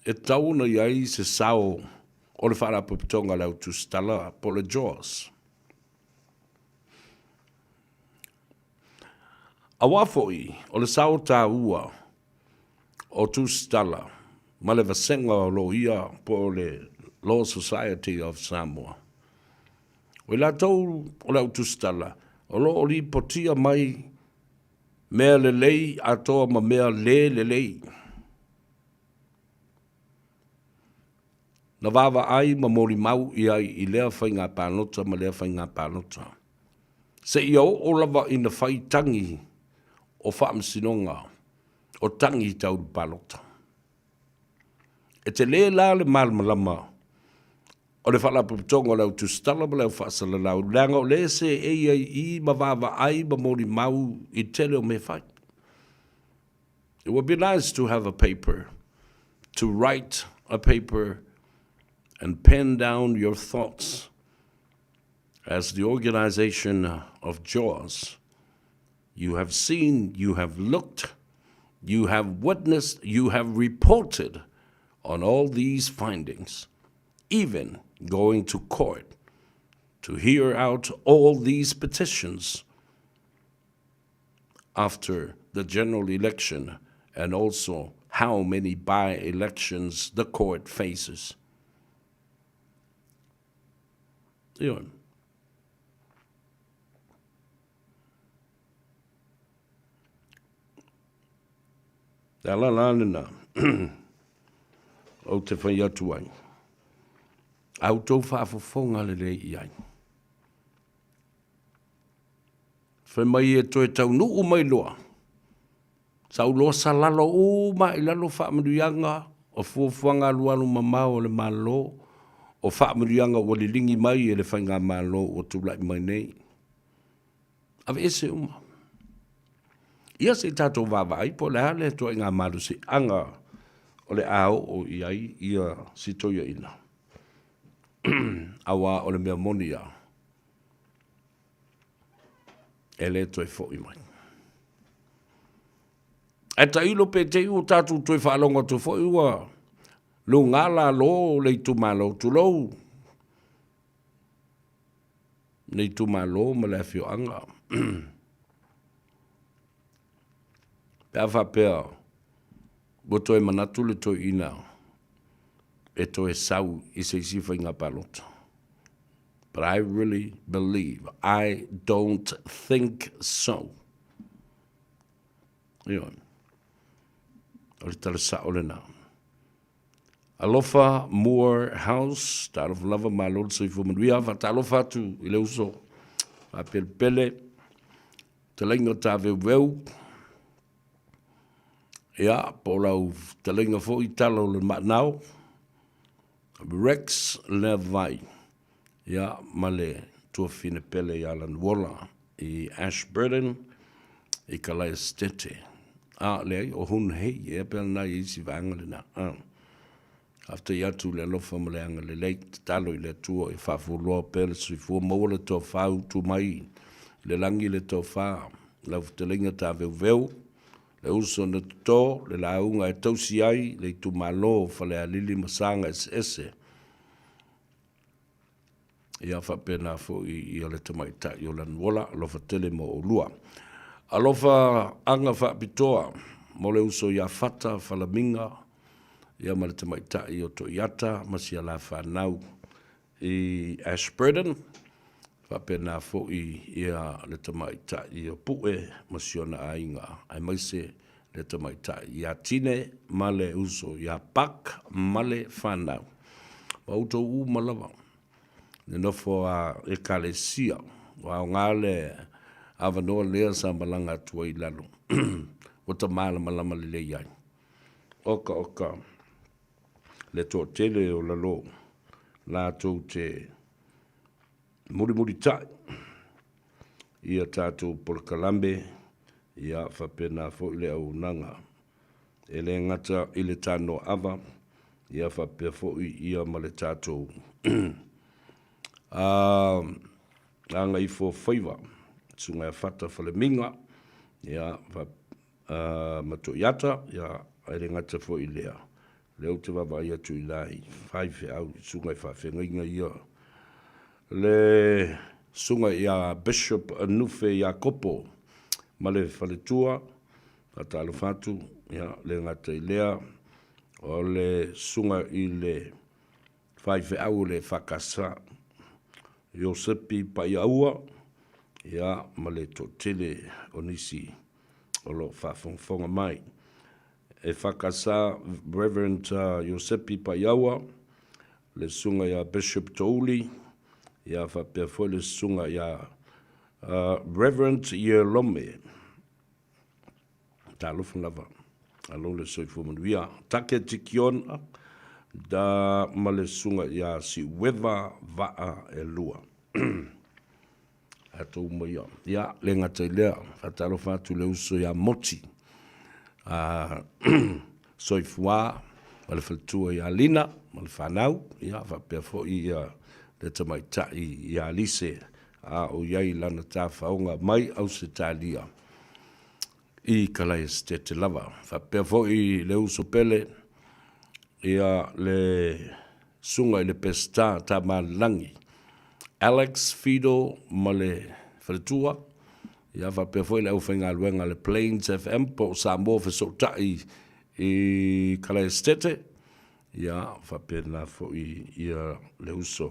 E tauna iai se sao o le whaarapapitonga lau tu stala po le Jaws. A wafoi o le sao tā ua o tu stala ma le vasenga o lo ia po le Law Society of Samoa. O la tau o lau tu stala o lo li potia mai mea le lei atoa ma mea le lei. Na wawa ai ma mori mau i ai i lea whainga pānota ma lea whainga pānota. Se i o lava i na whai tangi o whaamsinonga o tangi tau pānota. E te le la le malmalama o le whaalaputonga lau tu stala ma lau whaasala lau langa o le se i ma wawa ai ma mori mau i tele o me whai. It would be nice to have a paper, to write a paper and pen down your thoughts as the organization of Jaws. You have seen, you have looked, you have witnessed, you have reported on all these findings even going to court to hear out all these petitions after the general election and also how many by-elections the court faces. Yun. Tala lana o te whai atu ai. Au tau whaafofonga le rei iai. Whai mai e toi tau nuu mai loa. Sau loa salalo o mai lalo whaamaruianga o fuafuanga lualu mamau o le malo o whaamaruianga o le lingi mai e le whainga malo o tūlai mai nei. Awe ese uma. Ia se tātou wāwai po le hale toi ngā maru se anga o le ao o iai ia si toia ina. Awa o le mea moni a. E le toi fo i mai. E ta ilo pe te iu tātou toi whaalonga tu fo iua. Lo ngala lo le tu malo tu lo. Nei tu malo ma le fio anga. Pea whapea, bo toi manatu le toi ina, e toi sau i se isi whainga palota. But I really believe, I don't think so. Ioi. O le tala sa o le nā. Alofa Moore House, ta alofa lava malolo sa i fumanuia, ta alofa atu i le uso, a pele, te lainga ta veu, ia, po lau te lainga fo i talo le matnau, Rex Levi, ia, male tua fine pele i Alan Walla, i Ashburton, i Kalai Stete. Le o hun hei, e pele na i isi vanga le na. After i atu le lofa ma le anga le leit, talo i le tua i whafuloa pele, sui fua maua le tau whau tu mai, le langi le tau wha, lau te lainga ta veu, le uso na tuto, le launga e tausi ai, le tu malo, fa le alili masanga ese. Ia whapena fo i ole tamaita i olan wola, alofa tele mo o lua. Alofa anga whapitoa, mo le uso ia fata, falaminga, ia ma le tamaita i o toiata, masi ala whanau i Ashburton, whapena fo i ia le tamaita i o pue, masi ona ainga, ai maise le tamaita i a tine, ma le uso ia pak, ma le whanau. Wauto u malawa. Ne nofo a e kalesia, wa ngale avanoa lea sa malanga tua i lalo. Wata mala malama le le iai. Oka, le tō tele o lalo, la tō te muri tai. Ia tātou polkalambe, ia whapena fo ile au nanga. E le ngata ile TANOA AVA, ia whapea fo ia ma le tātou. Anga i fo whaiva, sunga e whata whaleminga, ia mato iata, ia aere ngata fo i lea. Leo te wawa ia tu i lai, whaife au, sunga i whawhenga ia. Le sunga ia Bishop Anufe ia kopo, ma le whaletua, kata alo whatu, ia le ngata i lea, o le sunga i le whaife au le whakasa, Yosepi Paiaua, ia ma le totele o nisi o lo whawhongwhonga mai. E whakasa Reverend Yosepi Paiaua, le sunga ia Bishop Touli, ia whapea foi le sunga ia Reverend Yerlome, ta lofu lava, alo le soifu manuia, take tikiona, da ma le sunga ia si wewa vaa e lua. Ato umaia. Ia, le ngata i lea, whatalo whatu le uso ia moti. Soifua, ma le whaltua ia lina, ma le whanau, ia, whapea fo ia le tamaita ia lise, o iai lana tā whaonga mai au se tālia. I kalai stete lava. Whapea fo i le uso pele, ia le sunga i le pesta ta malangi. Alex Fido ma le whaletua. Ia whape foi le au whainga luenga le Plains FM po Samoa whesotai i Kalaestete. Ia whape na foi ia le uso.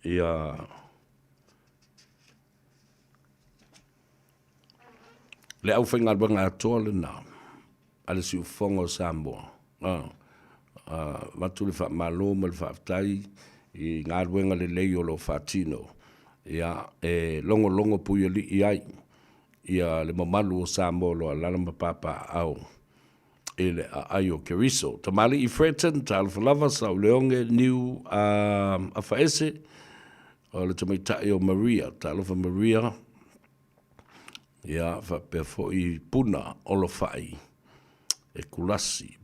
Ia le au whainga luenga atoa le nā. Ale si ufonga o Samoa. Matu le wha malo ma le whaafitai i ngā ruenga le lei o lo whaatino. Ia longo puia li i ai. Ia le mamalu o Samoa lo alana mapapa au. E le ai o Keriso. Tamali i Freton, ta alfalava sa o leonge niu a whaese. O le tamaitai o Maria, ta alfa Maria. Ia whapea fo i puna o lo whai. E kulasi.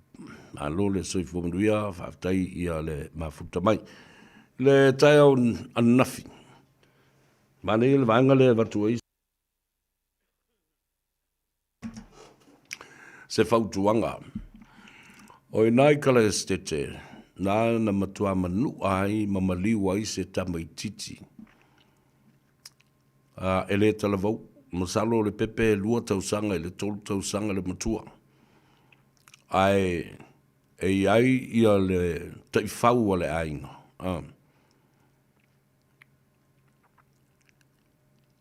Alo le soifo manuia, whaftai ia le mafuta mai. Le tai au anafi. Mane le vanga le watu ai. Se whautuanga. O i nai Kalaestete, nā na matua manu ai mamaliu ai se tamaititi. E le talavau, masalo le pepe lua tausanga, le tolu tausanga le matua. Ai ia le taifau le ainga.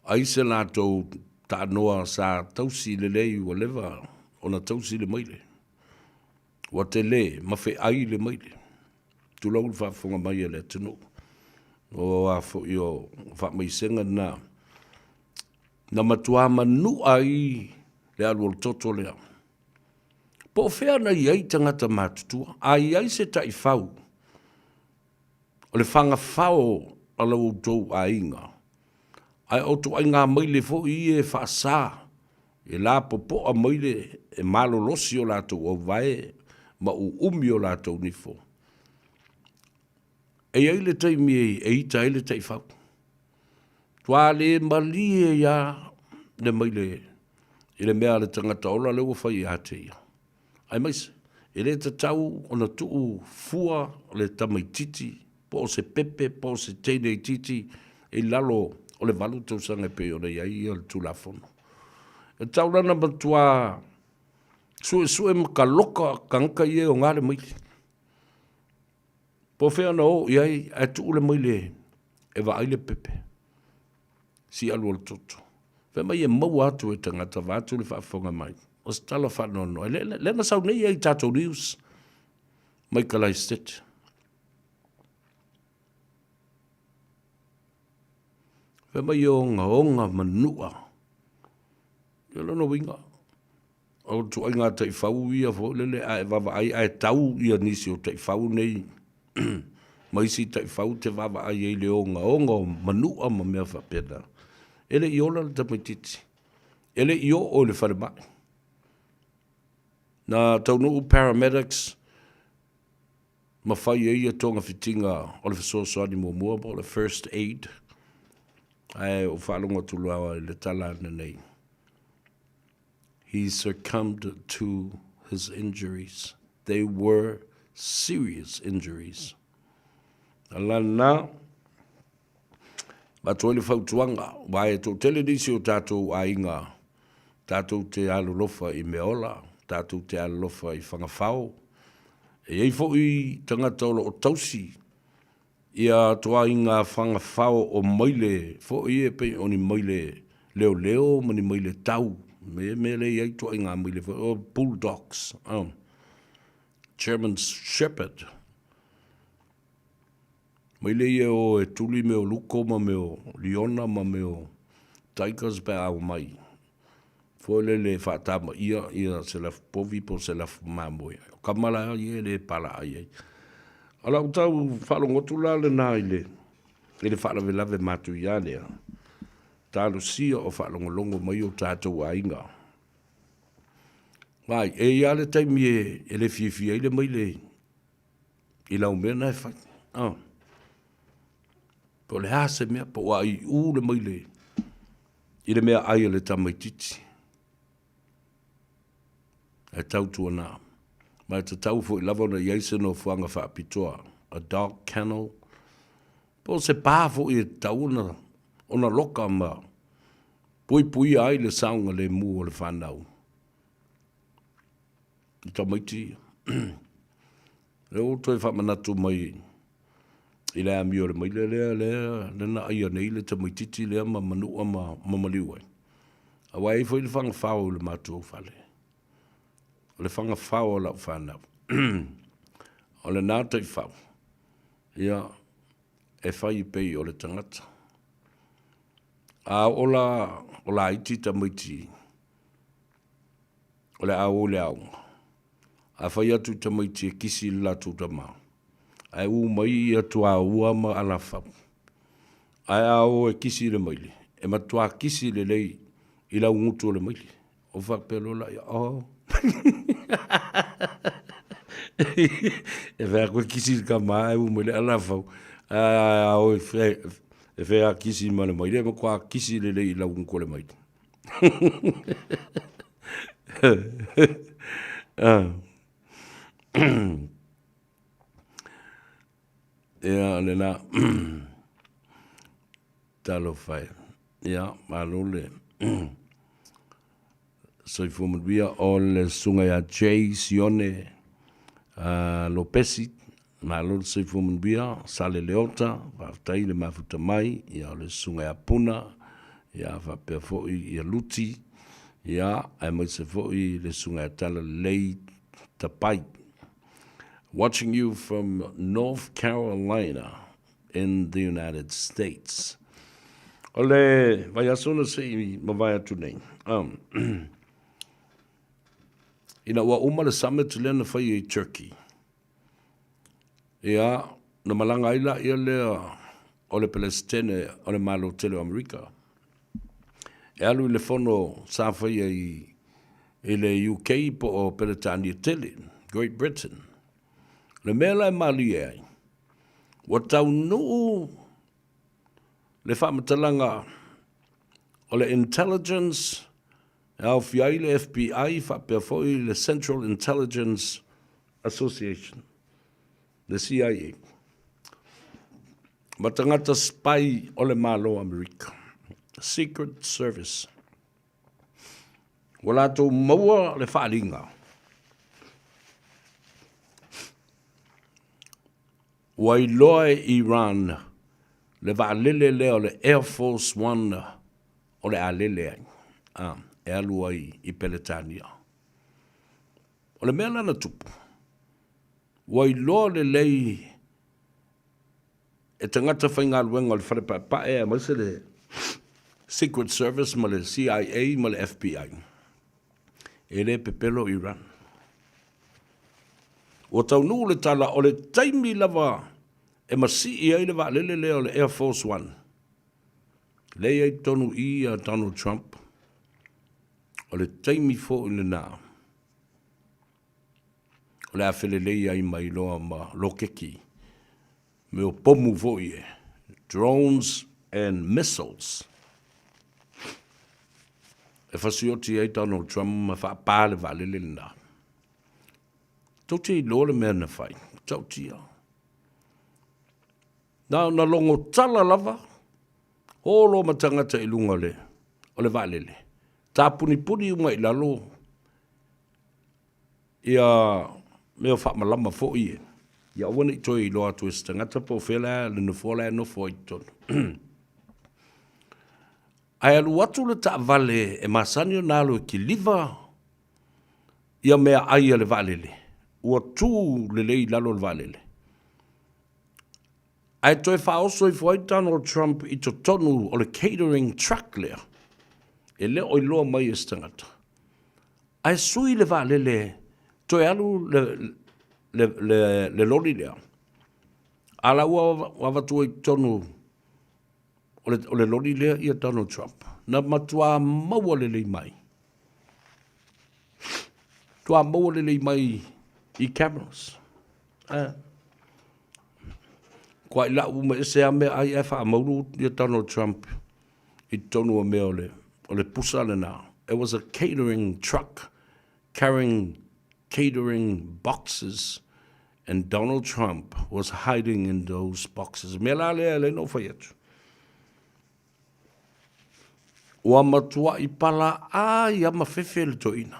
Ai se lātou tānoa sa tausi le lei ua lewa o na tausi le maile. Wa te le, mawhi ai le maile. Tulau le whaafonga mai le tino. O a fo i o whaamaisenga na. Na matua manu ai le alu o toto lea. Po whea na iai tangata mātutua. Ai se taifau. O le whanga whao alau tau a inga. Ai o tu ai ngā maile fo i e whaasā. E la popo a maile e malo losi o lātou o vai ma u umi o lātou nifo. E ai le taimi e ita e le taifau. Tua le mali e ia le maile e le mea le tangata ola le ua whai a te ia. Ai maise, e le tatau o na tuu fua le tamaititi, po se pepe, po se teine titi, e lalo o le valu tausanga pe o le iai o le tulafono. E taurana matua sue makaloka kanka ie o ngare maile. Po whea na o iai a tuu le maile e wa aile pepe. Si alu o le toto. Whea mai e mau atu e tangata vātu le whaafonga mai. O se tala whanono. Lena sau nei ei tātou news. Mai Kalaestete. Whea mai o onga manua. Ia lono winga. O tu ai ngā taifau ia fo lele a e wawa ai a e tau ia nisi o taifau nei. Mai si taifau te wawa ai e le onga manua ma mea whapena. Ele i ola le tamaititi. Ele i o le whanemai. Na taunu paramedics ma whai e ia tonga fitinga o le whasosoani mua po le first aid. Ai o whalonga tuluawa le tala nei. He succumbed to his injuries. They were serious injuries. Alana ma tole fautuanga vai to tele disi o tatou ainga. Tatou te alolofa I meola, tatou te alolofa I whangawhao. E ei fo I tangata o tausi. Ia toa inga whangawhao o maile, fo I e pe o ni maile leo, ma ni maile tau. Me le iai toa inga maile, o bulldogs. German Shepherd. Maile ia o e tuli me o luko ma me o liona ma me o tigers pe au mai. Fo le whaatama ia se la povi po se la mamoia. Kamala ia le pala ai. Ala utau whalongotu la le nā ile. Ele whaalawe lave matu ia lea. Tālu sia o whalongolongo mai o tātou a inga. Vai, e ia le taimi e le fiefia ile mai le. I lau mena e whai. Po le hase mea, po wa I u le mai le. I le mea aia le tamaititi. E tautua nā. Mai te tau fo I lava na iaise no fuanga whaapitoa. A dog kennel. Po se pā fo I tau ona loka ma. Pui ai le saunga le mu o le whanau. I ta maiti. Le o toi whamanatu mai. I le ami o le mai le na aia nei le ta maititi le ama manua ma mamaliu ai. A wai fo I le whanga whao le mātua whale. O le whanga whao o la whanau. O le nātai whao. Ia, e whai pei o le tangata. A o la iti ta maiti. O le au o le aunga. A whai atu ta maiti e kisi la tu ta mao. Ai u mai atu a ua ma ala whao. Ai au e kisi le maili. E matua kisi le lei I la ngutu le maili. O whakpelo la ia. Oh. E whea koe kisi ka maa e u maili ala whao. Au e whea kisi ma le maili. E makua kisi le lei I la ngutu le maili. Ia le na talo whai. Ia, malole. So I fumanuia o le sunga ia J. Sione Lopesi. Malole so I fumanuia Sale Leota. Whaftai le mafuta mai. Ia o le sunga ia Puna. Ia whapea fo'i ia Luti. Ia, ai mai se fo'i le sunga ia Tala Lei Tapai. Watching you from North Carolina in the United States. Ole, vai asona se ma vai atu nei. Ina wa uma le summit lena fai I Turkey. Ia, na malanga ila ia le o le Palestine o le malo tele o Amerika. E alu le fono sa fai I le UK po o Peletania tele, Great Britain. Le mela e mali ai. Wa tau nuu le whamatalanga o le intelligence au fiai le FBI whapea foi le Central Intelligence Association, le CIA. Matangata spy o le malo Amerika. Secret Service. Wala tō maua le whaalinga. Wai loe Iran le waalele leo le Air Force One o le alele ai. E alu ai I Peletania. O le mea lana tupu. Wai loa le lei e tangata whainga luenga o le whare pa e a maise le Secret Service ma le CIA ma le FBI. E le pepelo Iran. O tau nu le tala o le taimi lava e masi I ai le waalele leo le Air Force One. Le ai tonu I a Donald Trump. O le taimi fo I le nā. O le awhele lei ai mai loa ma lokeki. Me o pomu fo I e. Drones and missiles. E whasioti ai Donald Trump ma whaapāle waalele le nā. Tauti I loa le mea na whai. Tauti au. Na longo tala lava. Holo matangata I lunga le. O le waalele. Tā puni unga I lalo. Ia mea whaamalama fo I e. Ia wana I toi I loa tu e stangata po whela le nufola e nofo I tonu. Ai alu atu le ta vale e masani o nalo e ki liva. Ia mea aia le waalele. Ua tu le lei lalo le waalele. Ai toi whaoso I fwai Donald Trump I to tonu o le catering truck lea. E le oi loa mai e stangata. Ai sui le waalele toi alu le lori lea. Ala ua wavatu I tonu o le lori lea I Donald Trump. Na matua maua le lei mai. Tua maua le lei mai I cameras. Kwa ila uma e se ame ai e wha mauru I Donald Trump I tonu o mea o le pusa le nā. It was a catering truck carrying catering boxes, and Donald Trump was hiding in those boxes. Me la le no fai atu. Ua matua I pala ia mawhewhe le toina.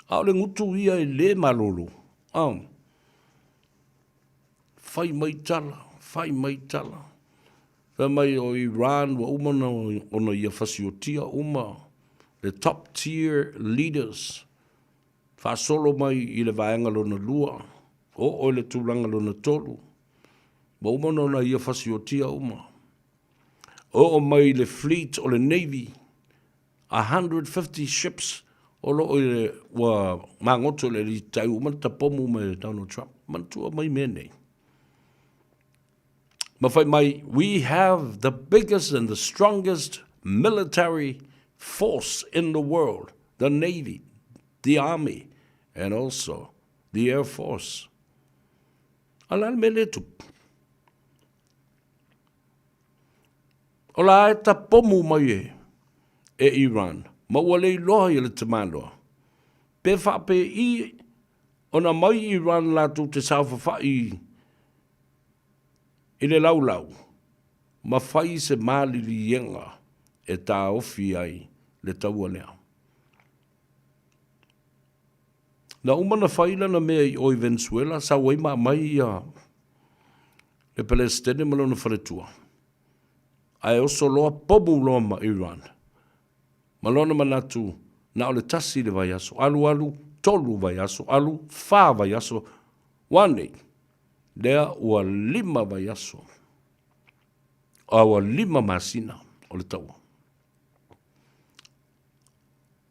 Au le ngutu ia I le malolo. Fai mai tala. Wha mai o Iran wa umana ona ia fasiotia uma. The top tier leaders. Fa solo mai I le vaenga lona lua. O le tūlanga lona tolu. Wa umana ona ia fasiotia uma. O mai le fleet o le Navy, 150 ships o lo le wa mangoto le li tau man tapomu me Donald Trump. Man tua mai mene. Mawhai mai, we have the biggest and the strongest military force in the world. The Navy, the Army, and also the Air Force. Alal mele tu. Ola e tapomu mai e Iran. Ma wale loa I le tamanoa. Pe whape I ona mai Iran la tu te sauwhawhai I le laulau. Ma whai se mali li yenga e tā ofi ai le taua lea. Na umana whaila na mea I oi Venezuela sa waima mai le Palestine malona wharetua. Ai oso loa pomu loa ma Iran. Malona manatu na o le tasi le vai aso. Alu tolu vai aso. Alu wha vai aso. Wane. Lea ua 5 vai aso. Ua 5 masina o le taua.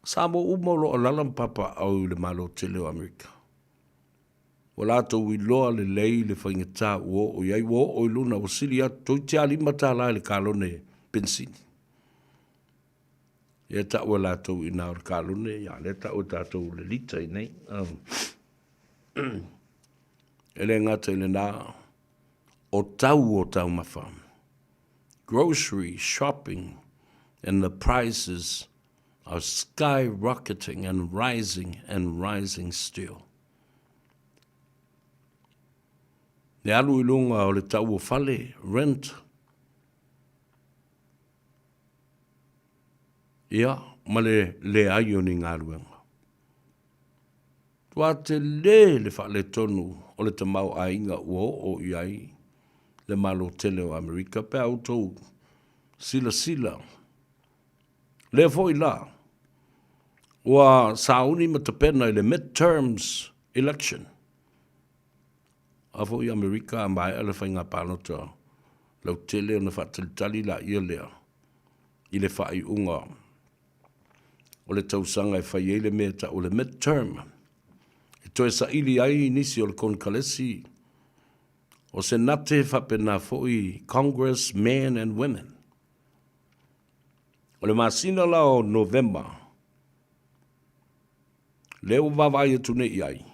Samo uma loa lalam papa au le malo tele o Amerika. Wala to wi loa le lei le whaingata o iai o luna o siri atu toi te alima tā lai le kalone bensini. Ia ta ua la tau I nao le kalone, ia le ta ua tātou le lita I nei. Ele ngata I le nā o tau mawha. Grocery, shopping, and the prices are skyrocketing and rising still. Le alu ilunga o le tau o fale, rent. Ia, ma le aio ni ngā ruenga. Tua te le whale tonu o le tamau a inga o iai, le malo tele o Amerika, pe autou sila. Le foi la, ua sauni matapena I le midterms election. A foi Amerika a mai ala whainga pānota, lau tele o na whatalitali la ia lea, I le whai unga. O le tausanga e whai eile mea ta o le midterm. E toe sa ili ai nisi o le konkalesi. O se nate whapena foi Congress, men and women. O le masina la o November. Leo wawai e tune iai.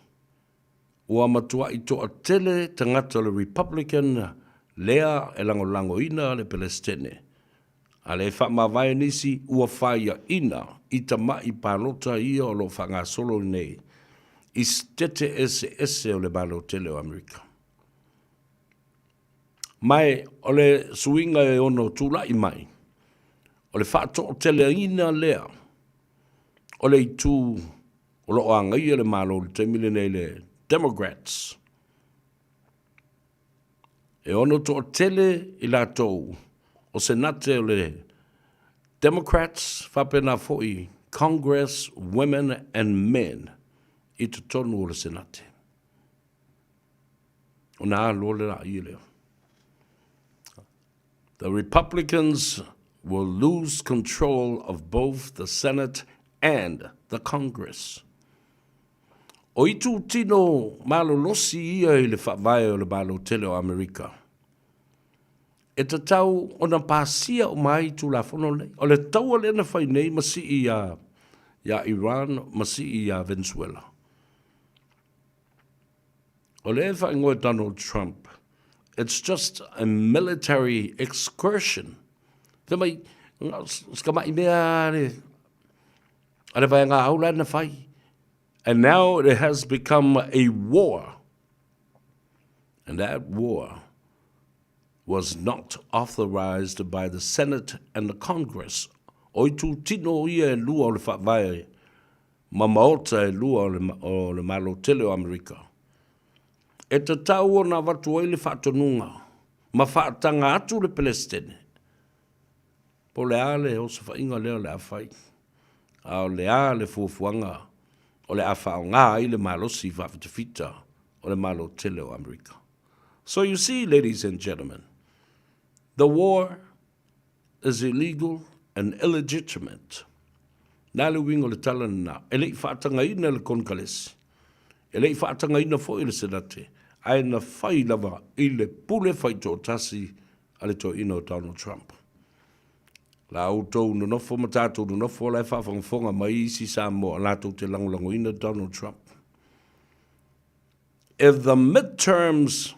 Ua matua I toa tele tangata le Republican lea e lango ina le Palestine. A le whamawai nisi ua whaia ina I tamai pālota ia o lo whanga solo nei. I stete ese o le malo tele o Amerika. Mai o le suinga e ono tūlai mai. O le whaato o tele ina lea. O le itu o lo anga ia le malo le temile nei le Democrats. E ono to o tele I la tou. O senate o le Democrats whapena foi Congress, women and men. I te tonu o le senate. O nā lole la I leo. The Republicans will lose control of both the Senate and the Congress. O itu tino malo losi ia I le whawai o le malo tele o Amerika. E te tau o na pāsia o mai tu la whono nei. O le tau o le na whai nei masi ia Iran, masi ia Venezuela. O le e whai ngoe Donald Trump. It's just a military excursion. Te mai, ska mai mea le. Ale vai ngā aula na whai. And now it has become a war. And that war was not authorized by the Senate and the Congress. O tu tino ia e lua o le whawai, ma maota e lua o le malotele o Amerika. E te tau o na watu o le whatonunga, ma whaatanga atu le Palestine. Po le ale o se whainga leo le awhai, a o le a le fuafuanga, o le a whaonga i le malosi whawhitawhita o le malotele o Amerika. So you see, ladies and gentlemen, the war is illegal and illegitimate. Nā le wingo le tala na, e lei whaatanga ina le konkalesi. E lei whaatanga ina fo i le senate. Ai na whai lava i le pule whai tō tasi a le tō ino Donald Trump. La autou no nofo matatou no nofo lai whawhangafonga mai isi Samoa la tō te langolango ina Donald Trump. If the midterms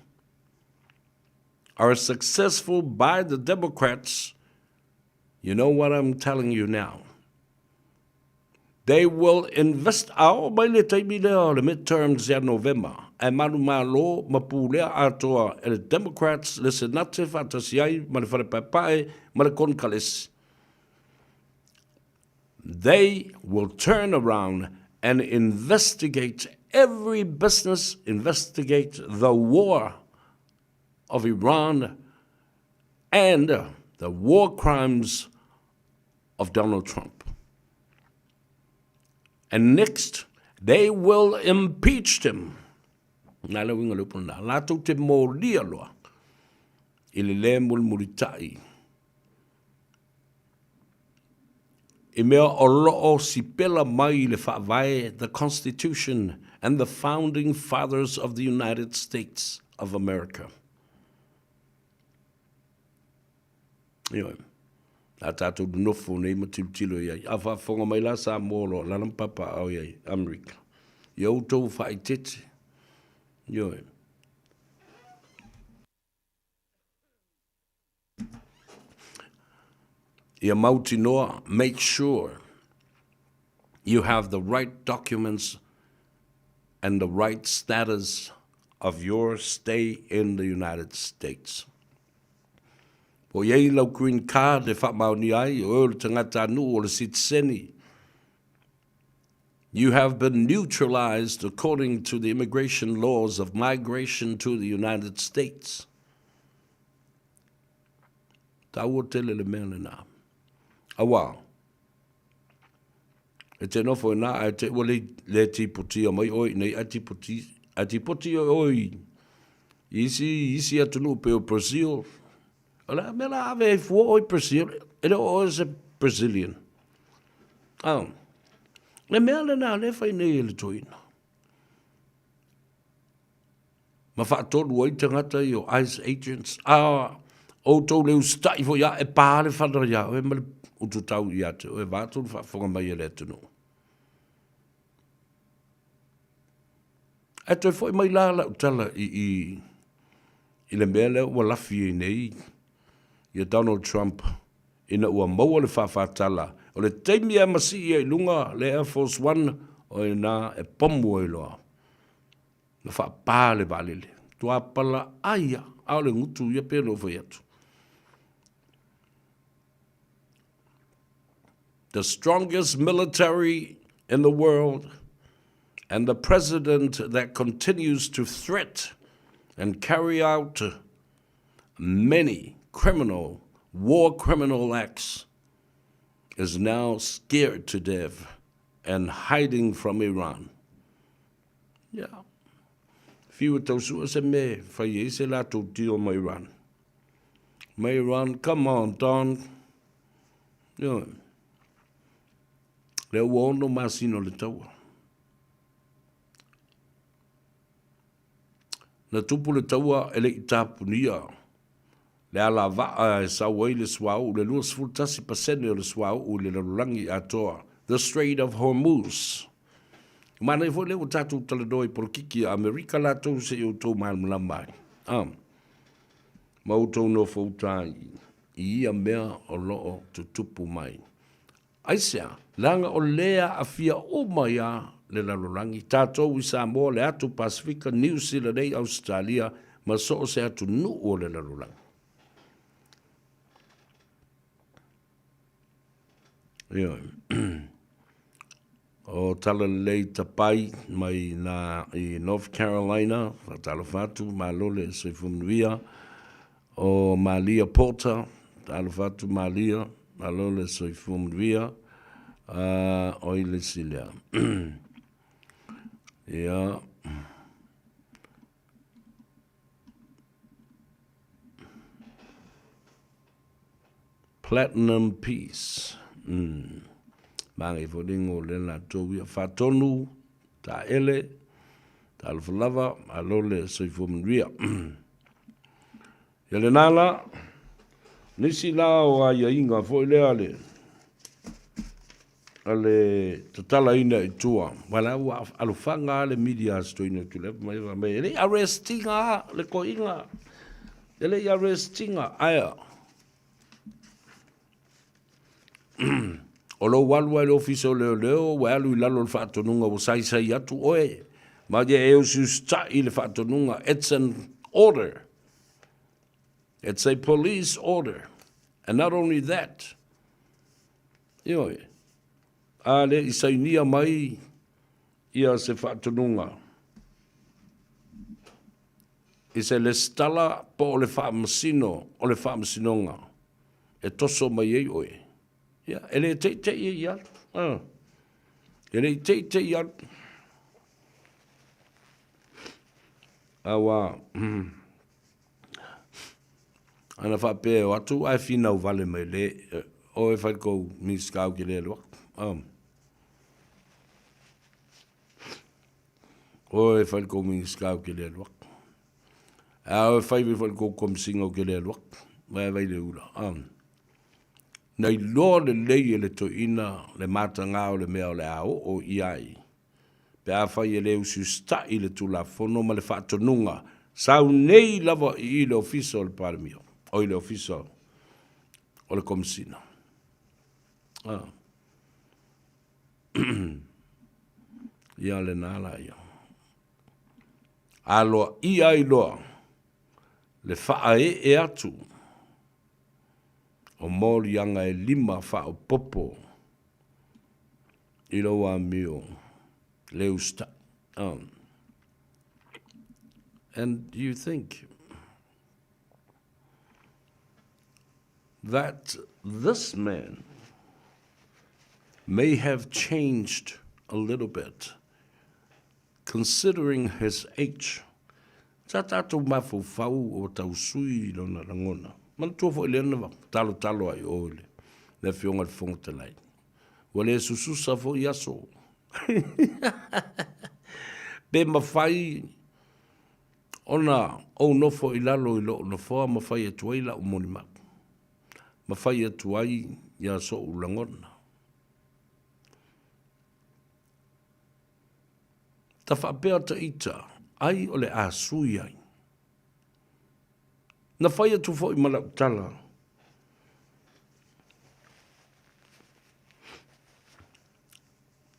are successful by the Democrats, you know what I'm telling you now. They will invest our by le taimi leo le midterms ya November. E manu malo mapulea atoa e le Democrats le senate fatasiai ma le wharepaepae ma le konkalesi. They will turn around and investigate every business, investigate the war of Iran and the war crimes of Donald Trump. And next, they will impeach him. Nā le winga lupuna, lātou te mōria loa, i le le muritai. I mea o loo si pela mai le whaavae, the Constitution and the founding fathers of the United States of America. Anyway, la tātou nofo nei matilutilo iai. A whaafonga mai la sa mōlo, la lampapa au iai, Amerika. Iau tau whaitete. Anyway. Ia mauti noa, make sure you have the right documents and the right status of your stay in the United States. O iei lau green card e whamauni ai, o le tangata anu o le sitseni. You have been neutralized according to the immigration laws of migration to the United States. Tau o tele le mea le nā. Awa. E te nofo e nā, e te wale le tipoti o mai oi, nei a tipoti o oi. Isi atunu pe o Brazil. Ola me la ave e fua oi Brazil. Ele o is a Brazilian. Oh. Le mea le nā, le fai nei le toina. Ma whaatolu oi tangata i o ICE agents. O tau leu stai fo ia e pāle whanara ia. O e male utu tau i ate. O e vātolu whaafonga mai e le tunu. E toi fo i mai la utala i le mea leo ua lafi e nei. Ia Donald Trump ina ua maua le whawhatala. O le teimi e masi i lunga le Air Force One o e nā e pomu e loa. Na whaapāle valele. Tua pala aia au le ngutu ia pēlo fai atu. The strongest military in the world and the president that continues to threat and carry out many war criminal acts is now scared to death and hiding from Iran. Yeah. Fiu tau sua se me, whai e se la tau tio ma Iran. Ma Iran, come on, Don. Yeah. Le uono masino le taua. Na tupu le taua ele i tapunia. Le ala vaa e sawa i le swau, le luas fultasi pasene o le swau u le lalulangi atoa. The Strait of Hormuz. Mana i fo le o tatu taladoi por kiki a Amerika la tau se o tau malmalamai. Ma o tau no fautai i ia mea o loo tutupu mai. Aisea, langa o lea a fia o mai a le lalolangi. Tātou I Samoa le atu Pasifika, New Zealand, Australia, ma so o se atu nu o le lalolangi. Ia. O tala lei tapai mai na I North Carolina, tala fatu, malole se funuia, o Malia Porter, tala fatu Malia, malole se funuia, o ile silia. Ia. Platinum Peace. Mangi fodingo le la tōwia whatonu, tā ele, tā alwhalava, alole soifumria. Ia le nala, nisi la o a ia inga fo ile ale tatala ina I tua. Wala ua alufanga ale media stoina tulepa mai ele arrestinga le ko inga. Ele arrestinga aya. O lo walu ai ofisa o leo wa alu I lalo le whaatonunga o sai atu oe. Ma ye sta I le whaatonunga. It's an order. It's a police order. And not only that. Ioe. A le isainia mai ia se whaatonunga. I se le stala po o le whaamasino o le whaamasinonga. E toso mai ei oe. Ja, ele te ia. Ele te ia. Awa. Ana fa pe o atu ai fina o vale mai le o e fa ko mi skau ki le lo. O e fa ko mi skau ki le lo. A o fa vi fa ko kom singo ki le lo. Vai le ula. Nei loa le lei le to ina le matanga o le mea o le ao o iai. Pe a whai e leu susta I le tula fono ma le whaatonunga. Sau nei lava I le ofisa o le paramio. O I le ofisa o le komisina. Ia le nala ia. Aloa iai loa. Le wha e atu. O mori anga e lima wha o popo I loa mio leusta. And you think that this man may have changed a little bit considering his age. Ta tātou mafu whau o tau sui lona rangona. Man tua fo ele na talo ai ole. Le fionga le fonga te lai. Wale sususa fo yaso. Be mawhai ona o nofo I lalo I lo nofo mawhai atuai la umoni mak. Mawhai atuai ya so ulangona. Ta whapea ta ita ai ole a sui ai. Na whai atu fo I malautala.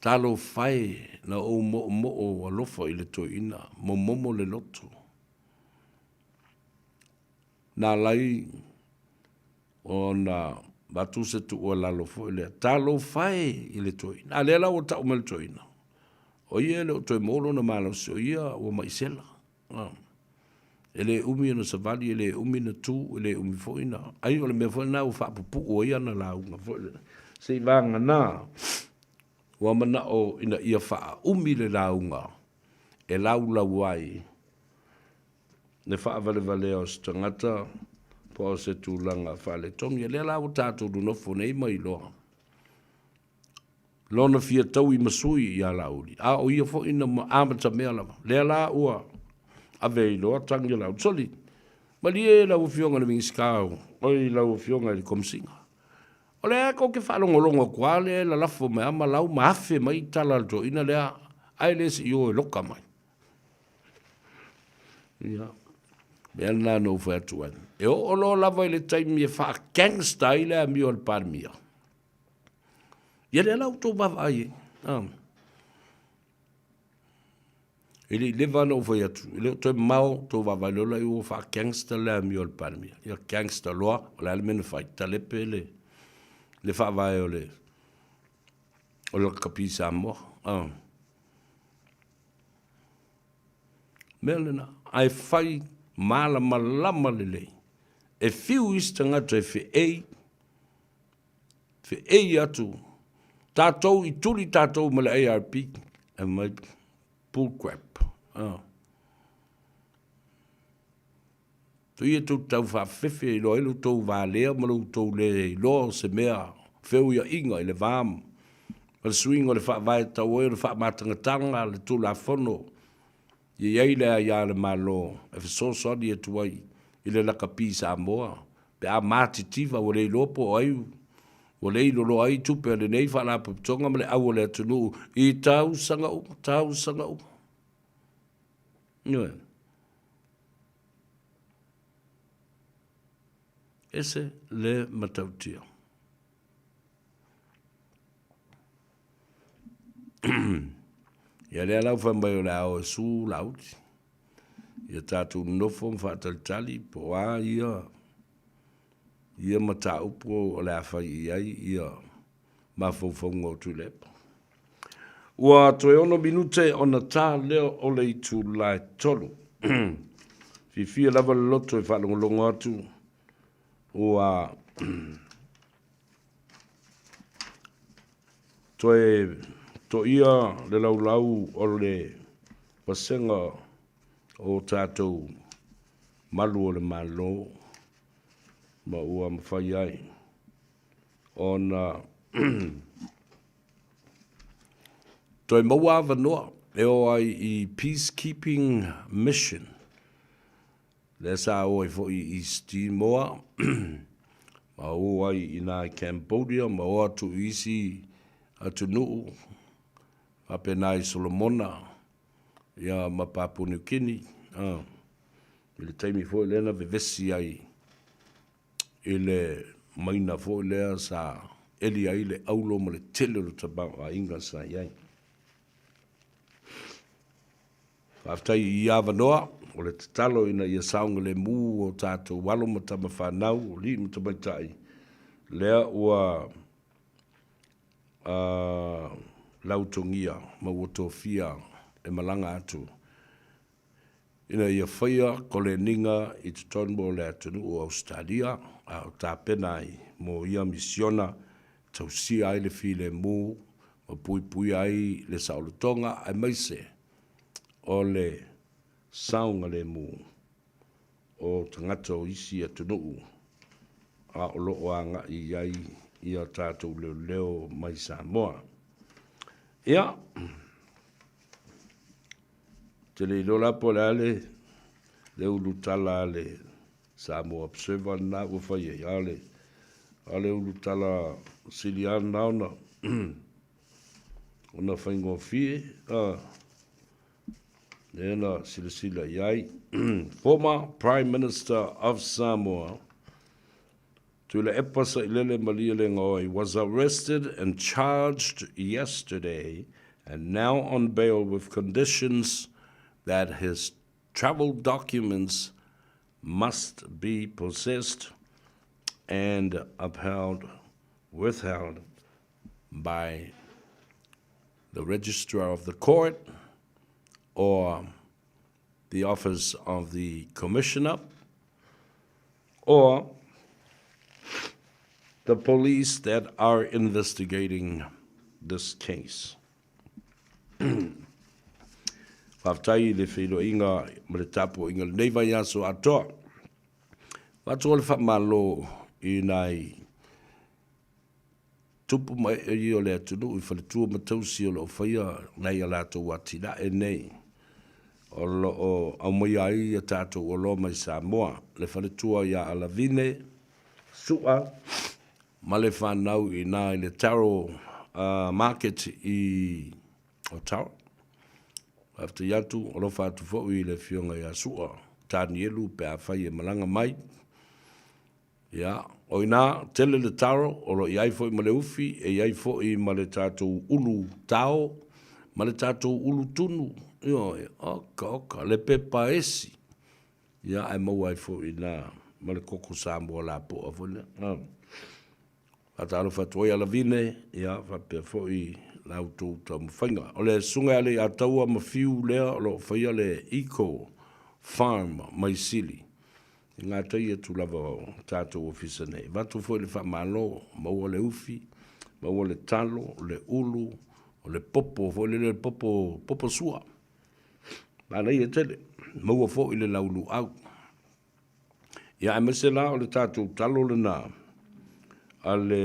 Talo whai na o mo o alofa I le toina, mo momo le loto. Nā lai o na batu se tu o lalo fo I le talo whai I le toina. A lela o tau me le toina. O ia le o toi molo na malo se o ia o maisela. Ele umi na savali, ele umi na tu, ele umi foina. Ai o le mea foina o whapupu o ia na launga foina. Se vanga na, wa mana o ina ia wha umi le launga, e laula wai. Ne wha vale vale o stangata, po o se tūlanga wha le tongi, le lau tātou dunofo nei mai loa. Lona fia tau I masui ia lauri. A o ia foina ma amata mea lava. Le la ua. Ave loa tangi lau tsoli. Ma lie lau fionga le mingiskau. Oi lau fionga le komsinga. O lea ko ke whalongolonga kua le la lafo me ama lau maafe mai tala to ina lea. Ai le si yo e loka mai. Ia. Mea nā no wha atuan. E o lo lava I le taimi e wha gangsta I le a mi o le parmia. Ia le lau tō bawa ai. Ele leva no foi atu. Ele to mau to va valola eu fa gangster la mi ol palmi. Ya gangster lo la almen fa tale pele. Le fa vai ole. O capisa mo. Ah. Melena ai fai mala malama lele. E fiu istanga tre fe atu. Tātou I tuli tātou mala ARP e mai bullcrap. Tui e tau tau whawhewhi I loa elu tau wālea malu tau le loa se mea wheu ia inga I le vāmu. Ma le suinga le whawai tau e le whamatangatanga le tū la whono. Iei le a ia le malo e whesosoni e tuai I le laka pi Samoa. Pe a mātitiva o le lopo o aiu. O le ilo ai tupe le nei whala putonga ma le au le atunu I tau sanga u. Nue. Ese le matautia. Ia le alau whambai o le au e su lauti. Ia tātou nofo mwhataltali po a ia mata upo o le awhai iai ia mawhauwhaunga o tulepa. Ua toe ono minute o na tā leo o le itu lai tolu. Fifia lava le loto e whalongolongo atu. Ua to ia le laulau o le pasenga o tātou malu o le malo ma ua mawhai ai ona toi maua wanoa e o ai I peacekeeping mission le sa o I fo I Samoa ma o ai ina Cambodia ma o atu isi atu nuu apenai Solomona ia ma Papua New Guinea ile taimi fo lena vevesi ai ile maina fo lea sa eli ai le aulo ma le tele lo tabau a inga sa iai aftai ia vanoa o le tatalo ina ia saunga le mu o tātou walo ma tama whanau o li ma tamaitai lea ua lautongia ma uotofia e malanga atu. Ina ia whaia ko le ninga I te tonbo le atunu o Australia a o tāpenai mo ia misiona tausi ai le file mu ma pui ai le saulotonga ai maise o le saunga le mu o tangata o isi atunu a o loo anga I ai ia tātou leo mai Samoa. Ia, te le lola po le ale, le ulutala le Samoa Observer na ufai e ale ulutala silian nauna, ona whaingo fie, nena sila iai, former Prime Minister of Samoa, Tula Epasa Ilele Malia Ngoi was arrested and charged yesterday and now on bail with conditions that his travel documents must be possessed and withheld by the registrar of the court or the office of the commissioner or the police that are investigating this case. Whaftai le whilo inga ma le tapo inga le neiva yaso atoa. Watu ole whamalo I nai tupu mai e o le atunu I whaletua matausi o lo whaia nei a lato watila e nei. O lo o au mai ai a tato o lo mai Samoa. Le whaletua ia alavine sua ma le whanau I nā I le taro market I o taro. After yatu, o lo whātu fōu I le whionga I a sua. Tāni elu pe a whai e malanga mai. Ia, o I nā tele le taro, o lo I ai fōu I ma le uwhi, e I ai fōu I ma le tātou ulu tao, ma le tātou ulu tunu. oka, le pepa esi. Ia, ai mau ai fo ina, ma le koko Samoa la po a fone. Atalo fatoi ala vine, ia, whapea fo i lau tō tau mwhainga. O le sunga ale a taua ma fiu lea, o lo whaia le Eco Farm mai sili. Ngā tai e tu lava o tātou ofisa nei. Vatu fo le whamalo, maua le ufi, maua le talo, le ulu, o le popo, fo le popo sua. Nānei e tele, maua fo i le laulu au. Ia e mese la o le tātou talo le nā, a le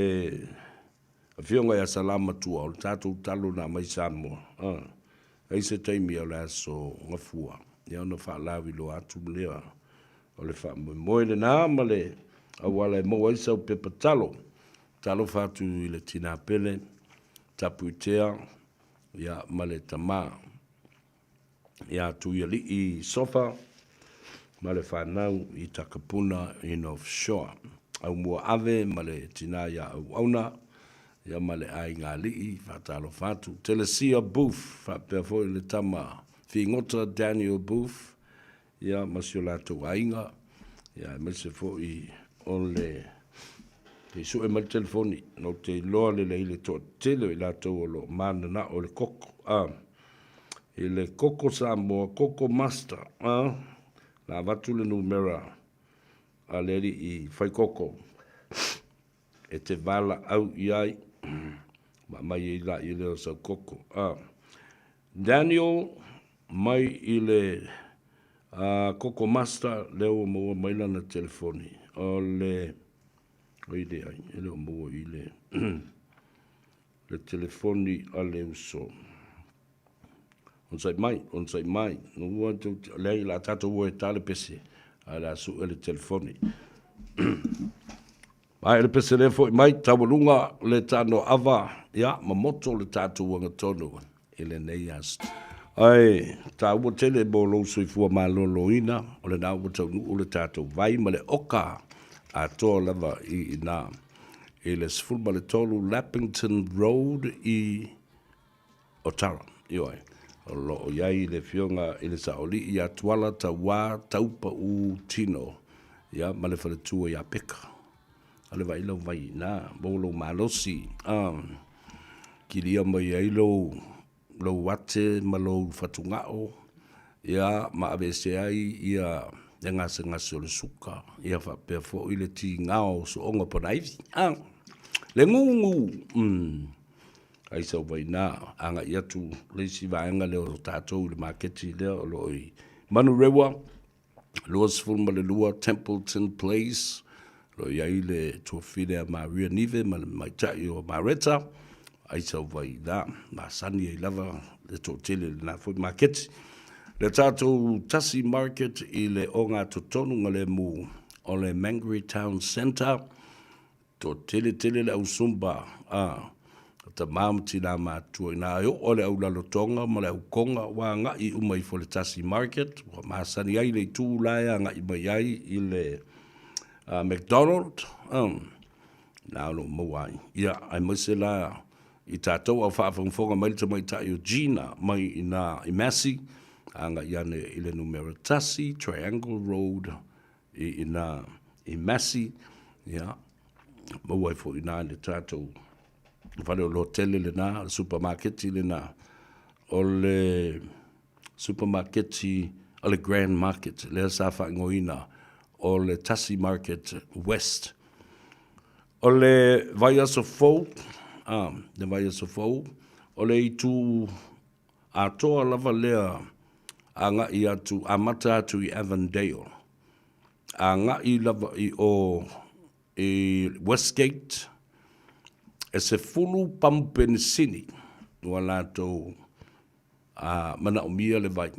whionga ia salama tua, o le tātou talo nā mai Samoa. Ei se taimi o le aso ngafua. Ia ona whaalawi lo atu mlea. O le wha moe le nā, ma le awala e maua isa o pepa talo. Talo whatu i le tina pele, tapu i tea, ia ma le tamā. Ia tu i ali i sofa, ma le whanau i takapuna in offshore. Au mua ave, ma le tina ia au auna, ia ma le ai ngā lii, whatalo whatu. Telesia Booth, whapea fo i le tama, fi ngota Daniel Booth, ia masio lātou ainga, ia mese fo i on le te su e mai telefoni, no te loa le le to tele i lātou o lo mana na o le koko, i le koko Samoa, koko master, la watu le numera, a leri i whai koko, e te vala au i ai, ma mai i la i leo sa koko, Daniel, mai i le koko master leo mo maila na telefoni o le oide ai leo mo i le le telefoni ale uso on sai mai no want to le la tato wo tale pese ala su le telefoni mai le pese le fo mai tawalunga le tano ava ya mamoto le tato wo ngatono ele neias ai, ta ua tele bo lo sui fua malolo ina, o le nā ua tau o le tātou vai, ma le oka a toa lava i nā. I le sifulma le tolu Lappington Road i Otara, ioi. O lo o iai le fionga i le saoli i atuala ta wā taupa u tino, ia, ma le whale tua i a peka. A le vai lau vai nā, bo lo malosi, ki lia mai ai lo wate ma lo fatungao ia ma avese ai ia ngase ngase le suka ia fa pe fo ile ti ngao so onga ponaivi le ngungu ai so vai na anga ia tu le si va anga le tato le marketi le lo i manu rewa los fulma le lua Templeton Place lo ia ile tu fide ma ria nive ma mai tai o mareta ai sau vai da ma sani e lava le totele na fo market le tato tasi market i le onga totonu ngale mu o le Mangere Town Center totele tele le usumba ta mamti na matu na yo o le aulalo tonga ma le ukonga wa nga i umai fo le tasi market ma sani ai le tu la nga i mai ai i le McDonald na no mo ai ia ai masela I tātou au whaafongfonga mai te mai ta AUG mai i Massey, anga iane i le numero tasi, Triangle Road, i Massey, ia, mauai fo i nā le tātou, whale o lo tele le nā, le supermarketi le nā, o le supermarketi, o le Grand Market, le sa whaingoina, o le Tasi Market West, o le Vaiaso Fou, le vai so fo o le tu a toa lava lea anga I atu amata atu I Avondale anga I lava I o Westgate e se fulu pampensini wala to mana umia le vai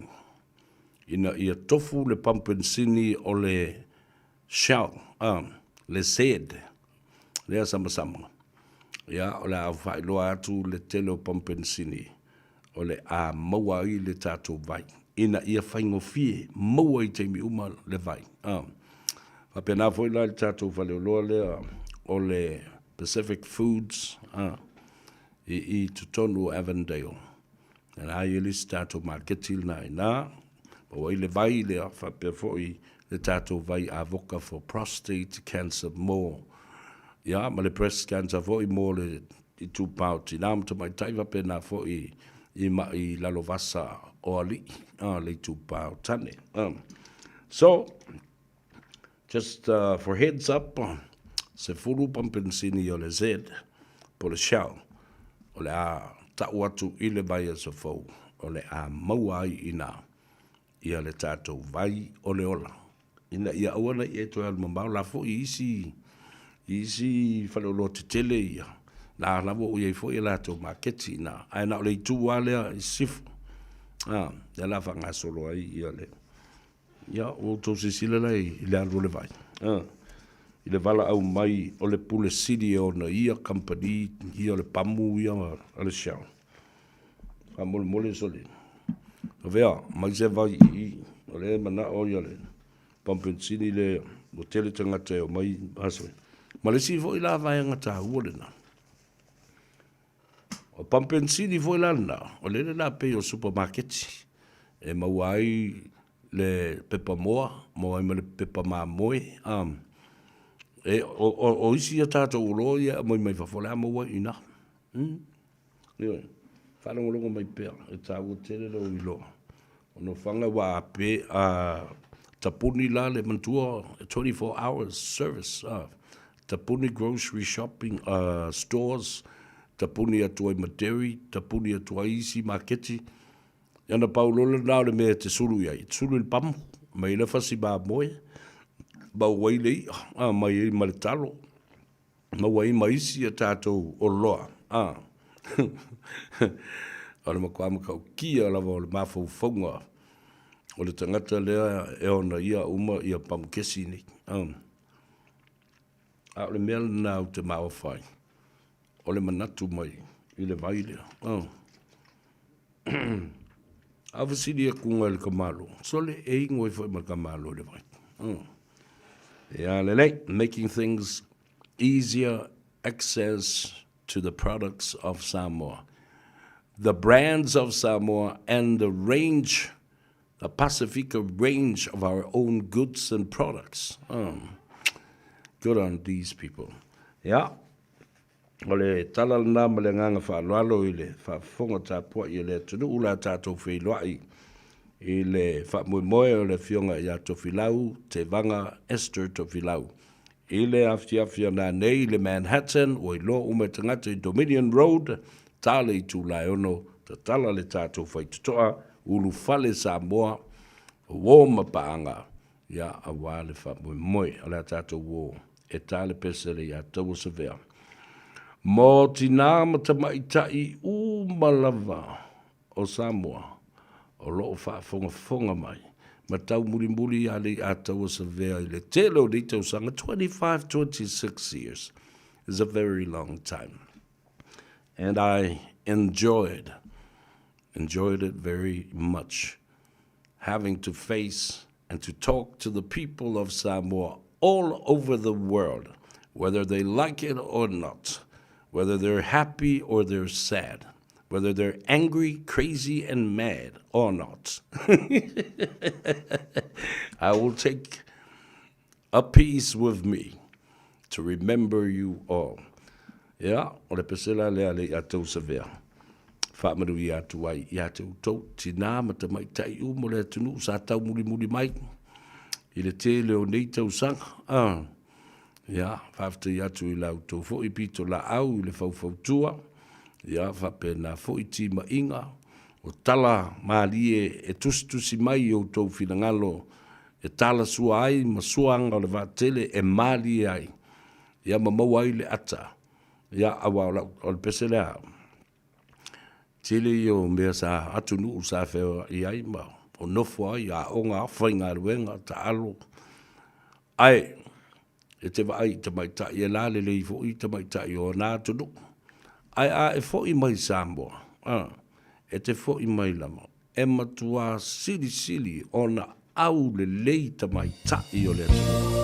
ina I tofu le pampensini o le shell le sed le sama ia o le au whailoa atu le telo pampensini o le a maua I le tātou vai. Ina ia whaingo fie, maua I teimi uma le vai. Whapena fwoi la le tātou whaleoloa lea o le Pacific Foods I tutonu Avondale. Nā i le tātou marketil nā i nā. O i le vai le whapea fōi le tātou vai avoka for prostate cancer mō. Ia, ma le breast cancer fōi mō le i tūpau tinam ta mai taiwa pena fōi i lalo vasa o ali. Le tūpau tane. So, just for heads up, se furu pampensini o le Z, po le shell, o le a tau atu i le vai a sa fōu, o le a mauai i nā. Ia le tātou vai o le ola. Ina ia awana i eto al mamau la fo isi whalolo te tele ia. La lawo o iei fo i la tau maketi ina. Ai na o le tu wale i sifu. Ia la whanga solo ai ia le. Ia o tau sisile lai i le alu le vai. I le wala au mai o le pule sidi o na ia company ia le pamu ia a le shell. Ka mole soli. Vea, mai se vai i o le mana o ia le pampensini le o tele tangata o mai aswe. Ma le si vo i la vai ngata ua le na. O pampensini vo i la na, o le la pe o supermarketi. E mauai le pepa moa, mauai ma le pepa maa moe. E o isi a tata ulo ia mai mai fafole a mauai ina. Whanangolongo mai pēr, e tāua tere lo i loa. Ono whanga wa pe tapuni la le mantua 24 hours service. Tapuni grocery shopping stores, tapuni atua i Maderi, tapuni atua isi marketi. Iana paulola nao le mea te suru iai. Suru il pamu, mai le fasi ba moe. Ba wailei, mai i maletalo. Ma wai maisi a tātou o loa. Ona makua makau kia lawa o le mawhauwhaunga. O le tangata lea e ona ia uma ia pamukesi ni. A le mea na o te mawawhai. O le manatu mai i le vaile. Awasiri e kunga le kamalo. So le e ingoi fai ma kamalo le vai. Ia le lei, making things easier access to the products of Samoa. The brands of Samoa and the range, the Pacifica range of our own goods and products. Good on these people. Yeah. Ole talal na male nganga whaaloalo i le whafonga tāpua i le tunu ula tātou whiloai i le whamoemoe o le fionga i a tofilau, te vanga Esther tofilau. I le awhiawhia nā nei le Manhattan o i lo ume tangata i Dominion Road, tāle i tūlai ono, ta tala le tātou whaitutoa, ulu whale Samoa, wōma paanga, ia a wāle whamoemoe, ala tātou wō, e tāle pesere i a tau sa vea. Mō tina matamaitai umalawa o Samoa, o loo whaafonga mai, ma tau muri ale a tau sa vea i le telo di tau sanga 25, 26 years is a very long time. And I enjoyed it very much, having to face and to talk to the people of Samoa all over the world, whether they like it or not, whether they're happy or they're sad, whether they're angry, crazy, and mad or not. I will take a piece with me to remember you all. Yeah, o le pesela le atou sa vea. Whaamaru i atu ai, i atu tau, tina mata mai tai umo le atunu, sa tau muli mai, i le te leo nei tau sanga. Ya, whafta i atu i lau tau fo i pito la au i le fau ya, whape na fo i tima inga, o tala maalie e tusi mai o tau finangalo, e tala sua ai, ma suanga o le vatele e maalie ai, ya mamau ai le ata, ya awa o le pese lea, tele i o mea sa atu nuu sa feo i ai ma, o nofo ai, a onga, whainga ruenga, ta alo, ai, e te vai te mai ta i la le i fo i te mai ta i o nā tunu. Ai a e fo i mai Samoa. E te fo i mai lama. E matua sili o na au le te mai ta i o le tunu.